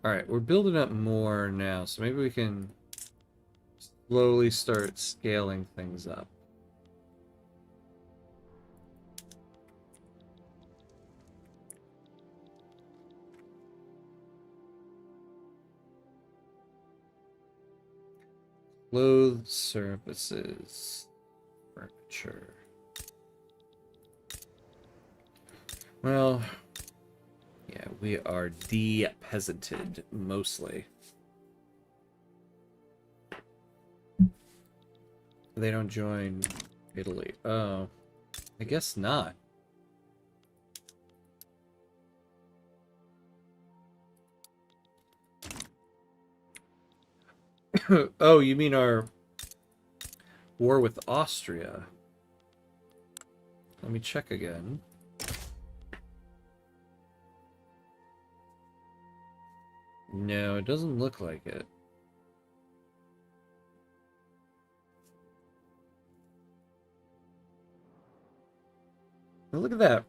Alright, we're building up more now, so maybe we can slowly start scaling things up. Clothes, services, furniture. Well, yeah, we are de-peasanted, mostly. They don't join Italy. Oh, I guess not. Oh, you mean our war with Austria? Let me check again. No, it doesn't look like it. Now look at that.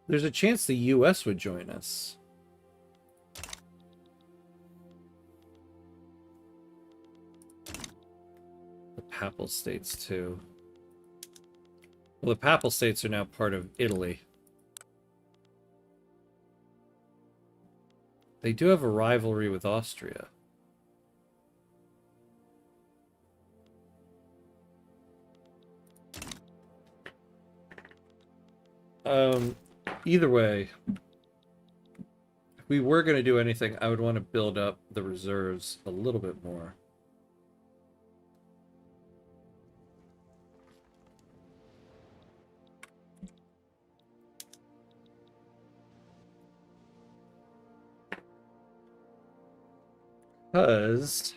There's a chance the US would join us. The Papal States, too. Well, the Papal States are now part of Italy. They do have a rivalry with Austria. Either way, if we were going to do anything, I would want to build up the reserves a little bit more. Because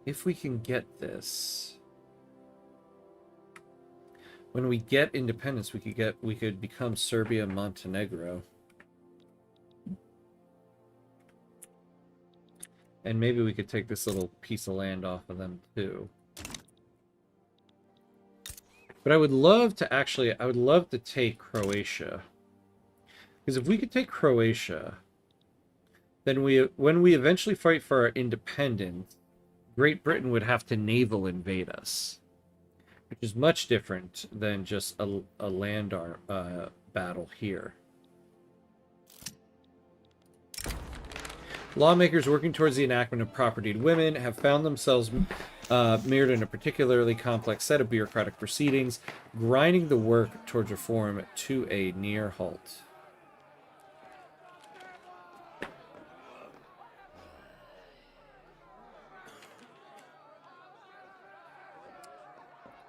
if we can get this, when we get independence, we could become Serbia and Montenegro. And maybe we could take this little piece of land off of them too. But I would love to take Croatia. Because if we could take Croatia, then when we eventually fight for our independence, Great Britain would have to naval invade us, which is much different than just a land battle here. Lawmakers working towards the enactment of property to women have found themselves mired in a particularly complex set of bureaucratic proceedings, grinding the work towards reform to a near halt.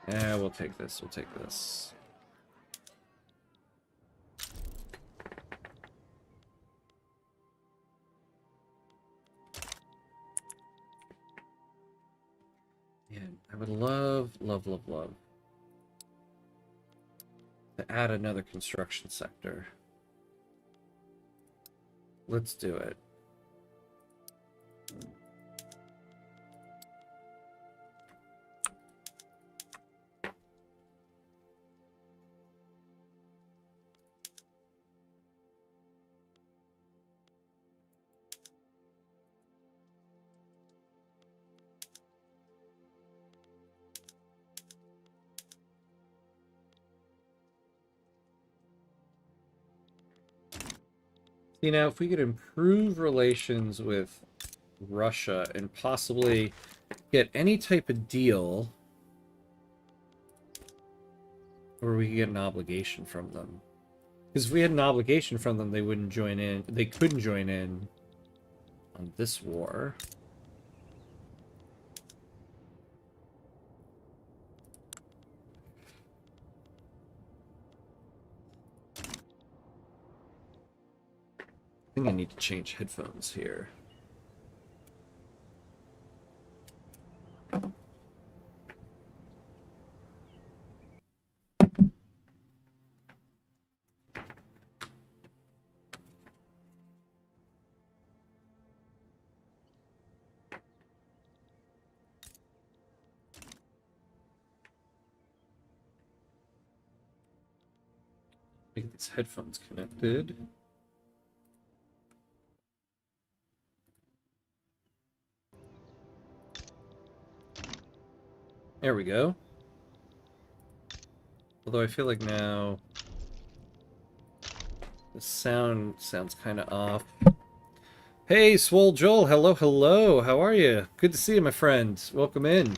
Yeah, we'll take this. We'll take this. Man, I would love to add another construction sector. Let's do it. You know, if we could improve relations with Russia and possibly get any type of deal where we could get an obligation from them. Because if we had an obligation from them, they wouldn't join in. They couldn't join in on this war. I think I need to change headphones here. Get these headphones connected. There we go. Although I feel like now the sound sounds kind of off. Hey, Swole Joel. Hello, hello. How are you? Good to see you, my friend. Welcome in.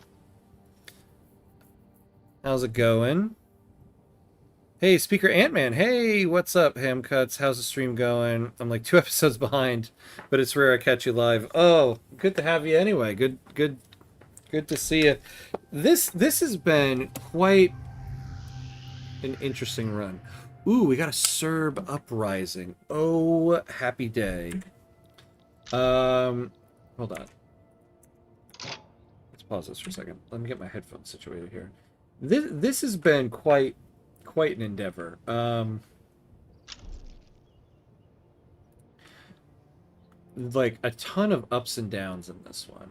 How's it going? Hey, Speaker Ant-Man. Hey, what's up, Hamcuts? How's the stream going? I'm like 2 episodes behind, but it's rare I catch you live. Oh, good to have you anyway. Good to see you. This has been quite an interesting run. Ooh, we got a Serb uprising. Oh, happy day. Hold on. Let's pause this for a second. Let me get my headphones situated here. This has been quite an endeavor. Like a ton of ups and downs in this one.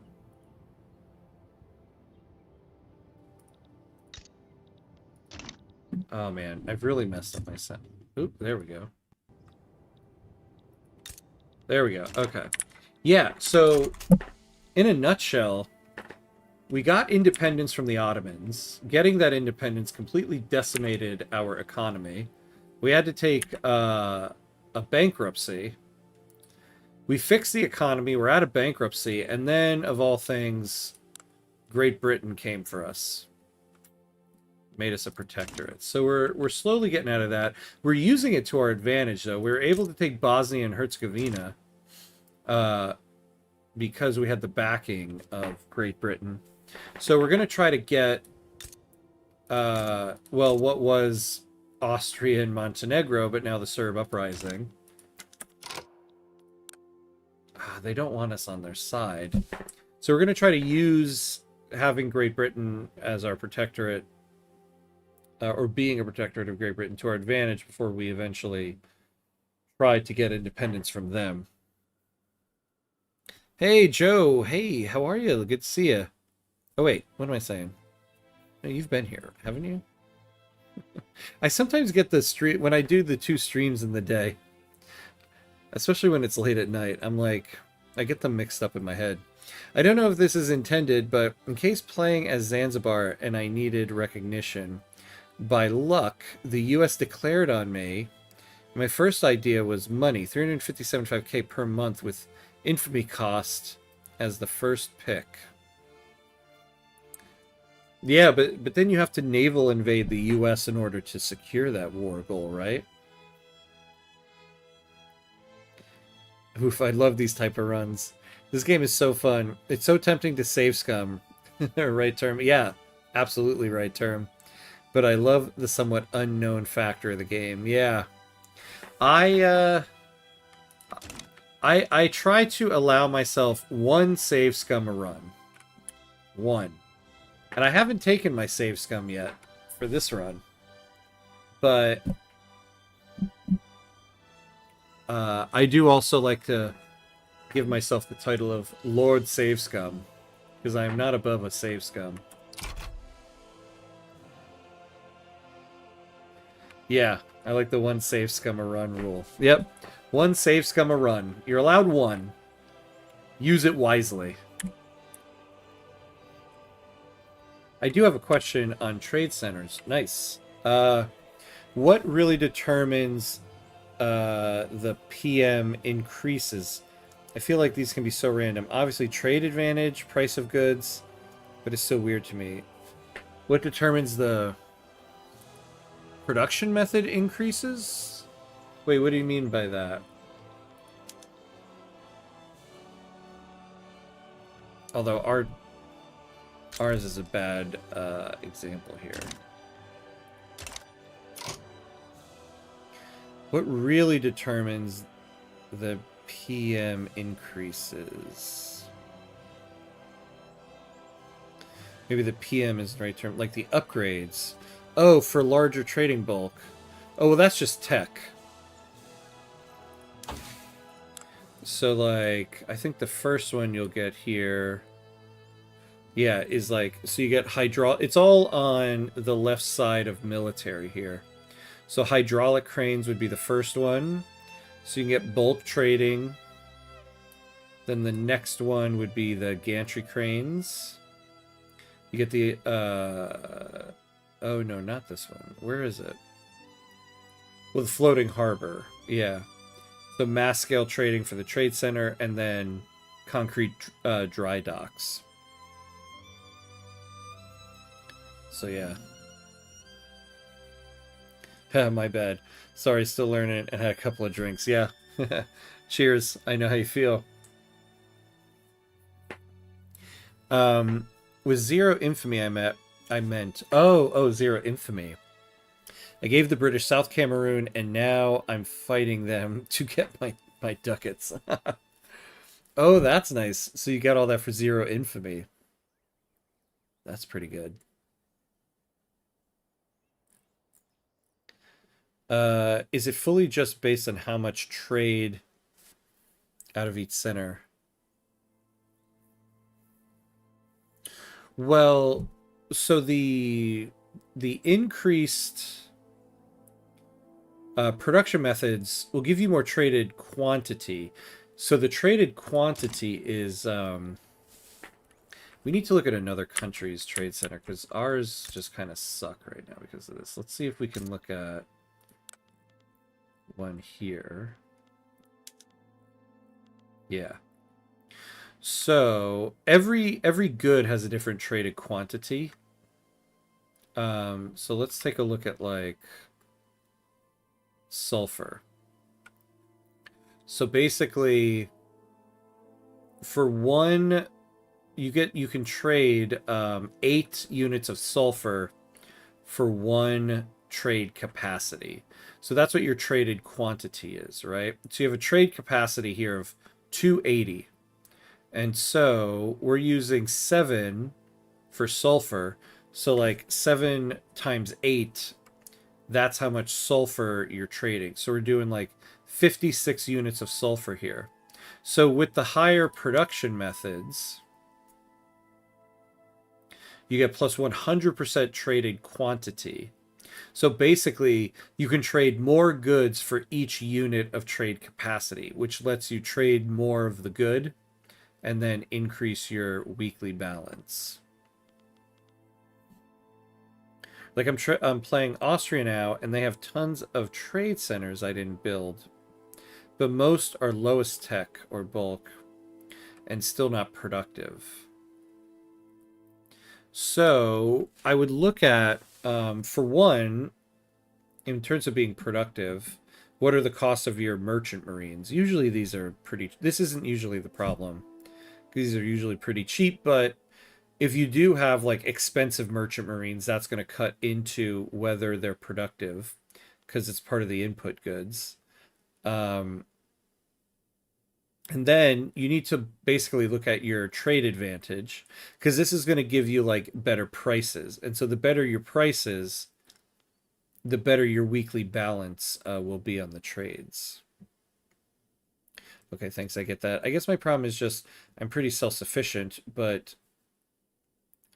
Oh man, I've really messed up my set. Oop, there we go. There we go. Okay. Yeah, so in a nutshell, We got independence from the Ottomans. Getting that independence completely decimated our economy. We had to take a bankruptcy. We fixed the economy. We're out of bankruptcy. And then, of all things, Great Britain came for us. Made us a protectorate. So we're slowly getting out of that. We're using it to our advantage, though. We were able to take Bosnia and Herzegovina because we had the backing of Great Britain. So we're going to try to get, well, what was Austria and Montenegro, but now the Serb uprising. They don't want us on their side. So we're going to try to use having Great Britain as our protectorate, or being a protectorate of Great Britain, to our advantage before we eventually try to get independence from them. Hey, Joe. Hey, how are you? Good to see you. Oh, wait. What am I saying? No, you've been here, haven't you? I sometimes get the stream when I do the 2 streams in the day, especially when it's late at night. I'm like, I get them mixed up in my head. I don't know if this is intended, but in case playing as Zanzibar and I needed recognition, by luck, the U.S. declared on me. My first idea was money, 357.5k per month with infamy cost as the first pick. Yeah, but then you have to naval invade the U.S. in order to secure that war goal, right? Oof, I love these type of runs. This game is so fun. It's so tempting to save scum. Right term. Yeah, absolutely right term. But I love the somewhat unknown factor of the game. Yeah. I try to allow myself 1 save scum a run. 1. And I haven't taken my save scum yet for this run. But I do also like to give myself the title of Lord Save Scum, because I am not above a save scum. Yeah, I like the 1 save scum a run rule. Yep, 1 save scum a run. You're allowed 1. Use it wisely. I do have a question on trade centers. Nice. What really determines the PM increases? I feel like these can be so random. Obviously, trade advantage, price of goods, but it's so weird to me. What determines the production method increases? Wait, what do you mean by that? Although ours is a bad example here. What really determines the PM increases? Maybe the PM is the right term. Like the upgrades. Oh, for larger trading bulk. Oh, well, that's just tech. So, like, I think the first one you'll get here... Yeah, is like... So you get hydraulic... It's all on the left side of military here. So hydraulic cranes would be the first one. So you can get bulk trading. Then the next one would be the gantry cranes. You get the... Oh, no, not this one. Where is it? Well, the floating harbor. Yeah. So mass scale trading for the trade center, and then concrete dry docks. So, yeah. My bad. Sorry, still learning and had a couple of drinks. Yeah. Cheers. I know how you feel. With Zero Infamy I meant... Oh, Zero Infamy. I gave the British South Cameroon, and now I'm fighting them to get my ducats. Oh, that's nice. So you got all that for Zero Infamy. That's pretty good. Is it fully just based on how much trade out of each center? Well, so the increased production methods will give you more traded quantity. So the traded quantity is We need to look at another country's trade center because ours just kind of suck right now because of this. Let's see if we can look at one here. Yeah. So every good has a different traded quantity. So let's take a look at like sulfur. So basically, for one, you can trade 8 units of sulfur for 1 trade capacity. So that's what your traded quantity is, right? So you have a trade capacity here of 280. And so we're using 7 for sulfur. So like 7 times 8, that's how much sulfur you're trading. So we're doing like 56 units of sulfur here. So with the higher production methods, you get plus 100% traded quantity. So basically, you can trade more goods for each unit of trade capacity, which lets you trade more of the good and then increase your weekly balance. Like I'm playing Austria now, and they have tons of trade centers I didn't build, but most are lowest tech or bulk and still not productive. So I would look at, for one, in terms of being productive, what are the costs of your merchant marines? Usually these are pretty, this isn't usually the problem. These are usually pretty cheap, but if you do have like expensive merchant marines, that's going to cut into whether they're productive because it's part of the input goods. And then you need to basically look at your trade advantage because this is going to give you like better prices. And so the better your prices, the better your weekly balance will be on the trades. Okay, thanks. I get that. I guess my problem is just I'm pretty self-sufficient, but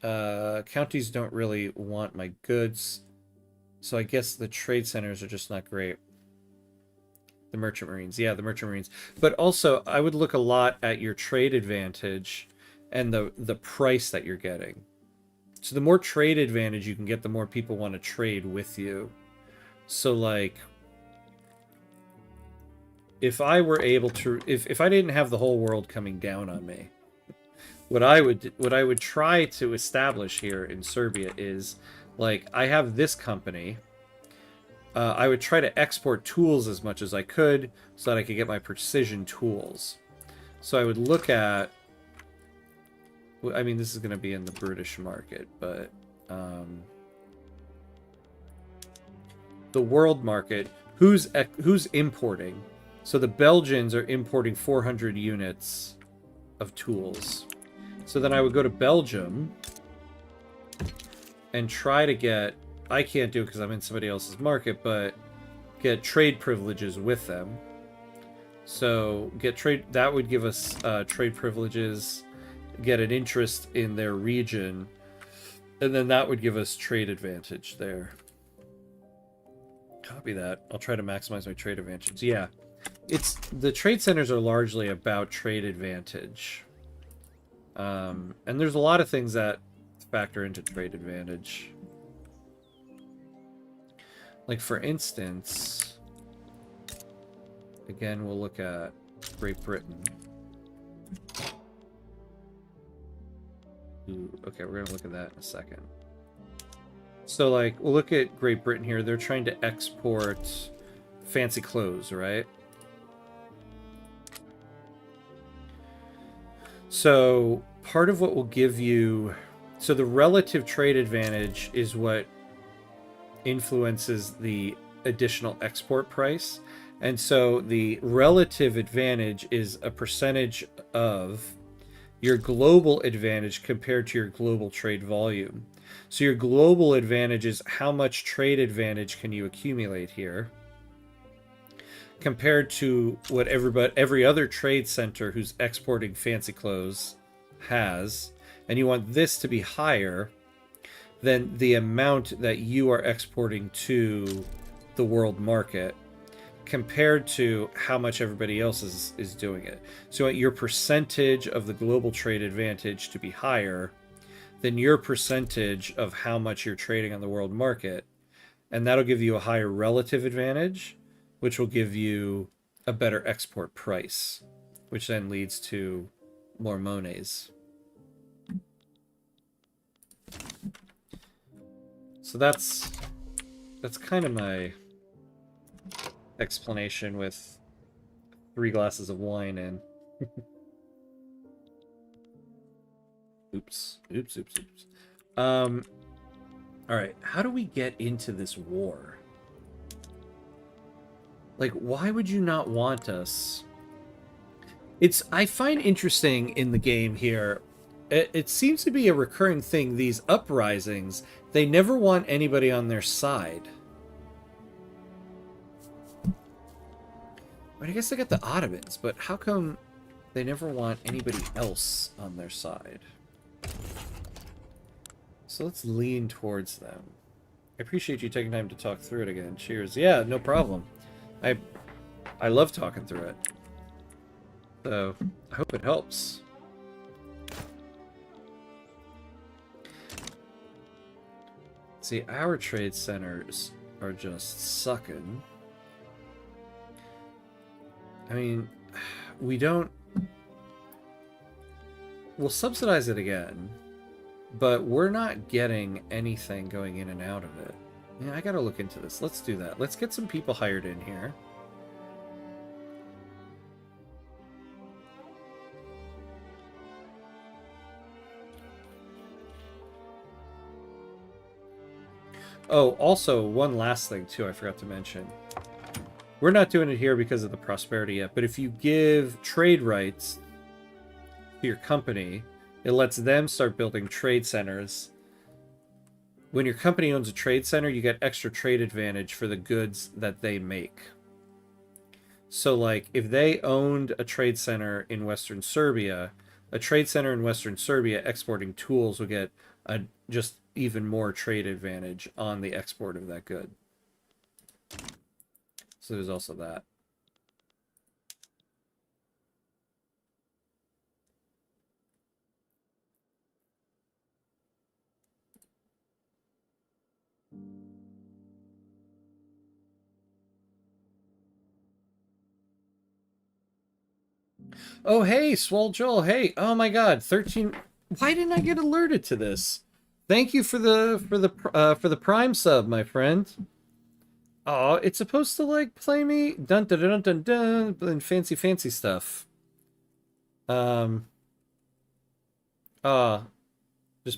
counties don't really want my goods. So I guess the trade centers are just not great. The merchant marines. Yeah, the merchant marines. But also, I would look a lot at your trade advantage and the price that you're getting. So the more trade advantage you can get, the more people want to trade with you. So like, if I were able to, if I didn't have the whole world coming down on me, what I would try to establish here in Serbia is, like, I have this company. I would try to export tools as much as I could so that I could get my precision tools. So I would look at, I mean, this is going to be in the British market, but the world market, who's importing? So the Belgians are importing 400 units of tools. So then I would go to Belgium and try to get, I can't do it because I'm in somebody else's market, but get trade privileges with them. So get trade, that would give us trade privileges, get an interest in their region, and then that would give us trade advantage there. Copy that. I'll try to maximize my trade advantage. Yeah. It's the trade centers are largely about trade advantage. And there's a lot of things that factor into trade advantage. Like, for instance, again, we'll look at Great Britain. Ooh, okay, we're going to look at that in a second. So, like, we'll look at Great Britain here. They're trying to export fancy clothes, right? So, part of what will give you... So, the relative trade advantage is what influences the additional export price. And so, the relative advantage is a percentage of your global advantage compared to your global trade volume. So your global advantage is how much trade advantage can you accumulate here compared to what every other trade center who's exporting fancy clothes has. And you want this to be higher than the amount that you are exporting to the world market, compared to how much everybody else is doing it. So you want your percentage of the global trade advantage to be higher than your percentage of how much you're trading on the world market. And that'll give you a higher relative advantage, which will give you a better export price, which then leads to more monies. So that's kind of my explanation with 3 glasses of wine in. Oops. Alright, how do we get into this war? Like, why would you not want us? I find interesting in the game here, it seems to be a recurring thing, these uprisings, they never want anybody on their side. I guess they got the Ottomans, but how come they never want anybody else on their side? So let's lean towards them. I appreciate you taking time to talk through it again. Cheers. Yeah, no problem. I love talking through it. So, I hope it helps. See, our trade centers are just sucking. I mean, we'll subsidize it again, but we're not getting anything going in and out of it. Yeah, I gotta look into this. Let's do that. Let's get some people hired in here. Oh, also, one last thing, too, I forgot to mention. We're not doing it here because of the prosperity yet, but if you give trade rights to your company, it lets them start building trade centers. When your company owns a trade center, you get extra trade advantage for the goods that they make. So, like, if they owned a trade center in Western Serbia, a trade center in Western Serbia exporting tools would get a just even more trade advantage on the export of that good. So there's also that. Oh, hey, Swole Joel. Hey, oh my God, 13. Why didn't I get alerted to this? Thank you for the Prime sub, my friend. Oh, it's supposed to like play me dun dun dun dun dun and fancy stuff. Just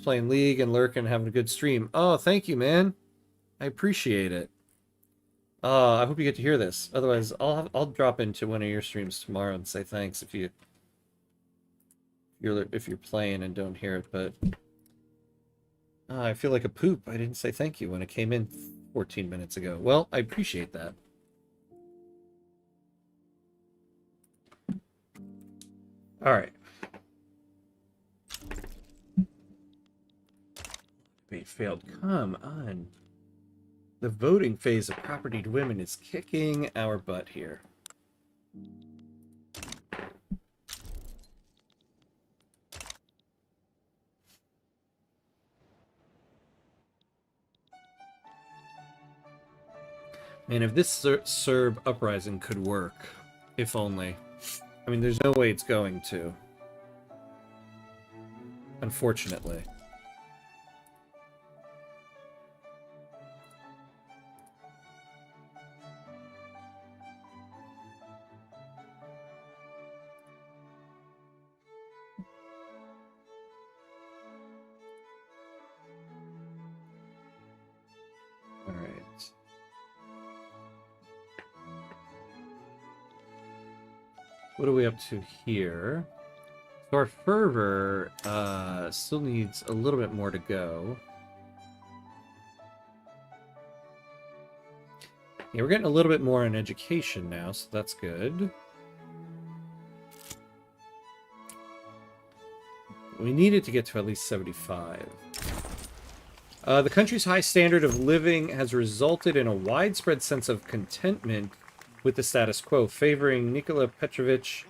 playing League and lurking, having a good stream. Oh, thank you, man. I appreciate it. I hope you get to hear this. Otherwise, I'll drop into one of your streams tomorrow and say thanks if you're playing and don't hear it. But I feel like a poop. I didn't say thank you when it came in 14 minutes ago. Well, I appreciate that. All right. Debate failed. Come on. The voting phase of propertied women is kicking our butt here. Man, if this Serb uprising could work, if only. I mean, there's no way it's going to. Unfortunately. What are we up to here? So our fervor still needs a little bit more to go. Yeah, we're getting a little bit more in education now, so that's good. We needed to get to at least 75. The country's high standard of living has resulted in a widespread sense of contentment with the status quo, favoring Nikola Petrovich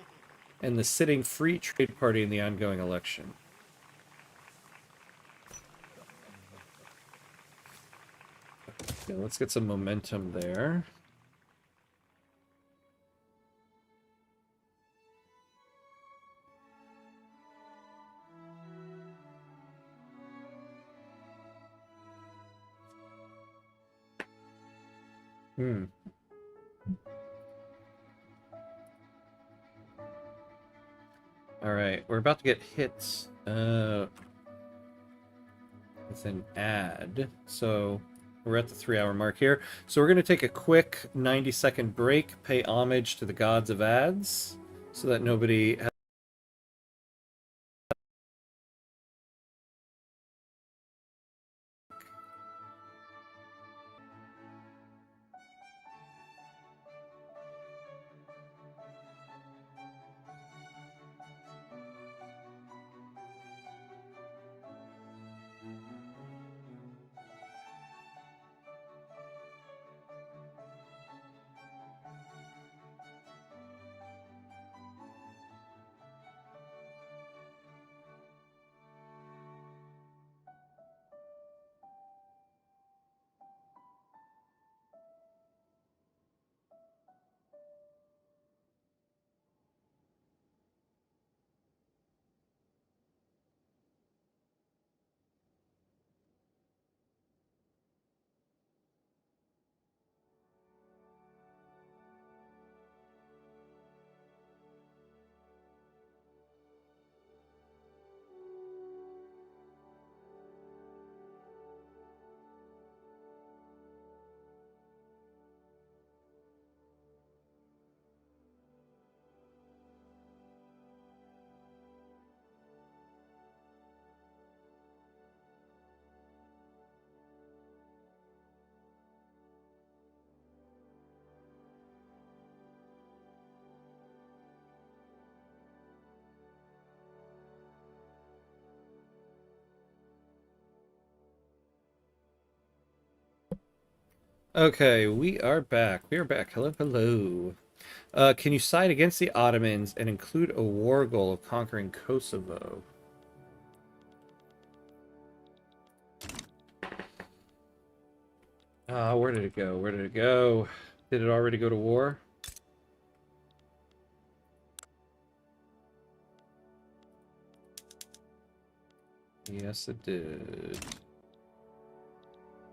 and the sitting Free Trade Party in the ongoing election. Okay, let's get some momentum there. Alright, we're about to get hits with an ad. So we're at the 3-hour mark here. So we're going to take a quick 90-second break, pay homage to the gods of ads, so that nobody has... Okay, we are back. We are back. Hello, hello. Can you side against the Ottomans and include a war goal of conquering Kosovo? Ah, where did it go? Where did it go? Did it already go to war? Yes, it did.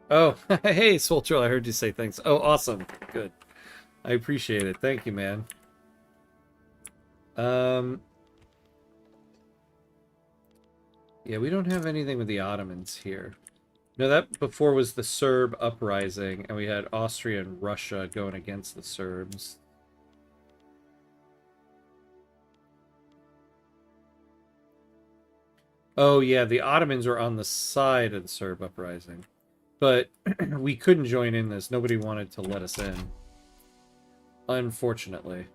Oh, hey, Soul Troll, I heard you say thanks. Oh, awesome. Good. I appreciate it. Thank you, man. Yeah, we don't have anything with the Ottomans here. No, that before was the Serb uprising, and we had Austria and Russia going against the Serbs. Oh, yeah, the Ottomans were on the side of the Serb uprising. But we couldn't join in this. Nobody wanted to let us in. Unfortunately.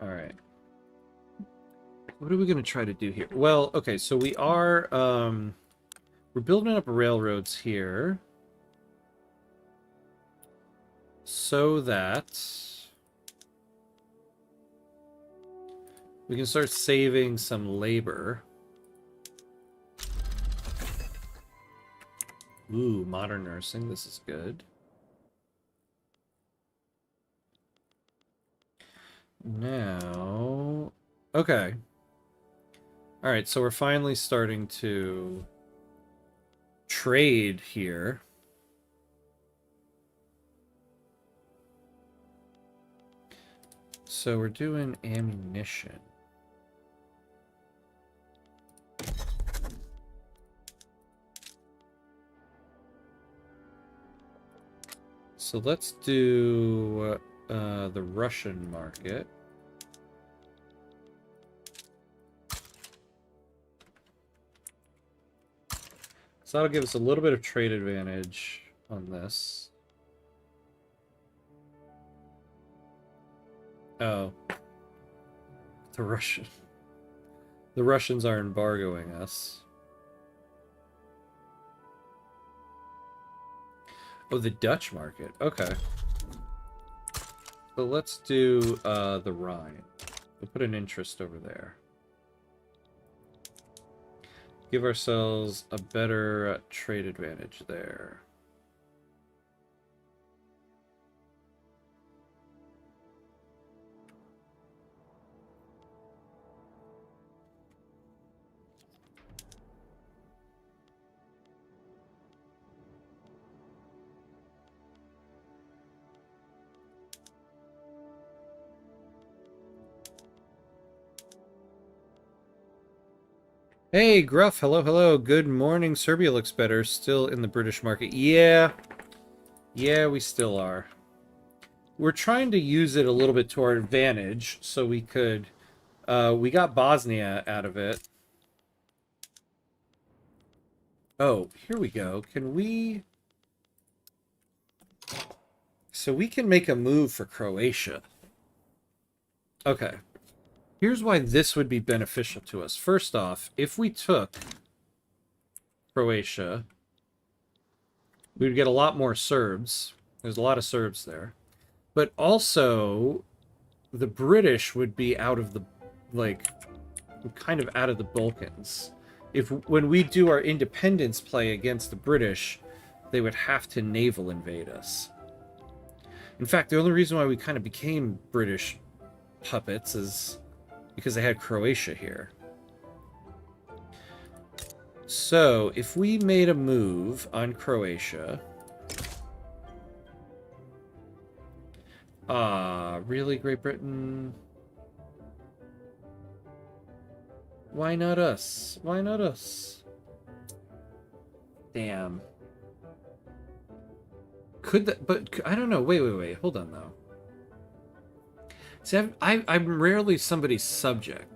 Alright. What are we going to try to do here? Well, okay, so we are, we're building up railroads here. So that we can start saving some labor. Ooh, modern nursing. This is good. Now... Okay. Alright, so we're finally starting to trade here. So we're doing ammunition. So let's do the Russian market. So that'll give us a little bit of trade advantage on this. Oh. The Russian. The Russians are embargoing us. Oh, the Dutch market. Okay. So let's do the Rhine. We'll put an interest over there. Give ourselves a better trade advantage there. Hey, Gruff, hello, hello. Good morning. Serbia looks better. Still in the British market. Yeah. Yeah, we still are. We're trying to use it a little bit to our advantage, so we could... we got Bosnia out of it. Oh, here we go. Can we... So we can make a move for Croatia. Okay. Here's why this would be beneficial to us. First off, if we took Croatia, we would get a lot more Serbs. There's a lot of Serbs there. But also, the British would be out of the, like, kind of out of the Balkans. When we do our independence play against the British, they would have to naval invade us. In fact, the only reason why we kind of became British puppets is because they had Croatia here. So, if we made a move on Croatia... really, Great Britain? Why not us? Why not us? Damn. Could that... But, I don't know. Wait. Hold on, though. See, I'm rarely somebody's subject.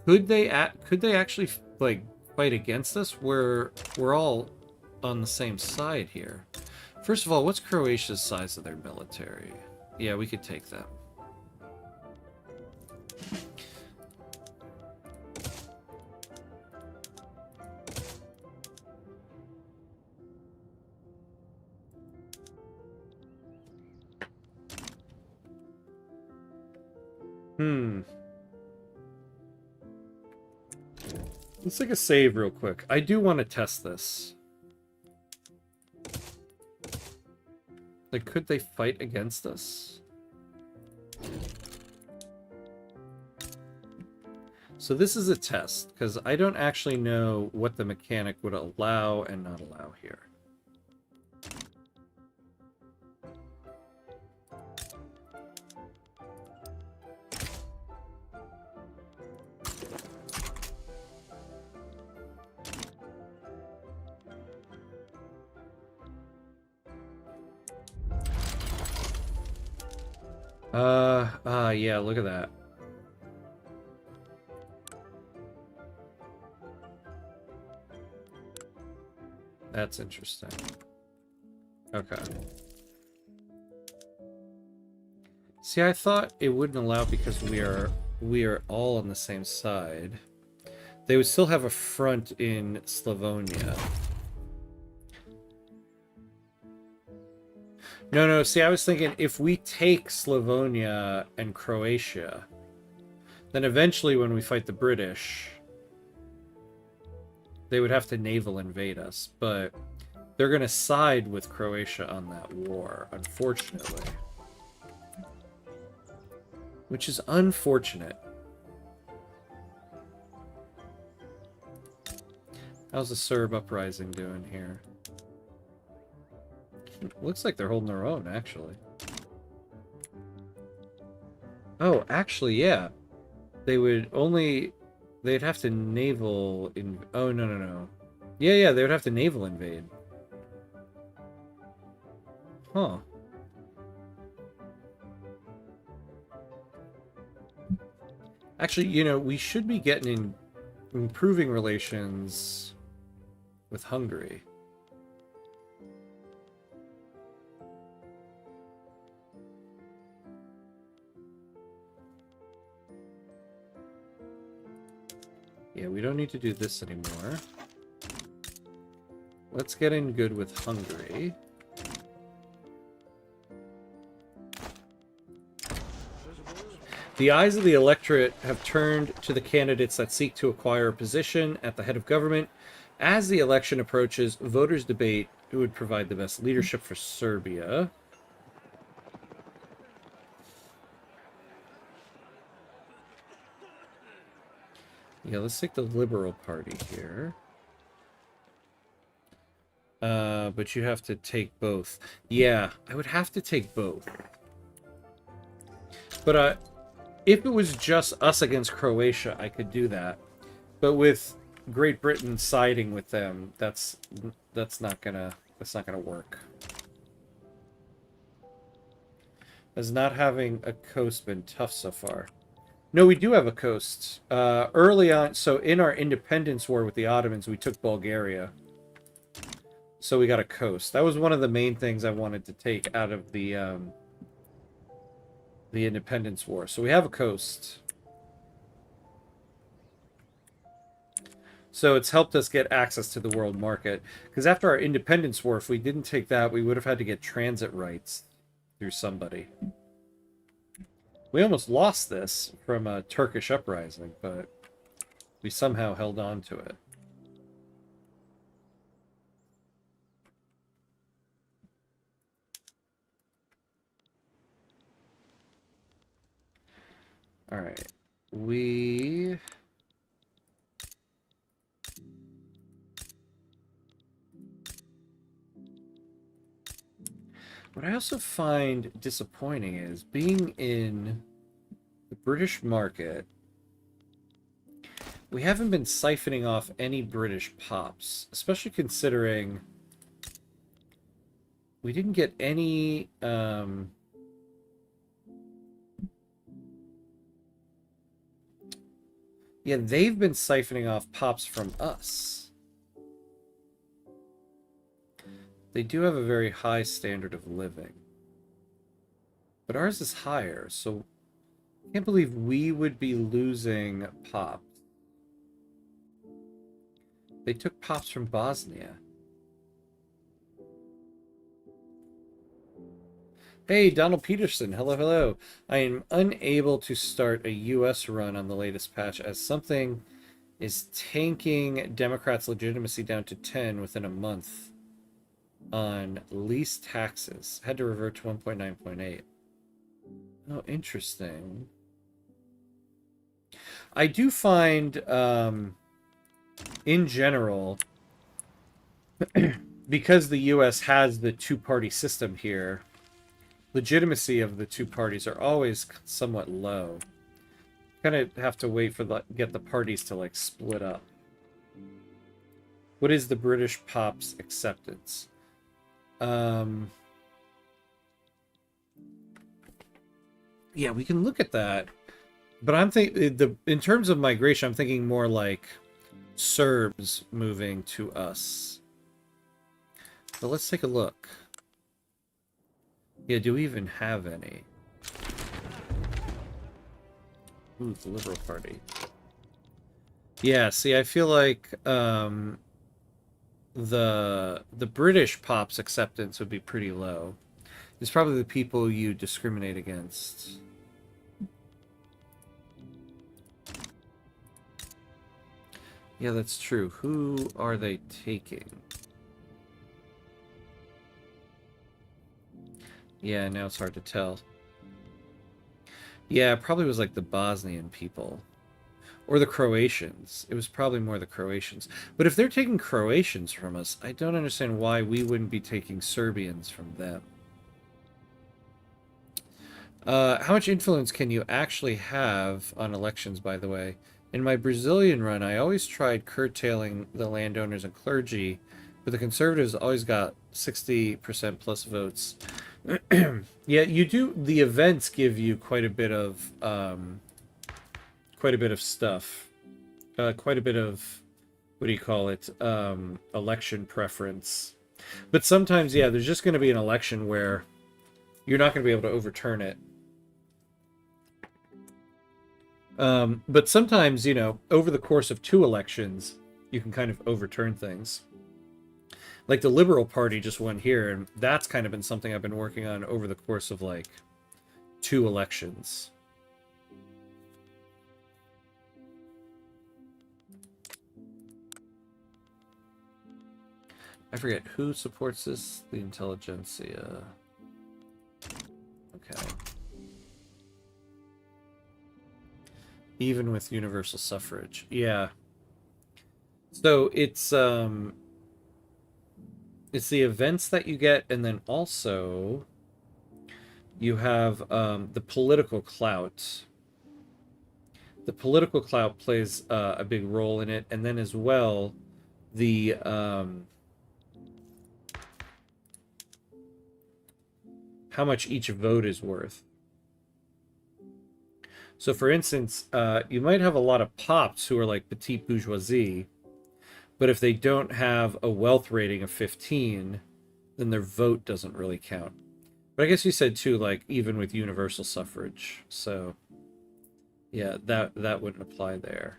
Could they actually, like, fight against us? We're all on the same side here. First of all, what's Croatia's size of their military? Yeah, we could take them. Let's take a save real quick. I do want to test this. Like, could they fight against us? So this is a test, because I don't actually know what the mechanic would allow and not allow here. Yeah, look at that. That's interesting. Okay. See, I thought it wouldn't allow because we are all on the same side. They would still have a front in Slavonia. No, see, I was thinking if we take Slavonia and Croatia, then eventually when we fight the British, they would have to naval invade us, but they're going to side with Croatia on that war, unfortunately. Which is unfortunate. How's the Serb uprising doing here? Looks like they're holding their own, actually. Oh, actually, yeah. They would only... They'd have to naval... Oh, no. Yeah, they would have to naval invade. Huh. Actually, you know, we should be getting improving relations with Hungary. Yeah, we don't need to do this anymore. Let's get in good with Hungary. The eyes of the electorate have turned to the candidates that seek to acquire a position at the head of government. As the election approaches, voters debate who would provide the best leadership for Serbia. Yeah, let's take the Liberal Party here. But you have to take both. Yeah, I would have to take both. But if it was just us against Croatia, I could do that. But with Great Britain siding with them, that's not gonna work. Has not having a coast been tough so far? No, we do have a coast. Early on, so in our independence war with the Ottomans, we took Bulgaria. So we got a coast. That was one of the main things I wanted to take out of the independence war. So we have a coast. So it's helped us get access to the world market. Because after our independence war, if we didn't take that, we would have had to get transit rights through somebody. We almost lost this from a Turkish uprising, but we somehow held on to it. All right, what I also find disappointing is being in the British market, we haven't been siphoning off any British pops, especially considering we didn't get any yeah, they've been siphoning off pops from us. They do have a very high standard of living. But ours is higher, so I can't believe we would be losing pops. They took pops from Bosnia. Hey, Donald Peterson. Hello, hello. I am unable to start a US run on the latest patch as something is tanking Democrats' legitimacy down to 10 within a month on least taxes. Had to revert to 1.9.8. Oh, interesting. I do find, in general, because the US has the two-party system here, legitimacy of the two parties are always somewhat low. Kind of have to wait for get the parties to like split up. What is the British pop's acceptance? Yeah, we can look at that. But I'm thinking in terms of migration, I'm thinking more like Serbs moving to us. But let's take a look. Yeah, do we even have any? Ooh, the Liberal Party. Yeah, see, I feel like the British pop's acceptance would be pretty low. It's probably the people you discriminate against. Yeah, that's true. Who are they taking? Yeah, now it's hard to tell. Yeah, it probably was like the Bosnian people. Or the Croatians. It was probably more the Croatians. But if they're taking Croatians from us, I don't understand why we wouldn't be taking Serbians from them. How much influence can you actually have on elections, by the way? In my Brazilian run, I always tried curtailing the landowners and clergy, but the conservatives always got 60% plus votes. Yeah, you do. The events give you quite a bit of stuff, quite a bit of, what do you call it? Election preference. But sometimes, yeah, there's just going to be an election where you're not going to be able to overturn it. But sometimes, you know, over the course of 2 elections, you can kind of overturn things. Like the Liberal Party just won here, and that's kind of been something I've been working on over the course of like 2 elections. I forget who supports this. The intelligentsia. Okay. Even with universal suffrage. Yeah. So it's the events that you get, and then also you have the political clout. The political clout plays a big role in it, and then as well the how much each vote is worth. So for instance, you might have a lot of pops who are like petite bourgeoisie, but if they don't have a wealth rating of 15, then their vote doesn't really count. But I guess you said too, like even with universal suffrage. So yeah, that wouldn't apply there.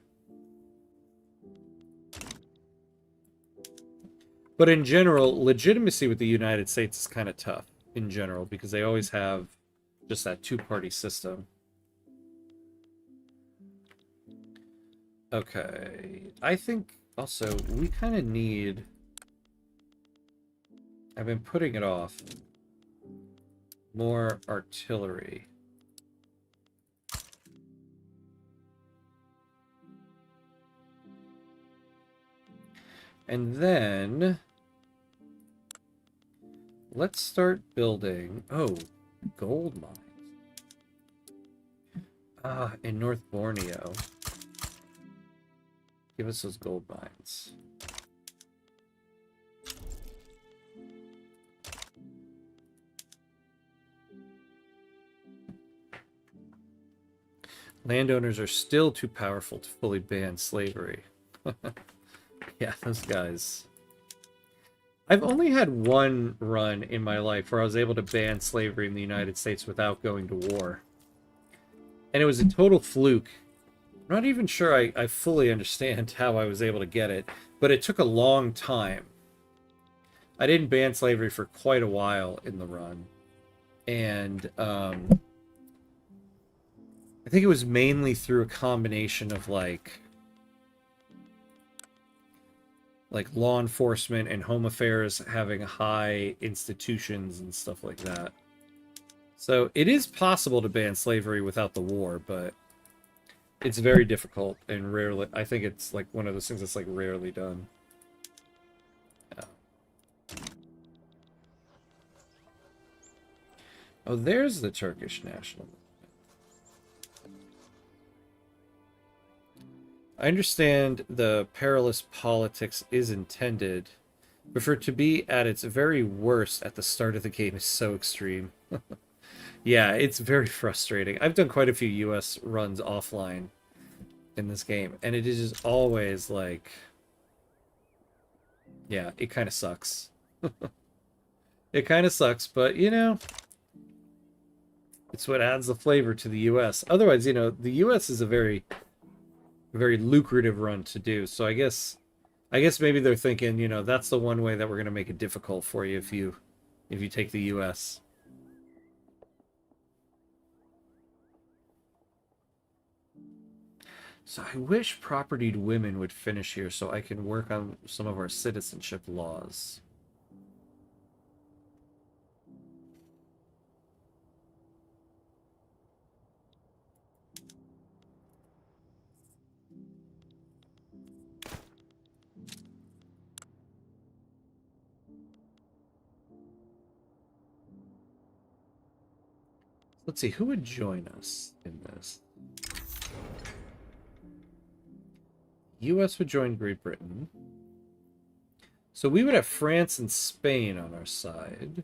But in general, legitimacy with the United States is kind of tough in general because they always have just that two-party system. Okay, I think also we kind of need... I've been putting it off. More artillery. And then... let's start building... oh, gold mines. Ah, in North Borneo. Give us those gold mines. Landowners are still too powerful to fully ban slavery. Yeah, those guys. I've only had one run in my life where I was able to ban slavery in the United States without going to war. And it was a total fluke. I'm not even sure I fully understand how I was able to get it, but it took a long time. I didn't ban slavery for quite a while in the run. And I think it was mainly through a combination of like law enforcement and home affairs having high institutions and stuff like that. So it is possible to ban slavery without the war, but it's very difficult and rarely... I think it's like one of those things that's like rarely done. Yeah. Oh, there's the Turkish national movement. I understand the perilous politics is intended, but for it to be at its very worst at the start of the game is so extreme. Yeah, it's very frustrating. I've done quite a few US runs offline in this game, and it is just always like... yeah, it kind of sucks. It kind of sucks, but, you know, it's what adds the flavor to the US. Otherwise, you know, the US is a very lucrative run to do. So I guess maybe they're thinking, you know, that's the one way that we're going to make it difficult for you if you take the US. So I wish propertied women would finish here so I can work on some of our citizenship laws. Let's see, who would join us in this? US would join Great Britain. So we would have France and Spain on our side.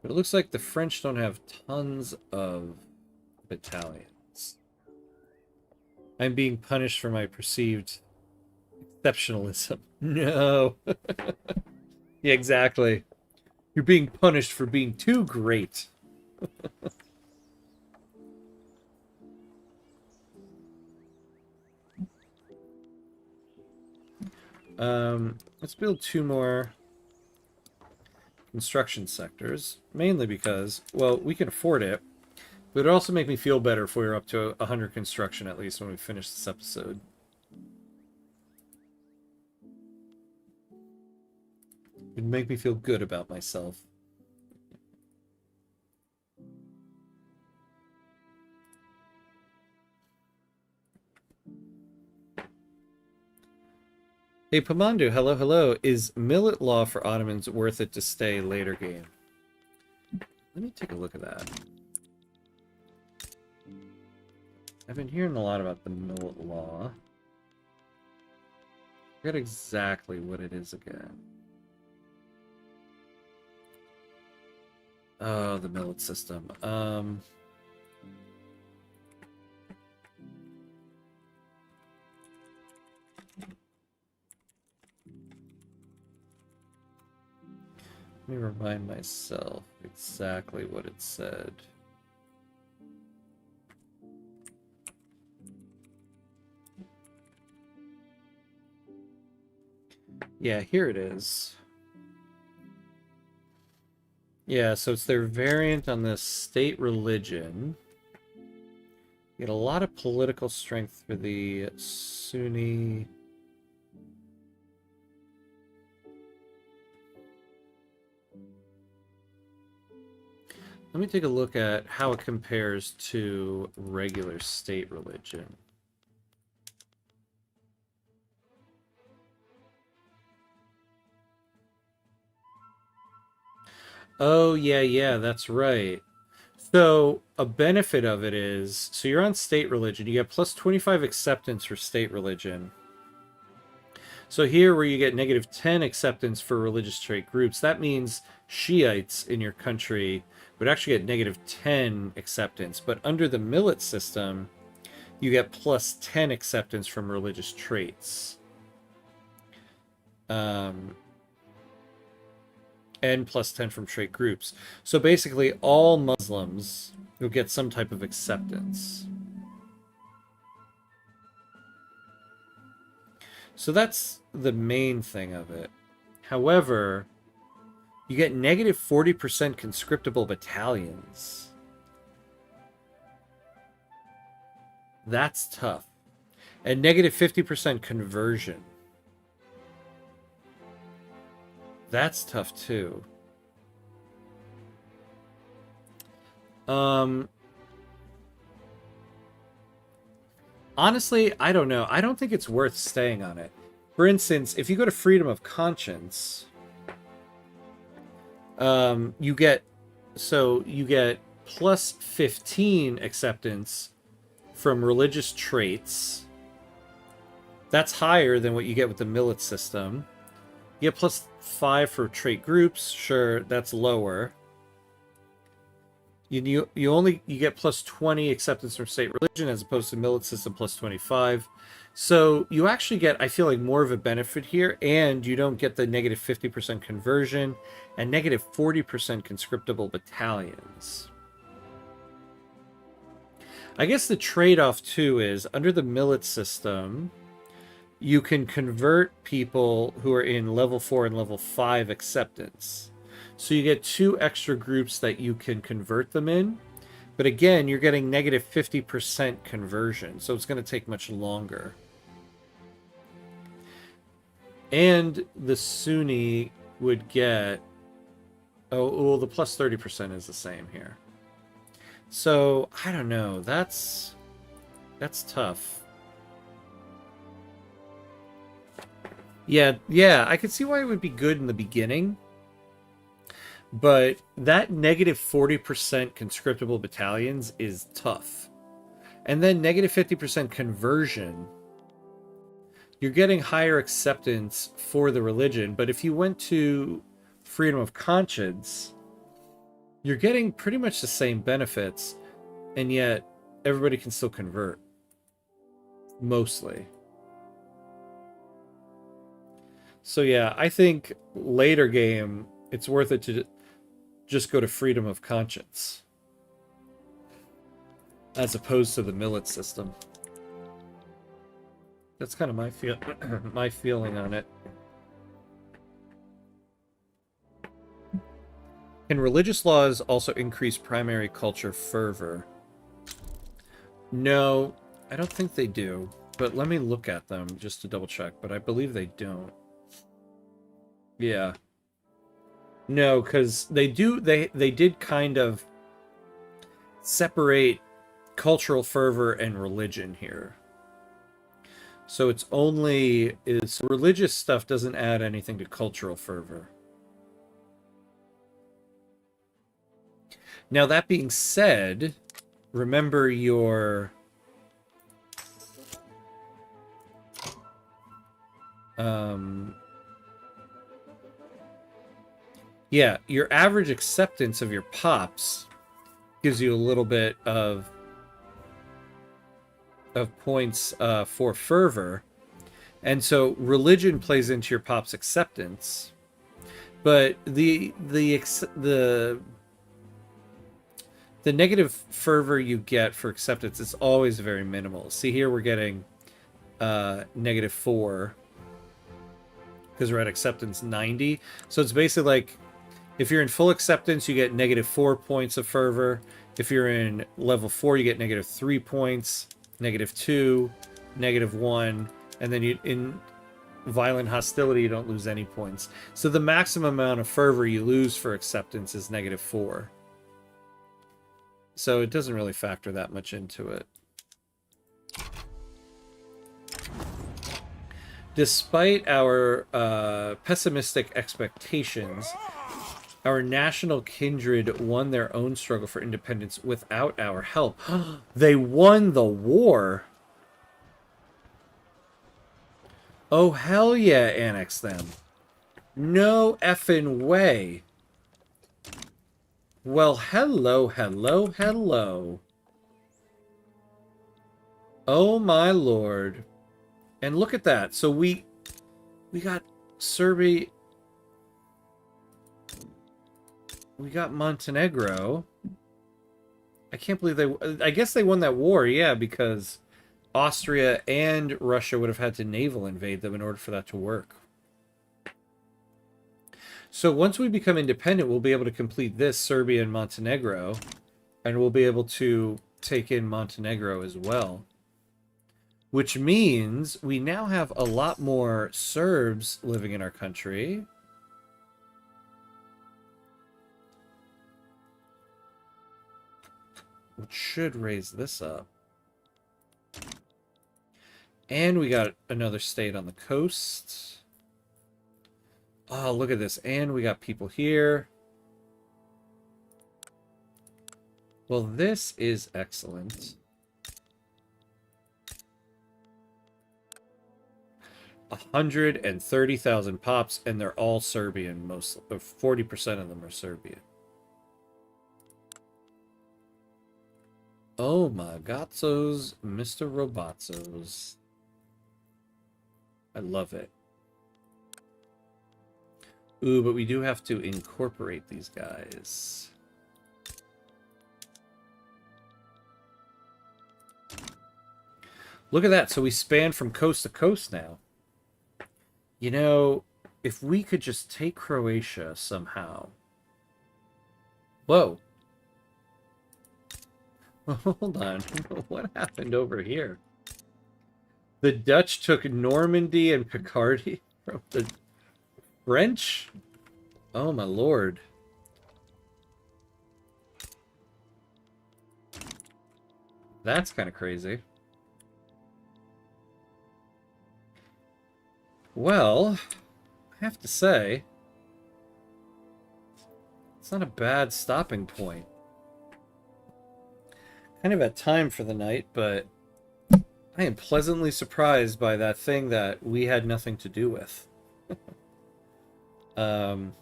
But it looks like the French don't have tons of battalions. I'm being punished for my perceived exceptionalism. No. Yeah, exactly. You're being punished for being too great. Let's build 2 more construction sectors, mainly because, well, we can afford it, but it would also make me feel better if we were up to 100 construction at least when we finish this episode. It'd make me feel good about myself. Hey, Pamandu, hello, hello. Is millet law for Ottomans worth it to stay later game? Let me take a look at that. I've been hearing a lot about the millet law. I forget exactly what it is again. Oh, the millet system. Let me remind myself exactly what it said. Yeah, here it is. Yeah, so it's their variant on this state religion. You get a lot of political strength for the Sunni. Let me take a look at how it compares to regular state religion. Oh, yeah, that's right. So, a benefit of it is, so you're on state religion, you get plus 25 acceptance for state religion. So here where you get negative 10 acceptance for religious trait groups, that means Shiites in your country would actually get negative 10 acceptance. But under the millet system, you get plus 10 acceptance from religious traits. And plus 10 from trait groups. So basically all Muslims will get some type of acceptance. So that's the main thing of it. However, you get negative 40% conscriptable battalions. That's tough. And negative 50% conversion. That's tough too. Honestly, I don't know. I don't think it's worth staying on it. For instance, if you go to freedom of conscience, you get plus 15 acceptance from religious traits. That's higher than what you get with the millet system. You get plus 5 for trait groups. Sure, that's lower. You get plus 20 acceptance from state religion as opposed to millet system plus 25. So you actually get, I feel like, more of a benefit here, and you don't get the negative 50% conversion and negative 40% conscriptable battalions. I guess the trade-off too is under the millet system, you can convert people who are in level 4 and level 5 acceptance. So you get 2 extra groups that you can convert them in. But again, you're getting negative 50% conversion, so it's going to take much longer. And the Sunni would get... Oh, well, the plus 30% is the same here. So, I don't know. That's tough. Yeah, I could see why it would be good in the beginning. But that negative 40% conscriptable battalions is tough. And then negative 50% conversion. You're getting higher acceptance for the religion. But if you went to freedom of conscience, you're getting pretty much the same benefits. And yet, everybody can still convert. Mostly. So yeah, I think later game, it's worth it to just go to freedom of conscience as opposed to the millet system. That's kind of my feeling on it. Can religious laws also increase primary culture fervor? No, I don't think they do. But let me look at them just to double check. But I believe they don't. Yeah. No, because they do. They did kind of separate cultural fervor and religion here. So it's only religious stuff doesn't add anything to cultural fervor. Now that being said, remember your yeah, your average acceptance of your pops gives you a little bit of points for fervor, and so religion plays into your pop's acceptance, but the negative fervor you get for acceptance is always very minimal. See here, we're getting -4 because we're at acceptance 90. So it's basically like if you're in full acceptance, you get -4 points of fervor. If you're in level 4, you get -3 points, -2, -1, and then in violent hostility, you don't lose any points. So the maximum amount of fervor you lose for acceptance is -4. So it doesn't really factor that much into it. Despite our pessimistic expectations, our national kindred won their own struggle for independence without our help. They won the war! Oh, hell yeah, annex them. No effing way. Well, hello, hello, hello. Oh my lord. And look at that. So we got Serbia. We got Montenegro. I can't believe I guess they won that war, yeah, because Austria and Russia would have had to naval invade them in order for that to work. So once we become independent, we'll be able to complete this, Serbia and Montenegro, and we'll be able to take in Montenegro as well. Which means we now have a lot more Serbs living in our country. Which should raise this up. And we got another state on the coast. Oh, look at this. And we got people here. Well, this is excellent. 130,000 pops, and they're all Serbian. 40% of them are Serbian. Oh my godzos, Mr. Robotzos. I love it. Ooh, but we do have to incorporate these guys. Look at that. So we span from coast to coast now. You know, if we could just take Croatia somehow. Whoa. Hold on. What happened over here? The Dutch took Normandy and Picardy from the French? Oh, my lord. That's kind of crazy. Well, I have to say, it's not a bad stopping point. Kind of at time for the night, but I am pleasantly surprised by that thing that we had nothing to do with. Man,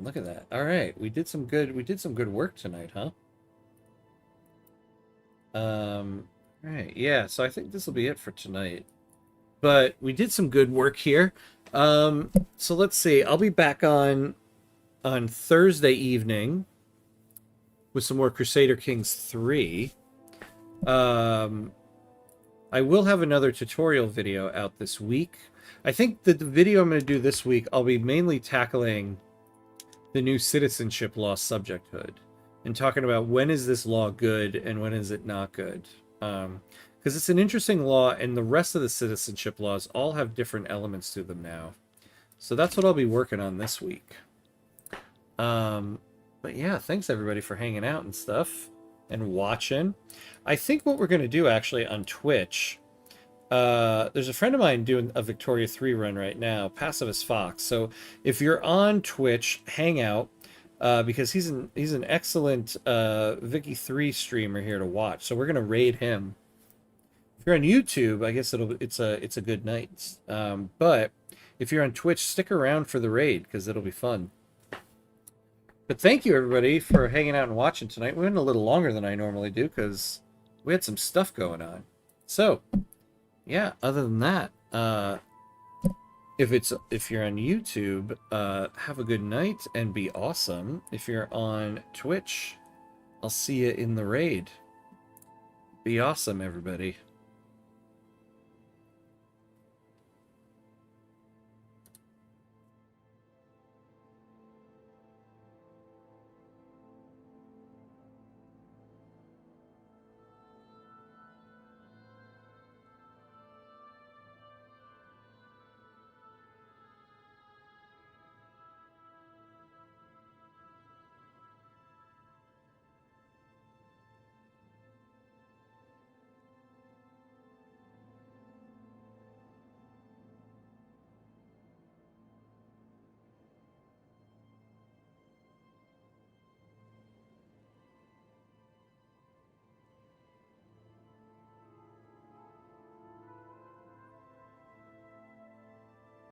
look at that. All right, we did some good work tonight, huh? All right, yeah, so I think this will be it for tonight. But we did some good work here. So let's see. I'll be back on Thursday evening with some more Crusader Kings 3. I will have another tutorial video out this week. I think that the video I'm going to do this week, I'll be mainly tackling the new citizenship law subjecthood and talking about when is this law good and when is it not good. Because it's an interesting law, and the rest of the citizenship laws all have different elements to them now. So that's what I'll be working on this week. But yeah, thanks everybody for hanging out and stuff and watching. I think what we're going to do actually on Twitch, there's a friend of mine doing a Victoria 3 run right now, Pacifist Fox. So if you're on Twitch, hang out, because he's an excellent Vicky 3 streamer here to watch. So we're going to raid him. If you're on YouTube, I guess it's a good night. But if you're on Twitch, stick around for the raid because it'll be fun. But thank you everybody for hanging out and watching tonight. We went a little longer than I normally do because we had some stuff going on. So yeah, other than that, if you're on YouTube, have a good night and be awesome. If you're on Twitch, I'll see you in the raid. Be awesome, everybody.